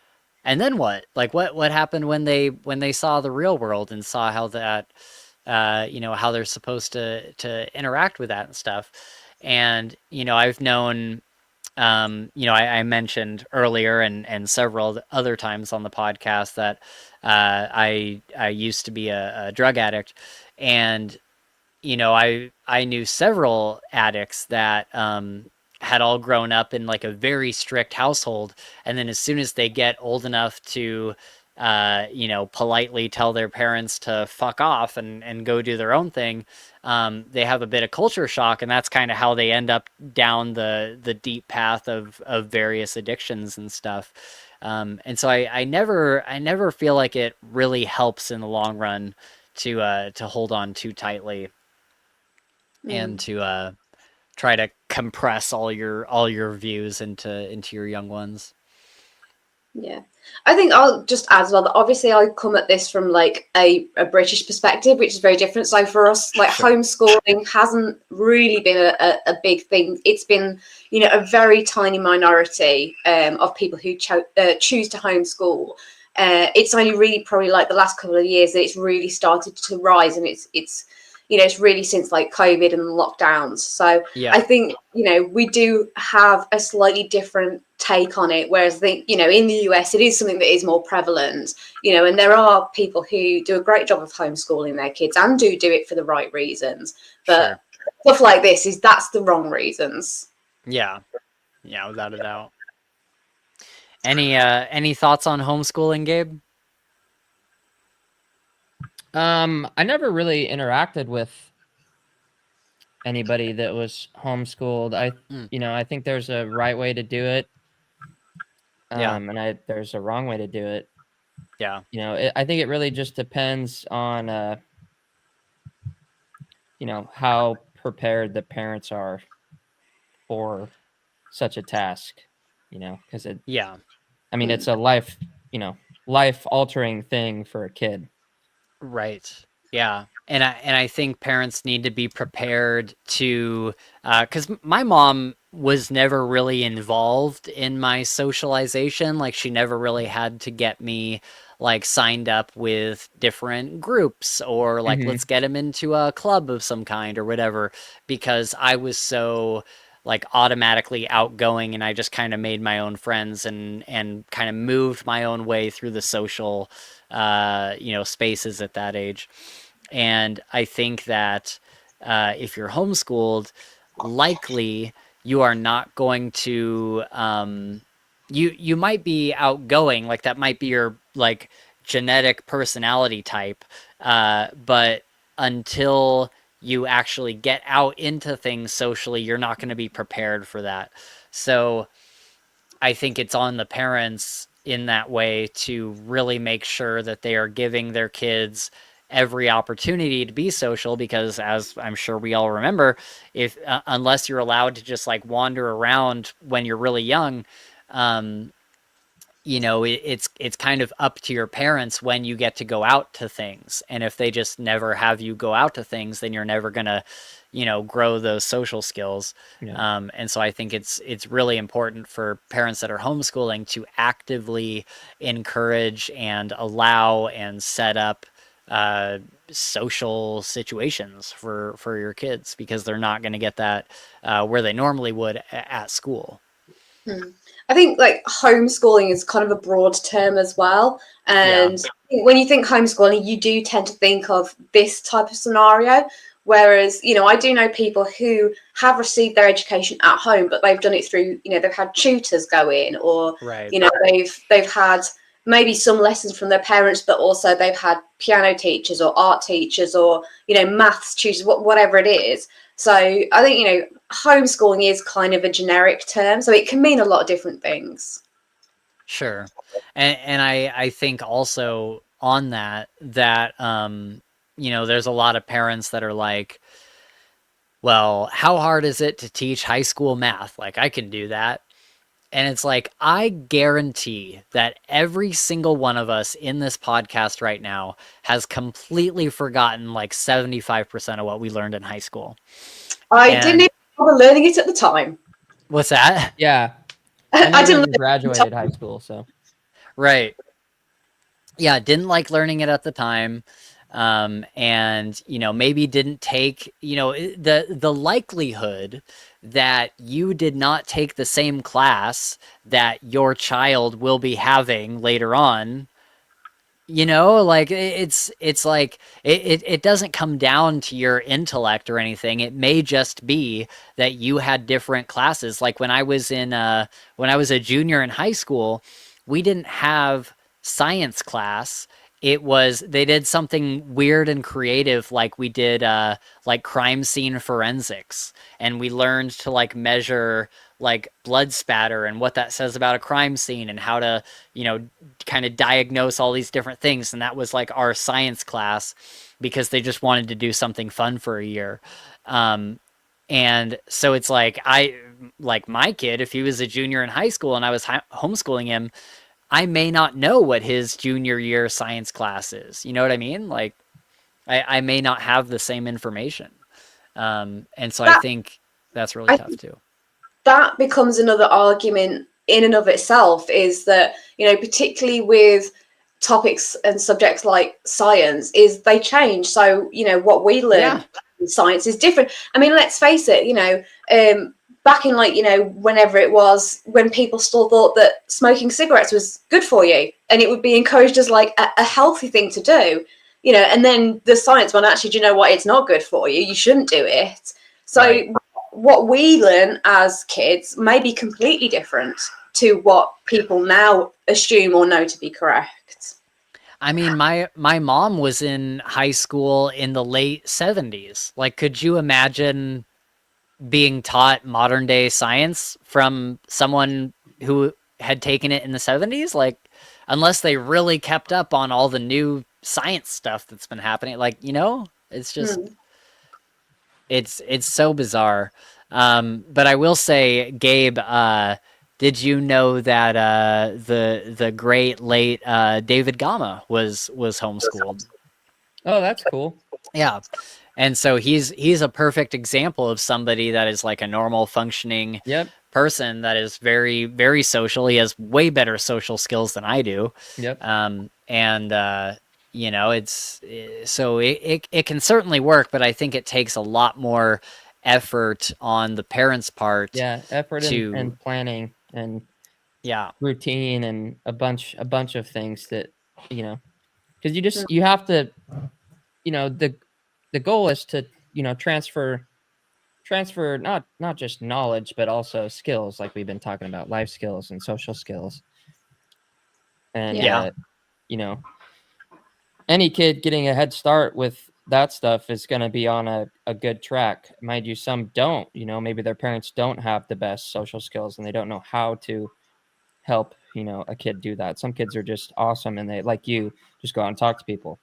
what? Like what happened when they saw the real world and saw how that you know, how they're supposed to interact with that and stuff. And you know, I've known you know, I mentioned earlier and several other times on the podcast that I used to be a drug addict, and you know, I knew several addicts that had all grown up in like a very strict household, and then as soon as they get old enough to you know, politely tell their parents to fuck off and go do their own thing, they have a bit of culture shock, and that's kind of how they end up down the deep path of various addictions and stuff. And so I never feel like it really helps in the long run to hold on too tightly and to try to compress all your views into your young ones. Yeah, I think I'll just add as well that obviously I come at this from like a British perspective, which is very different. So for us, like Sure. homeschooling hasn't really been a big thing. It's been, you know, a very tiny minority of people who choose to homeschool. It's only really probably like the last couple of years that it's really started to rise, and it's it's really since like COVID and the lockdowns. So Yeah. I think we do have a slightly different take on it, whereas I think in the US it is something that is more prevalent, and there are people who do a great job of homeschooling their kids and do it for the right reasons, but Sure. stuff like this that's the wrong reasons. Yeah, without a doubt. Any thoughts on homeschooling, Gabe? I never really interacted with anybody that was homeschooled. I think there's a right way to do it. Yeah. And there's a wrong way to do it. Yeah. I think it really just depends on how prepared the parents are for such a task, because Yeah. it's a life altering thing for a kid. Right. Yeah. And I think parents need to be prepared to, because my mom was never really involved in my socialization. Like, she never really had to get me like signed up with different groups, or like, let's get him into a club of some kind or whatever, because I was so like automatically outgoing, and I just kind of made my own friends and kind of moved my own way through the social spaces at that age. And I think that if you're homeschooled, likely you are not going to you might be outgoing, like that might be your like genetic personality type, but until you actually get out into things socially, you're not going to be prepared for that. So I think it's on the parents in that way to really make sure that they are giving their kids every opportunity to be social, because as I'm sure we all remember, if unless you're allowed to just like wander around when you're really young, it's kind of up to your parents when you get to go out to things. And if they just never have you go out to things, then you're never gonna grow those social skills. And so I think it's really important for parents that are homeschooling to actively encourage and allow and set up social situations for your kids, because they're not going to get that where they normally would at school. I think like homeschooling is kind of a broad term as well. And when you think homeschooling, you do tend to think of this type of scenario. Whereas, I do know people who have received their education at home, but they've done it through, they've had tutors go in, or, Right. They've had maybe some lessons from their parents, but also they've had piano teachers or art teachers or, maths tutors, whatever it is. So I think, homeschooling is kind of a generic term, so it can mean a lot of different things. Sure. And I think also on that there's a lot of parents that are like, well, how hard is it to teach high school math? Like, I can do that. And it's like, I guarantee that every single one of us in this podcast right now has completely forgotten like 75% of what we learned in high school. I didn't even bother learning it at the time. What's that? Yeah. I never even graduated high school, so. Right. Yeah, didn't like learning it at the time. And maybe didn't take the likelihood that you did not take the same class that your child will be having later on, like it's like it doesn't come down to your intellect or anything. It may just be that you had different classes. Like when I was a junior in high school, we didn't have science class. They did something weird and creative, like we did like crime scene forensics, and we learned to like measure like blood spatter and what that says about a crime scene, and how to kind of diagnose all these different things. And that was like our science class, because they just wanted to do something fun for a year. And so it's like, my kid, if he was a junior in high school and I was homeschooling him, I may not know what his junior year science class is. You know what I mean? Like, I may not have the same information. And so I think that's really tough too. That becomes another argument in and of itself, is that, particularly with topics and subjects like science is they change. So, what we learn in science is different. I mean, let's face it, back in whenever it was, when people still thought that smoking cigarettes was good for you and it would be encouraged as like a healthy thing to do, and then the science went, actually, do you know what? It's not good for you. You shouldn't do it. So what we learn as kids may be completely different to what people now assume or know to be correct. I mean, my mom was in high school in the late 70s. Like, could you imagine being taught modern day science from someone who had taken it in the 70s? Like, unless they really kept up on all the new science stuff that's been happening. Like, it's just, it's so bizarre. But I will say, Gabe, did you know that the great late David Gama was homeschooled? Oh, that's cool. Yeah. And so he's a perfect example of somebody that is like a normal functioning person that is very, very social. He has way better social skills than I do. It's so it can certainly work, but I think it takes a lot more effort on the parents' part. Yeah, effort and planning and routine and a bunch of things that, because you have to, the goal is to, transfer not just knowledge, but also skills, like we've been talking about, life skills and social skills. And any kid getting a head start with that stuff is going to be on a good track. Mind you, some don't, maybe their parents don't have the best social skills and they don't know how to help, a kid do that. Some kids are just awesome and they, like you, just go out and talk to people,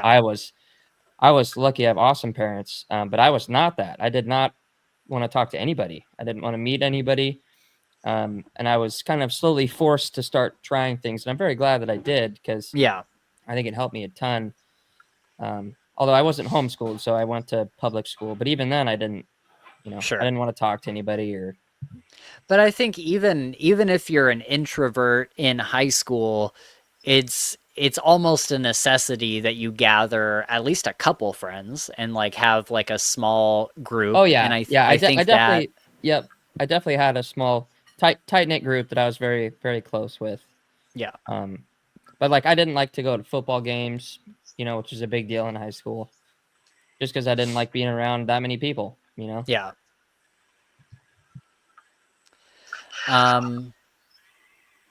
I was lucky I have awesome parents, but I was not that. I did not want to talk to anybody. I didn't want to meet anybody. And I was kind of slowly forced to start trying things. And I'm very glad that I did, because I think it helped me a ton. Although I wasn't homeschooled, so I went to public school. But even then I didn't, I didn't want to talk to anybody. But I think even if you're an introvert in high school, it's almost a necessity that you gather at least a couple friends and like have like a small group. Oh yeah, and I definitely had a small tight knit group that I was very, very close with. Yeah. But like I didn't like to go to football games, which is a big deal in high school, just because I didn't like being around that many people. Yeah.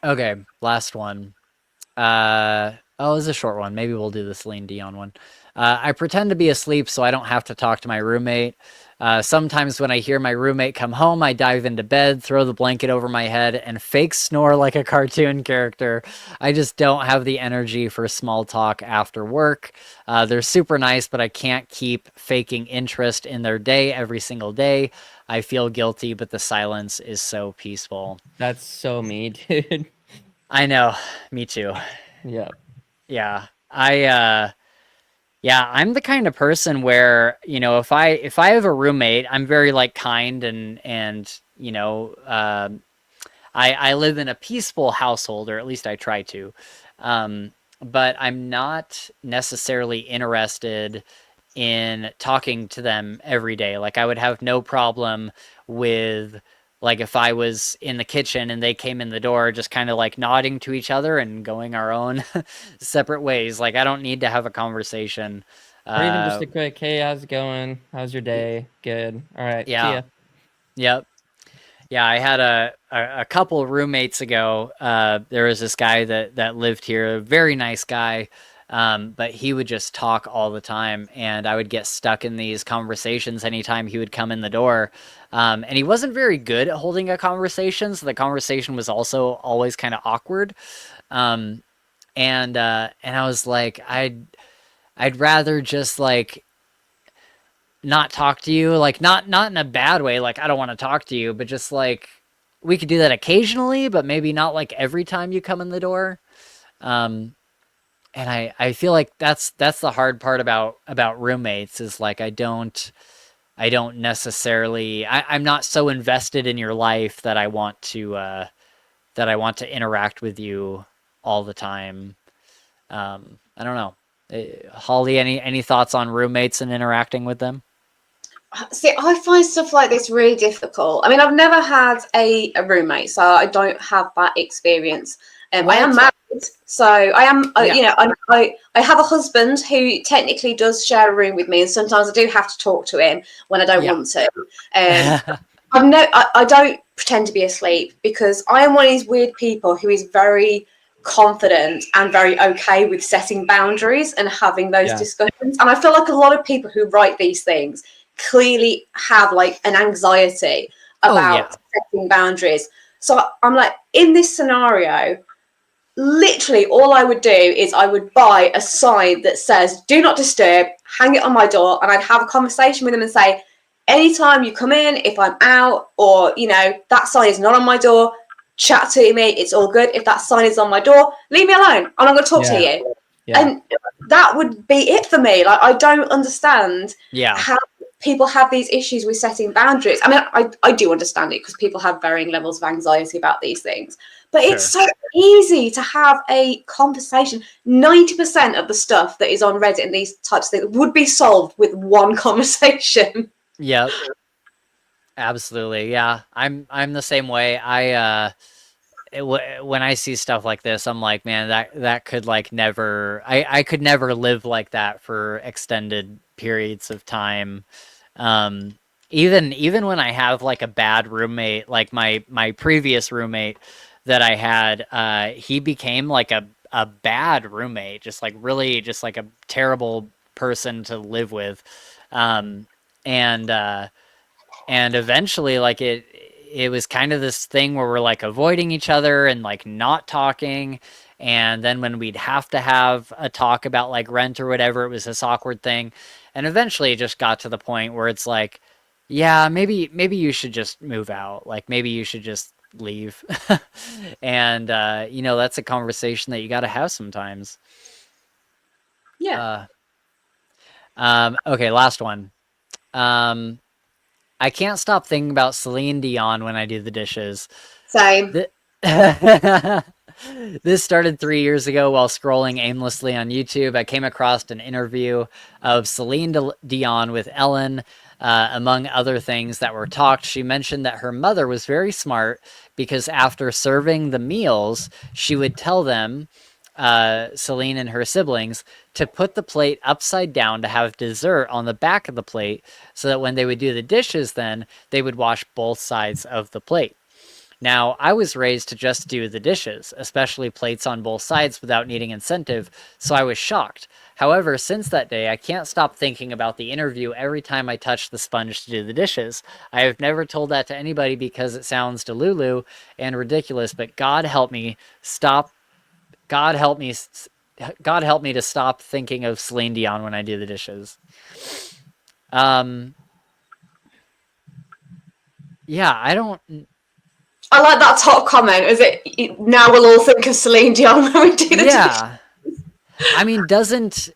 Okay, last one. It's a short one. Maybe we'll do the Celine Dion one. I pretend to be asleep so I don't have to talk to my roommate. Sometimes when I hear my roommate come home, I dive into bed, throw the blanket over my head, and fake snore like a cartoon character. I just don't have the energy for small talk after work. They're super nice, but I can't keep faking interest in their day every single day. I feel guilty, but the silence is so peaceful. That's so me, dude. I know. Me too. Yeah. Yeah. I'm the kind of person where, if I have a roommate, I'm very like kind and I live in a peaceful household, or at least I try to. But I'm not necessarily interested in talking to them every day. Like I would have no problem with, like, if I was in the kitchen and they came in the door, just kind of like nodding to each other and going our own separate ways. Like I don't need to have a conversation. Or even just a quick, hey, how's it going? How's your day? Good. All right. Yeah. See ya. Yep. Yeah, I had a couple roommates ago. There was this guy that lived here, a very nice guy, but he would just talk all the time, and I would get stuck in these conversations anytime he would come in the door. And he wasn't very good at holding a conversation, so the conversation was also always kind of awkward. And I was like, I'd rather just like not talk to you, like not in a bad way, like I don't want to talk to you, but just like we could do that occasionally, but maybe not like every time you come in the door. And I feel like that's the hard part about roommates, is like I don't necessarily, I'm not so invested in your life that I want to interact with you all the time. I don't know. Holly, any thoughts on roommates and interacting with them? See, I find stuff like this really difficult. I mean, I've never had a roommate, so I don't have that experience. I am married, so I am, Yeah. you know, I have a husband who technically does share a room with me, and sometimes I do have to talk to him when I don't Yeah. want to. I don't pretend to be asleep because I am one of these weird people who is very confident and very okay with setting boundaries and having those Yeah. discussions. And I feel like a lot of people who write these things clearly have like an anxiety about setting boundaries. So I'm like, in this scenario, literally all I would do is I would buy a sign that says do not disturb, hang it on my door, and I'd have a conversation with them and say, anytime you come in, if I'm out, or that sign is not on my door, chat to me, it's all good. If that sign is on my door, leave me alone. I'm not going to talk to you. And that would be it for me. Like, I don't understand how people have these issues with setting boundaries. I mean, I do understand it because people have varying levels of anxiety about these things. But it's so easy to have a conversation. 90% of the stuff that is on Reddit and these types of things would be solved with one conversation. Yep. Absolutely. Yeah. I'm the same way. When I see stuff like this, I'm like, man, that could like never, I could never live like that for extended periods of time. Even when I have like a bad roommate, like my previous roommate that I had, he became like a bad roommate, just like really just like a terrible person to live with. And eventually like it was kind of this thing where we're like avoiding each other and like not talking. And then when we'd have to have a talk about like rent or whatever, it was this awkward thing. And eventually it just got to the point where it's like, yeah, maybe you should just move out. Like maybe you should just leave. And that's a conversation that you got to have sometimes. Yeah. Okay, last one. I can't stop thinking about Celine Dion when I do the dishes. Same. This started 3 years ago while scrolling aimlessly on YouTube. I came across an interview of Celine Dion with Ellen. Among other things that were talked, she mentioned that her mother was very smart because after serving the meals, she would tell them, Celine and her siblings, to put the plate upside down to have dessert on the back of the plate so that when they would do the dishes, then they would wash both sides of the plate. Now, I was raised to just do the dishes, especially plates on both sides without needing incentive, so I was shocked. However, since that day, I can't stop thinking about the interview every time I touch the sponge to do the dishes. I have never told that to anybody because it sounds delulu and ridiculous, but God help me to stop thinking of Celine Dion when I do the dishes. Yeah, I like that top comment. Is it now we'll all think of Celine Dion when we do the Yeah. I mean, doesn't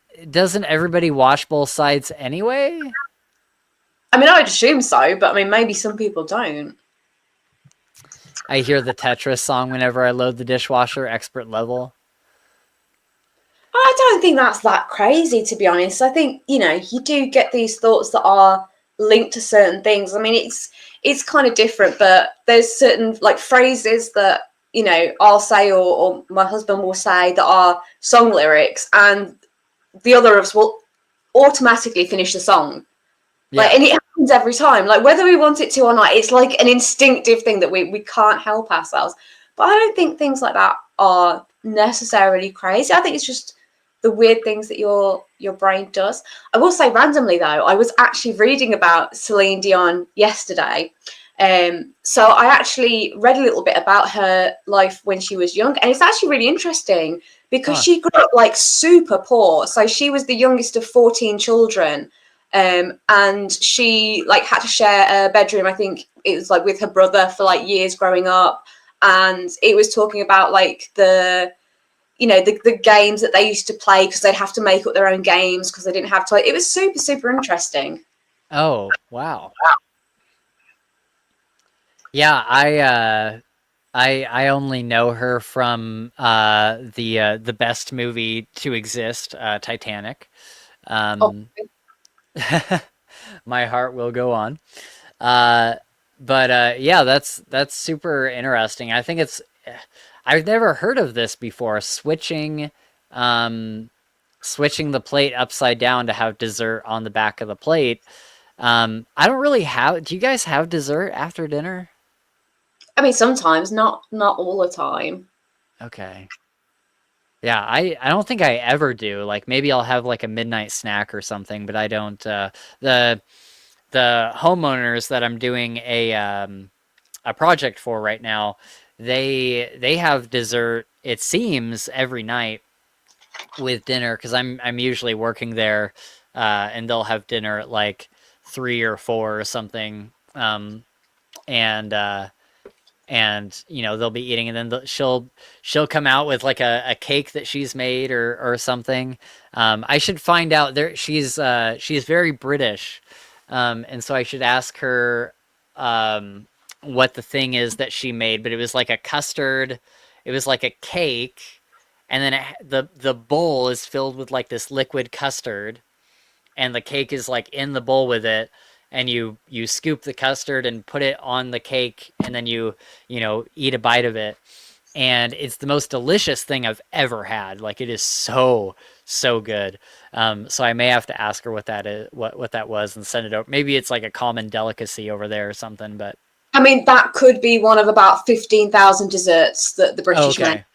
everybody wash both sides anyway? I mean, I would assume so, but I mean, maybe some people don't. I hear the Tetris song whenever I load the dishwasher, expert level. I don't think that's that crazy, to be honest. I think, you do get these thoughts that are linked to certain things. I mean, it's kind of different, but there's certain like phrases that, I'll say or my husband will say that are song lyrics, and the other of us will automatically finish the song. Like, and it happens every time. Like, whether we want it to or not, it's like an instinctive thing that we can't help ourselves. But I don't think things like that are necessarily crazy. I think it's just the weird things that your brain does. I will say randomly though, I was actually reading about Celine Dion yesterday. So I actually read a little bit about her life when she was young, and it's actually really interesting because she grew up like super poor. So she was the youngest of 14 children. And she like had to share a bedroom, I think it was like with her brother for like years growing up. And it was talking about like the games that they used to play because they'd have to make up their own games because they didn't have to. It was super, super interesting. Oh, wow. Yeah, I only know her from the best movie to exist, Titanic. Oh, Um, My heart will go on. Uh, but yeah, that's super interesting. I think it's I've never heard of this before. Switching the plate upside down to have dessert on the back of the plate. I don't really have. Do you guys have dessert after dinner? I mean, sometimes, not all the time. Okay. Yeah, I don't think I ever do. Like maybe I'll have like a midnight snack or something, but I don't. The the homeowners that I'm doing a project for right now, they have dessert. It seems every night with dinner because I'm usually working there, and they'll have dinner at like 3 or 4 or something. And you know they'll be eating, and then she'll come out with like a cake that she's made or something. I should find out there. She's very British, and so I should ask her what the thing is that she made. But it was like a custard. It was like a cake, and then the bowl is filled with like this liquid custard, and the cake is like in the bowl with it, and you scoop the custard and put it on the cake, and then you know eat a bite of it, and it's the most delicious thing I've ever had. Like it is so good. So I may have to ask her what that is, what that was, and send it over. Maybe it's like a common delicacy over there or something. But I mean, that could be one of about 15,000 desserts that the British make. okay,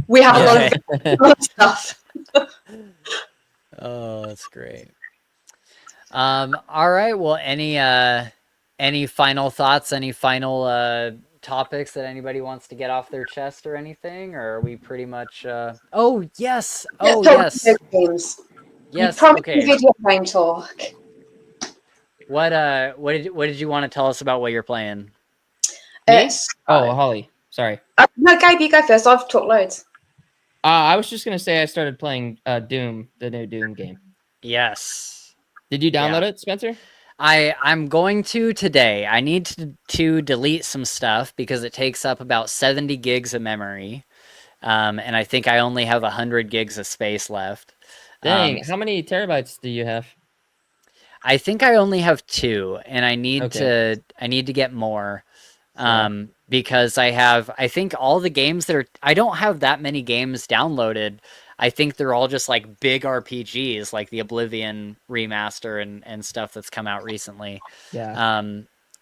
We have a lot okay. of a lot of stuff. Oh, that's great. All right. Well, any final thoughts? Any final topics that anybody wants to get off their chest or anything? Or are we pretty much? Oh yes. Yeah, Oh talk yes. video games. You Yes. promised me Okay. video game talk. What did you want to tell us about what you're playing? Me? It's Oh, Holly. Sorry. no, Gabe, you go first. I've talked loads. I was just gonna say I started playing Doom, the new Doom game. Yes. Did you download Yeah. it, Spencer? I'm going to today. I need to delete some stuff because it takes up about 70 gigs of memory. And I think I only have 100 gigs of space left. Dang, how many terabytes do you have? I think I only have 2, and I need Okay. to get more. Yeah. Because I think all the games I don't have that many games downloaded. I think they're all just like big RPGs, like the Oblivion remaster and stuff that's come out recently. Yeah.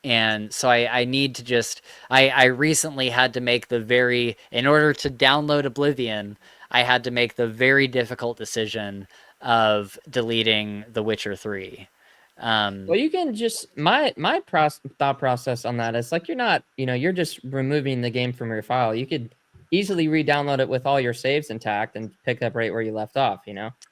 And so I need to just, I recently had to make in order to download Oblivion, I had to make the very difficult decision of deleting The Witcher 3. Well, you can just my thought process on that is like you're just removing the game from your file. You could easily re-download it with all your saves intact and pick up right where you left off.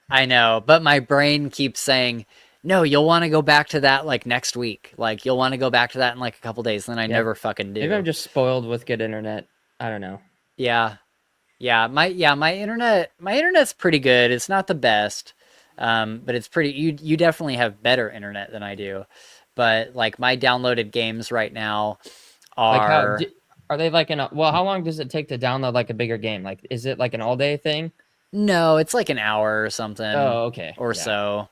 I know, but my brain keeps saying, no, you'll want to go back to that like next week. Like you'll want to go back to that in like a couple days. And then I never fucking do. Maybe I'm just spoiled with good internet. I don't know. Yeah. My internet's pretty good. It's not the best. But it's pretty, you definitely have better internet than I do. But like my downloaded games right now are Are they like how long does it take to download like a bigger game? Like, is it like an all day thing? No, it's like an hour or something. Oh, okay. Or Yeah. so.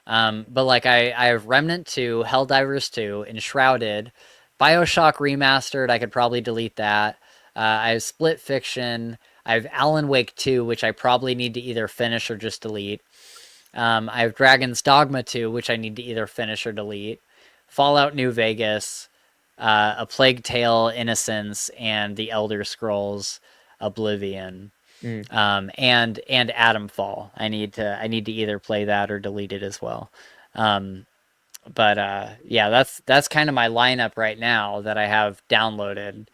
But like I have Remnant 2, Helldivers 2, Enshrouded, BioShock Remastered. I could probably delete that. I have Split Fiction. I have Alan Wake 2, which I probably need to either finish or just delete. I have Dragon's Dogma 2, which I need to either finish or delete. Fallout New Vegas, A Plague Tale: Innocence, and The Elder Scrolls Oblivion. And Atomfall. I need to either play that or delete it as well. But yeah, that's kind of my lineup right now that I have downloaded,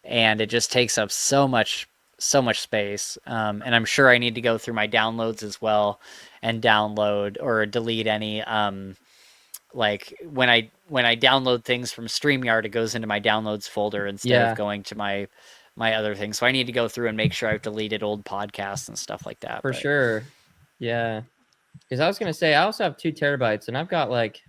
and it just takes up so much space. And I'm sure I need to go through my downloads as well and download or delete any like when I download things from StreamYard, it goes into my downloads folder instead of going to my other things. So I need to go through and make sure I've deleted old podcasts and stuff like that. For sure. Yeah. Because I was going to say, I also have 2 terabytes and I've got like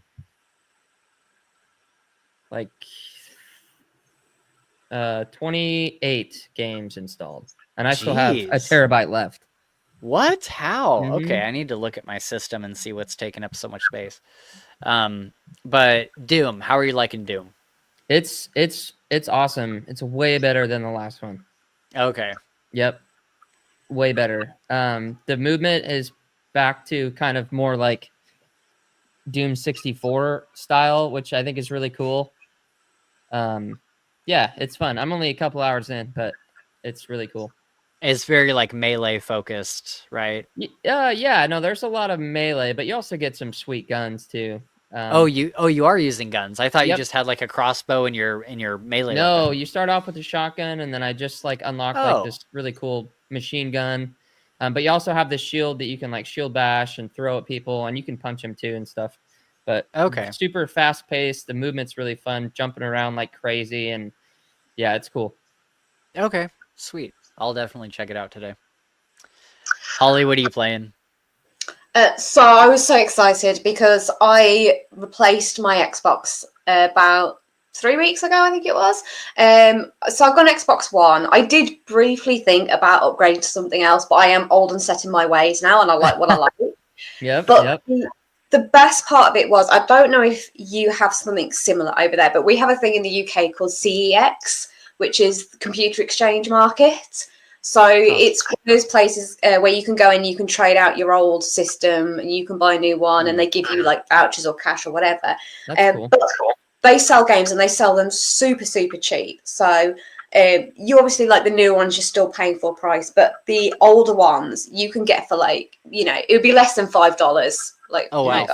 28 games installed, and I still have a Jeez. terabyte left. What? How? Mhm. Okay, I need to look at my system and see what's taking up so much space. But Doom, how are you liking Doom? It's awesome. It's way better than the last one. Okay. Yep, way better. The movement is back to kind of more like Doom 64 style, which I think is really cool. Yeah, it's fun. I'm only a couple hours in, but it's really cool. It's very like melee focused, right? Yeah, no, there's a lot of melee, but you also get some sweet guns too. You are using guns. I thought you Yep. just had like a crossbow in your melee No, weapon. you start off with a shotgun, and then I just like unlocked like this really cool machine gun. But you also have this shield that you can like shield bash and throw at people, and you can punch them too and stuff. But Okay. super fast paced. The movement's really fun, jumping around like crazy, and yeah, it's cool. Okay, sweet. I'll definitely check it out today. Holly, what are you playing? So I was so excited because I replaced my Xbox about 3 weeks ago, I think it was. So I've got an Xbox One. I did briefly think about upgrading to something else, but I am old and set in my ways now, and I like what I like. But the best part of it was, I don't know if you have something similar over there, but we have a thing in the UK called CEX, which is the Computer Exchange Market. So it's one of those places where you can go and you can trade out your old system and you can buy a new one, and they give you like vouchers or cash or whatever. That's cool. But they sell games and they sell them super, super cheap. So you obviously, like, the new ones, you're still paying full price, but the older ones you can get for like, it would be less than $5. Like, oh wow.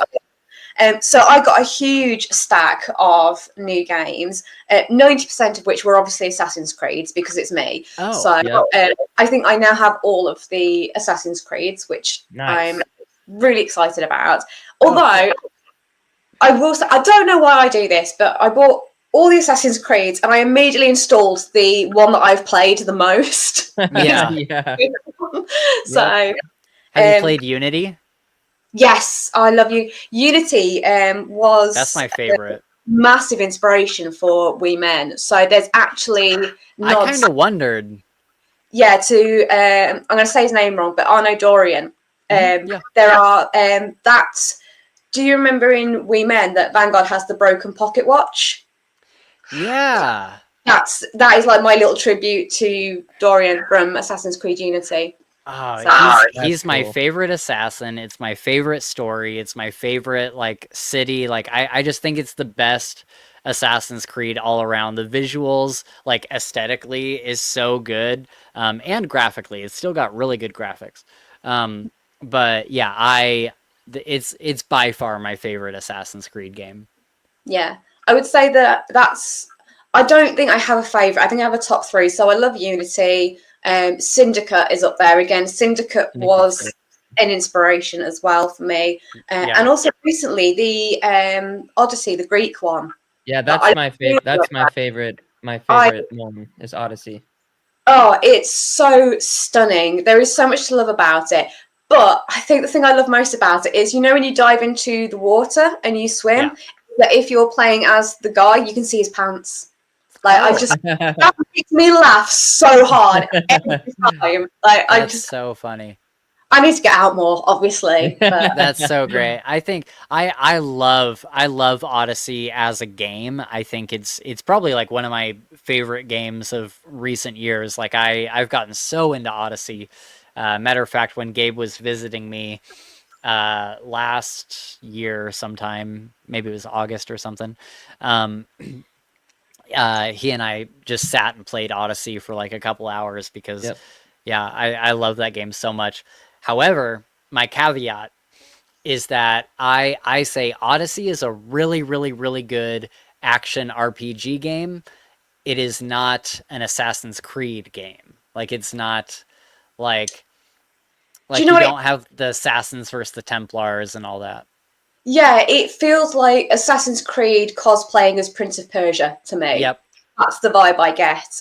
So I got a huge stack of new games, 90% of which were obviously Assassin's Creeds because it's me. I think I now have all of the Assassin's Creeds, which I'm really excited about. Although I will say, I don't know why I do this, but I bought all the Assassin's Creeds and I immediately installed the one that I've played the most. Yeah. So have you played Unity? Yes, I love you. Unity was that's my favorite. Massive inspiration for We Men. So there's actually I kind of wondered. Yeah, I'm going to say his name wrong, but Arno Dorian. There are do you remember in We Men that Vanguard has the broken pocket watch? Yeah. That is like my little tribute to Dorian from Assassin's Creed Unity. He's my favorite assassin. It's my favorite story. It's my favorite like city. Like I just think it's the best Assassin's Creed all around. The visuals, like aesthetically, is so good, and graphically, it's still got really good graphics. But yeah, it's by far my favorite Assassin's Creed game. Yeah, I would say that's. I don't think I have a favorite. I think I have a top 3. So I love Unity. Syndicate is up there again. Syndicate was an inspiration as well for me, and also recently the Odyssey, the Greek one. Yeah, that's my favorite. That's my favorite. My favorite one is Odyssey. Oh, it's so stunning. There is so much to love about it. But I think the thing I love most about it is, when you dive into the water and you swim, that if you're playing as the guy, you can see his pants. Like, that makes me laugh so hard every time. Like, that's so funny. I need to get out more, obviously. But. That's so great. I think I love Odyssey as a game. I think it's probably like one of my favorite games of recent years. Like I've gotten so into Odyssey. Matter of fact, when Gabe was visiting me last year sometime, maybe it was August or something, he and I just sat and played Odyssey for like a couple hours because I love that game so much. However, my caveat is that I say Odyssey is a really, really, really good action RPG game. It is not an Assassin's Creed game. Like, it's not like you don't have the Assassins versus the Templars and all that. Yeah, it feels like Assassin's Creed cosplaying as Prince of Persia to me. Yep. That's the vibe I get.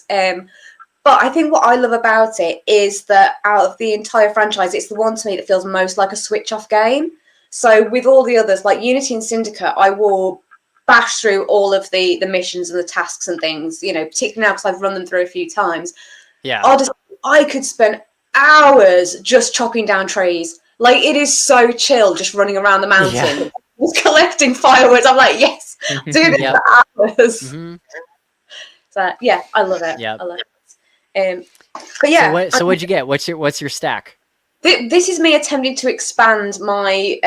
But I think what I love about it is that out of the entire franchise, it's the one to me that feels most like a switch-off game. So with all the others, like Unity and Syndicate, I wore bash through all of the missions and the tasks and things, you know, particularly now because I've run them through a few times. Yeah. I could spend hours just chopping down trees. Like, it is so chill just running around the mountain, collecting fireworks. I'm like, yes, do this for hours. Mm-hmm. So yeah, I love it. Yep. I love it. But yeah. So what'd you get? What's your stack? This is me attempting to expand my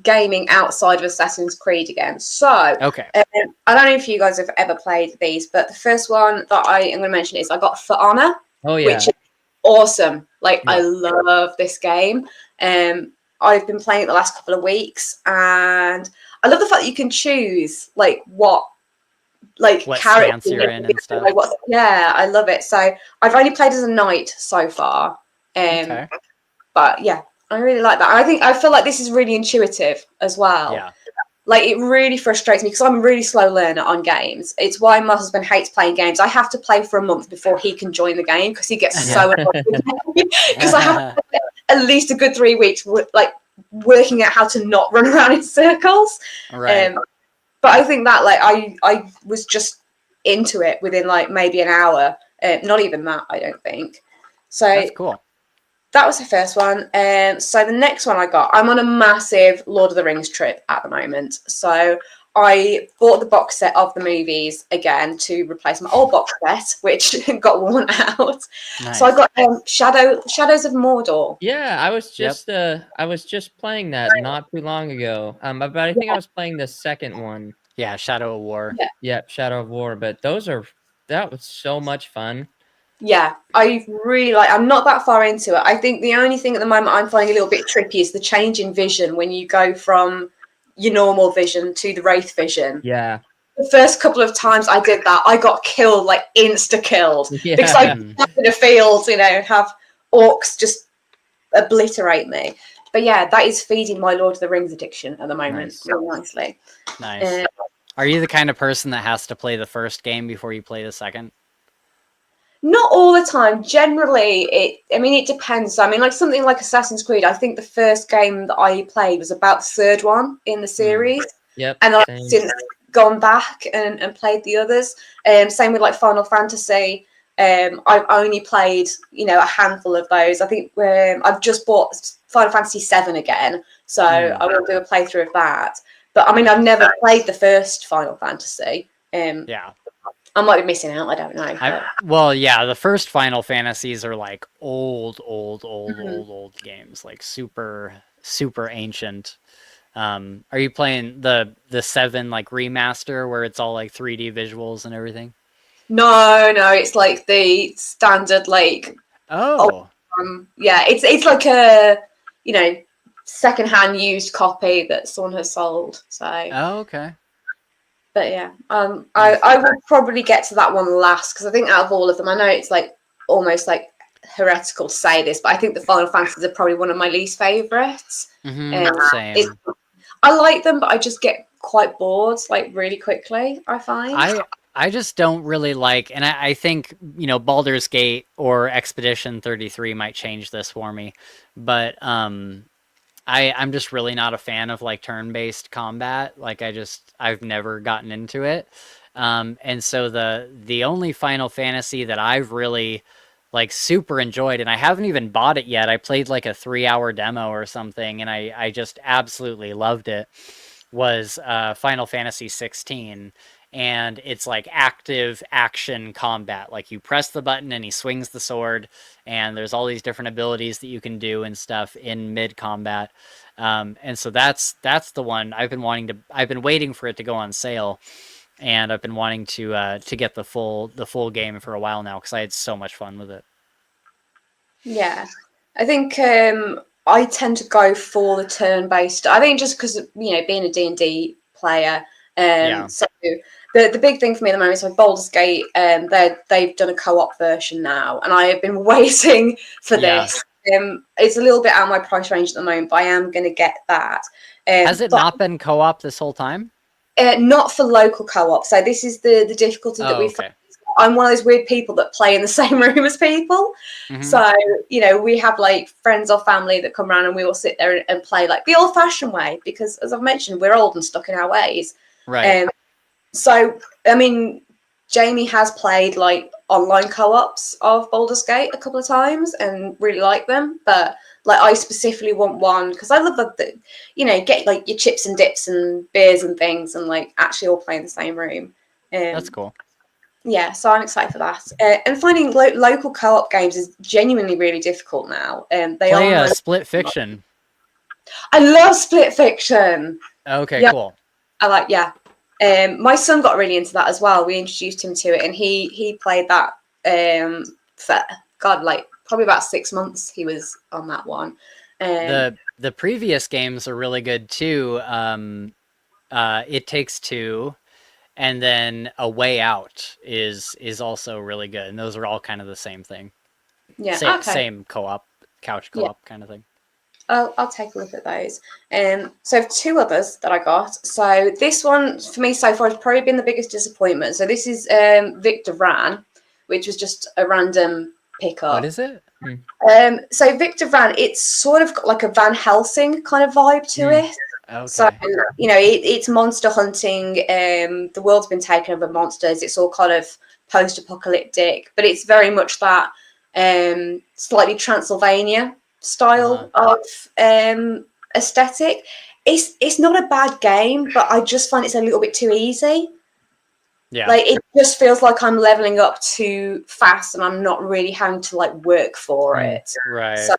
gaming outside of Assassin's Creed again. So, Okay. I don't know if you guys have ever played these, but the first one that I am going to mention is I got For Honor, which is awesome. Like, I love this game. I've been playing it the last couple of weeks, and I love the fact that you can choose what character you're in and stuff. I love it. So I've only played as a knight so far. Okay. But yeah, I really like that. I feel like this is really intuitive as well. Yeah. Like, it really frustrates me because I'm a really slow learner on games. It's why my husband hates playing games. I have to play for a month before he can join the game because he gets so annoyed because I have to play at least a good 3 weeks, like, working out how to not run around in circles. Right. But I think that, like, I was just into it within, like, maybe an hour. Not even that, I don't think. So that's cool. That was the first one. So the next one I'm on a massive Lord of the Rings trip at the moment. So I bought the box set of the movies again to replace my old box set, which got worn out. Nice. So I got Shadows of Mordor. Yeah, I was just playing that not too long ago. But I think I was playing the second one. Yeah, Shadow of War. Yeah, Shadow of War. But that was so much fun. Yeah, I really I'm not that far into it. I think the only thing at the moment I'm finding a little bit tricky is the change in vision when you go from your normal vision to the Wraith vision. Yeah. The first couple of times I did that, I got killed, like insta-killed. Yeah. Because I was in a field, you know, have orcs just obliterate me. But yeah, that is feeding my Lord of the Rings addiction at the moment really nicely. Nice. Are you the kind of person that has to play the first game before you play the second? Not all the time. Generally, it depends. I mean, like something like Assassin's Creed, I think the first game that I played was about the third one in the series. Yep. And I've since gone back and played the others. Same with like Final Fantasy. I've only played, you know, a handful of those. I think I've just bought Final Fantasy 7 again. So I will do a playthrough of that. But I mean, I've never played the first Final Fantasy. Yeah. I might be missing out. I don't know. Well, yeah, the first Final Fantasies are like old games, like super ancient. Are you playing the 7 like remaster where it's all like 3D visuals and everything? No, it's like the standard like. Oh. Yeah, it's like a, you know, secondhand used copy that someone has sold. So. Oh, okay. But yeah, I will probably get to that one last because I think out of all of them, I know it's like almost like heretical to say this, but I think the Final Fantasies are probably one of my least favorites. Same. I like them, but I just get quite bored like really quickly. I find I just don't really like, and I think, you know, Baldur's Gate or Expedition 33 might change this for me, but I'm just really not a fan of like turn-based combat. Like I've never gotten into it. And so the only Final Fantasy that I've really like super enjoyed, and I haven't even bought it yet. I played like a 3-hour demo or something, and I just absolutely loved it, was Final Fantasy 16. And it's like active action combat. Like you press the button and he swings the sword, and there's all these different abilities that you can do and stuff in mid combat. And so that's the one I've been waiting for it to go on sale, and I've been wanting to get the full game for a while now because I had so much fun with it. Yeah, I think I tend to go for the turn-based. I think just because, you know, being a D&D player, so the big thing for me at the moment is like Baldur's Gate. They've done a co-op version now, and I have been waiting for this. It's a little bit out of my price range at the moment, but I am going to get that. Has it not been co-op this whole time? Not for local co-op. So this is the difficulty that we've. Okay. I'm one of those weird people that play in the same room as people. Mm-hmm. So, you know, we have like friends or family that come around and we all sit there and play like the old-fashioned way because, as I've mentioned, we're old and stuck in our ways. Right. So, I mean, Jamie has played like online co-ops of Baldur's Gate a couple of times and really like them, but like I specifically want one because I love the get like your chips and dips and beers and things and like actually all play in the same room. That's cool. Yeah, so I'm excited for that. And finding local co-op games is genuinely really difficult now. Play Split Fiction. I love Split Fiction. Okay, yeah, cool. I like my son got really into that as well. We introduced him to it, and he played that for like probably about 6 months. He was on that one. The previous games are really good too. It Takes Two, and then A Way Out is also really good, and those are all kind of the same thing. Yeah, same co-op, couch co-op kind of thing. I'll take a look at those. So I have 2 others that I got. So this one for me so far has probably been the biggest disappointment. So this is Victor Vran, which was just a random pickup. What is it? So Victor Vran, it's sort of got like a Van Helsing kind of vibe to it. Okay. So it's monster hunting. The world's been taken over monsters. It's all kind of post-apocalyptic, but it's very much that slightly Transylvania style of aesthetic. It's not a bad game, but I just find it's a little bit too easy. Yeah, like it just feels like I'm leveling up too fast, and I'm not really having to like work for it. Right. So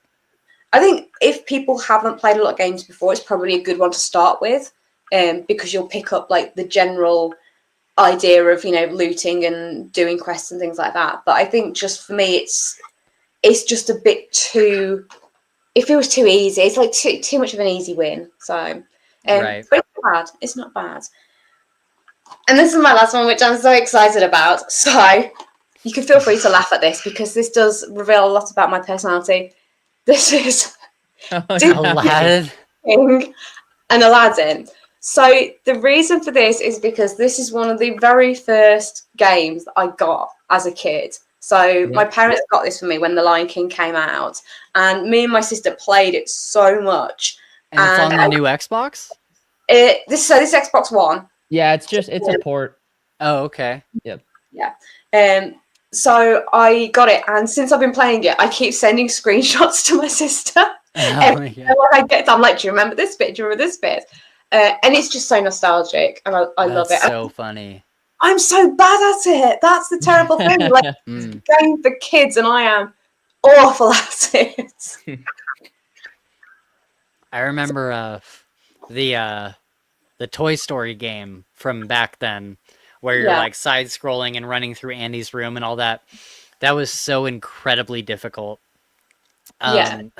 I think if people haven't played a lot of games before, it's probably a good one to start with, because you'll pick up like the general idea of looting and doing quests and things like that. But I think just for me, it's just a bit too. It feels too easy. It's like too much of an easy win. So, right. but it's not bad. It's not bad. And this is my last one, which I'm so excited about. So you can feel free to laugh at this because this does reveal a lot about my personality. This is Aladdin and Aladdin. So the reason for this is because this is one of the very first games that I got as a kid. So my parents got this for me when The Lion King came out, and me and my sister played it so much. And it's on the new Xbox? This Xbox One. Yeah, it's a port. Oh, okay. Yep. Yeah. So I got it, and since I've been playing it, I keep sending screenshots to my sister. Every time I get, I'm like, "Do you remember this bit? Do you remember this bit?" And it's just so nostalgic, and I love it. So funny. I'm so bad at it. That's the terrible thing. Like game for kids, and I am awful at it. I remember the Toy Story game from back then, where you're like side scrolling and running through Andy's room and all that. That was so incredibly difficult. It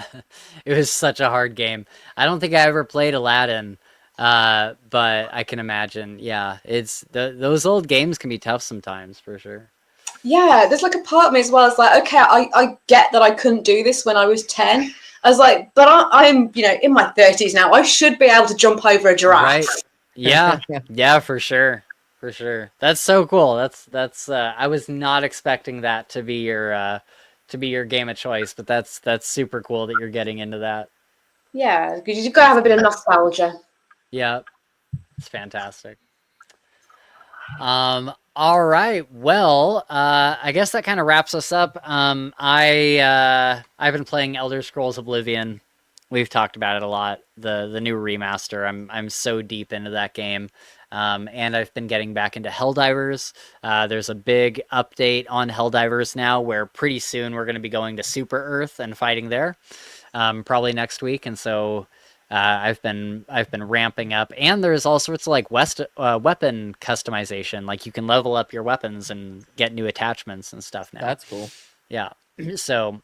was such a hard game. I don't think I ever played Aladdin. But I can imagine, it's those old games can be tough sometimes for sure. Yeah, there's like a part of me as well. It's like, okay, I get that I couldn't do this when I was 10. I was like, but I'm in my 30s now. I should be able to jump over a giraffe. Right? Yeah, for sure. That's so cool. That's I was not expecting that to be your game of choice, but that's super cool that you're getting into that. Yeah, because you've got to have a bit of nostalgia. Yeah, it's fantastic. All right. Well, I guess that kind of wraps us up. I've been playing Elder Scrolls Oblivion. We've talked about it a lot. The new remaster. I'm so deep into that game. And I've been getting back into Helldivers. There's a big update on Helldivers now, where pretty soon we're going to be going to Super Earth and fighting there, probably next week. And so I've been ramping up, and there's all sorts of like weapon customization. Like you can level up your weapons and get new attachments and stuff now. That's cool. Yeah. So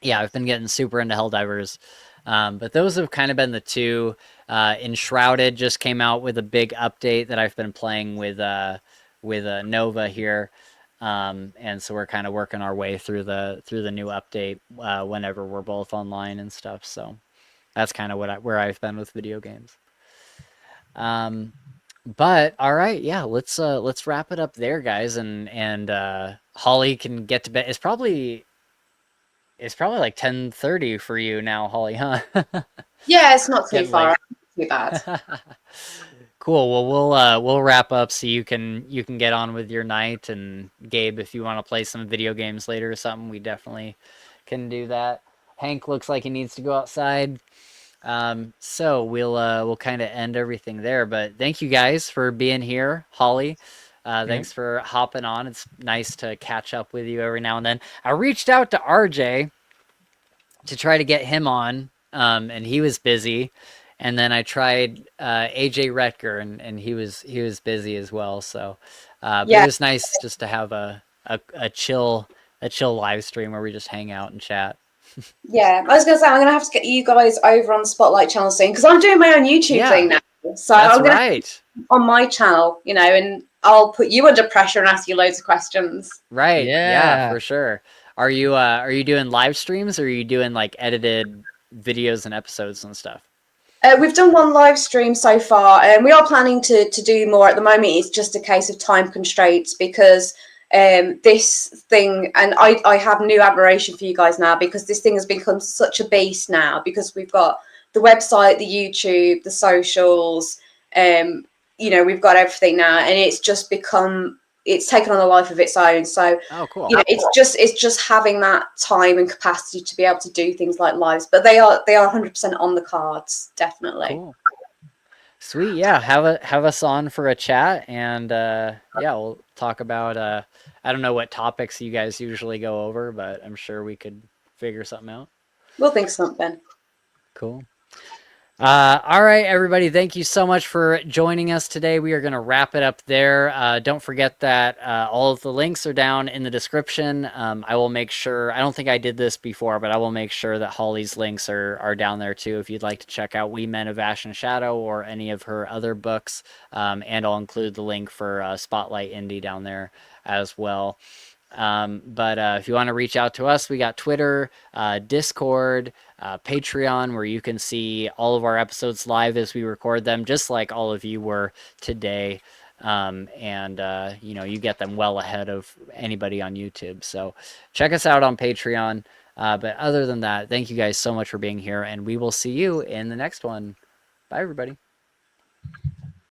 yeah, I've been getting super into Helldivers. But those have kind of been the two. Enshrouded just came out with a big update that I've been playing with Nova here. And so we're kind of working our way through the new update whenever we're both online and stuff. So that's kind of where I've been with video games. But all right, yeah, let's wrap it up there, guys, and Holly can get to bed. It's probably like 10:30 for you now, Holly, huh? Yeah, it's not too Getting far. late. Too bad. Cool. Well, we'll wrap up so you can get on with your night. And Gabe, if you want to play some video games later or something, we definitely can do that. Hank looks like he needs to go outside. So we'll kind of end everything there. But thank you guys for being here, Holly. Thanks for hopping on. It's nice to catch up with you every now and then. I reached out to RJ to try to get him on, and he was busy. And then I tried AJ Retker, and he was busy as well. So, but it was nice just to have a chill live stream where we just hang out and chat. Yeah, I was going to say I'm going to have to get you guys over on the Spotlight channel soon because I'm doing my own YouTube thing now. So I'm going to on my channel, and I'll put you under pressure and ask you loads of questions. Right. Yeah, for sure. Are you doing live streams, or are you doing like edited videos and episodes and stuff? We've done one live stream so far, and we are planning to do more. At the moment, it's just a case of time constraints because this thing, and I have new admiration for you guys now because this thing has become such a beast now because we've got the website, the YouTube, the socials, we've got everything now, and it's just it's taken on a life of its own. So, cool. It's just having that time and capacity to be able to do things like lives, but they are 100% on the cards, definitely. Cool. Sweet. Yeah. Have us on for a chat, and we'll talk about I don't know what topics you guys usually go over, but I'm sure we could figure something out. We'll think something. Cool. All right, everybody. Thank you so much for joining us today. We are going to wrap it up there. Don't forget that all of the links are down in the description. I will make sure, I don't think I did this before, but I will make sure that Holly's links are down there too if you'd like to check out We Men of Ash and Shadow or any of her other books. And I'll include the link for Spotlight Indie down there as well. But if you want to reach out to us, we got Twitter, Discord, Patreon, where you can see all of our episodes live as we record them, just like all of you were today. You get them well ahead of anybody on YouTube. So check us out on Patreon. But other than that, thank you guys so much for being here, and we will see you in the next one. Bye, everybody.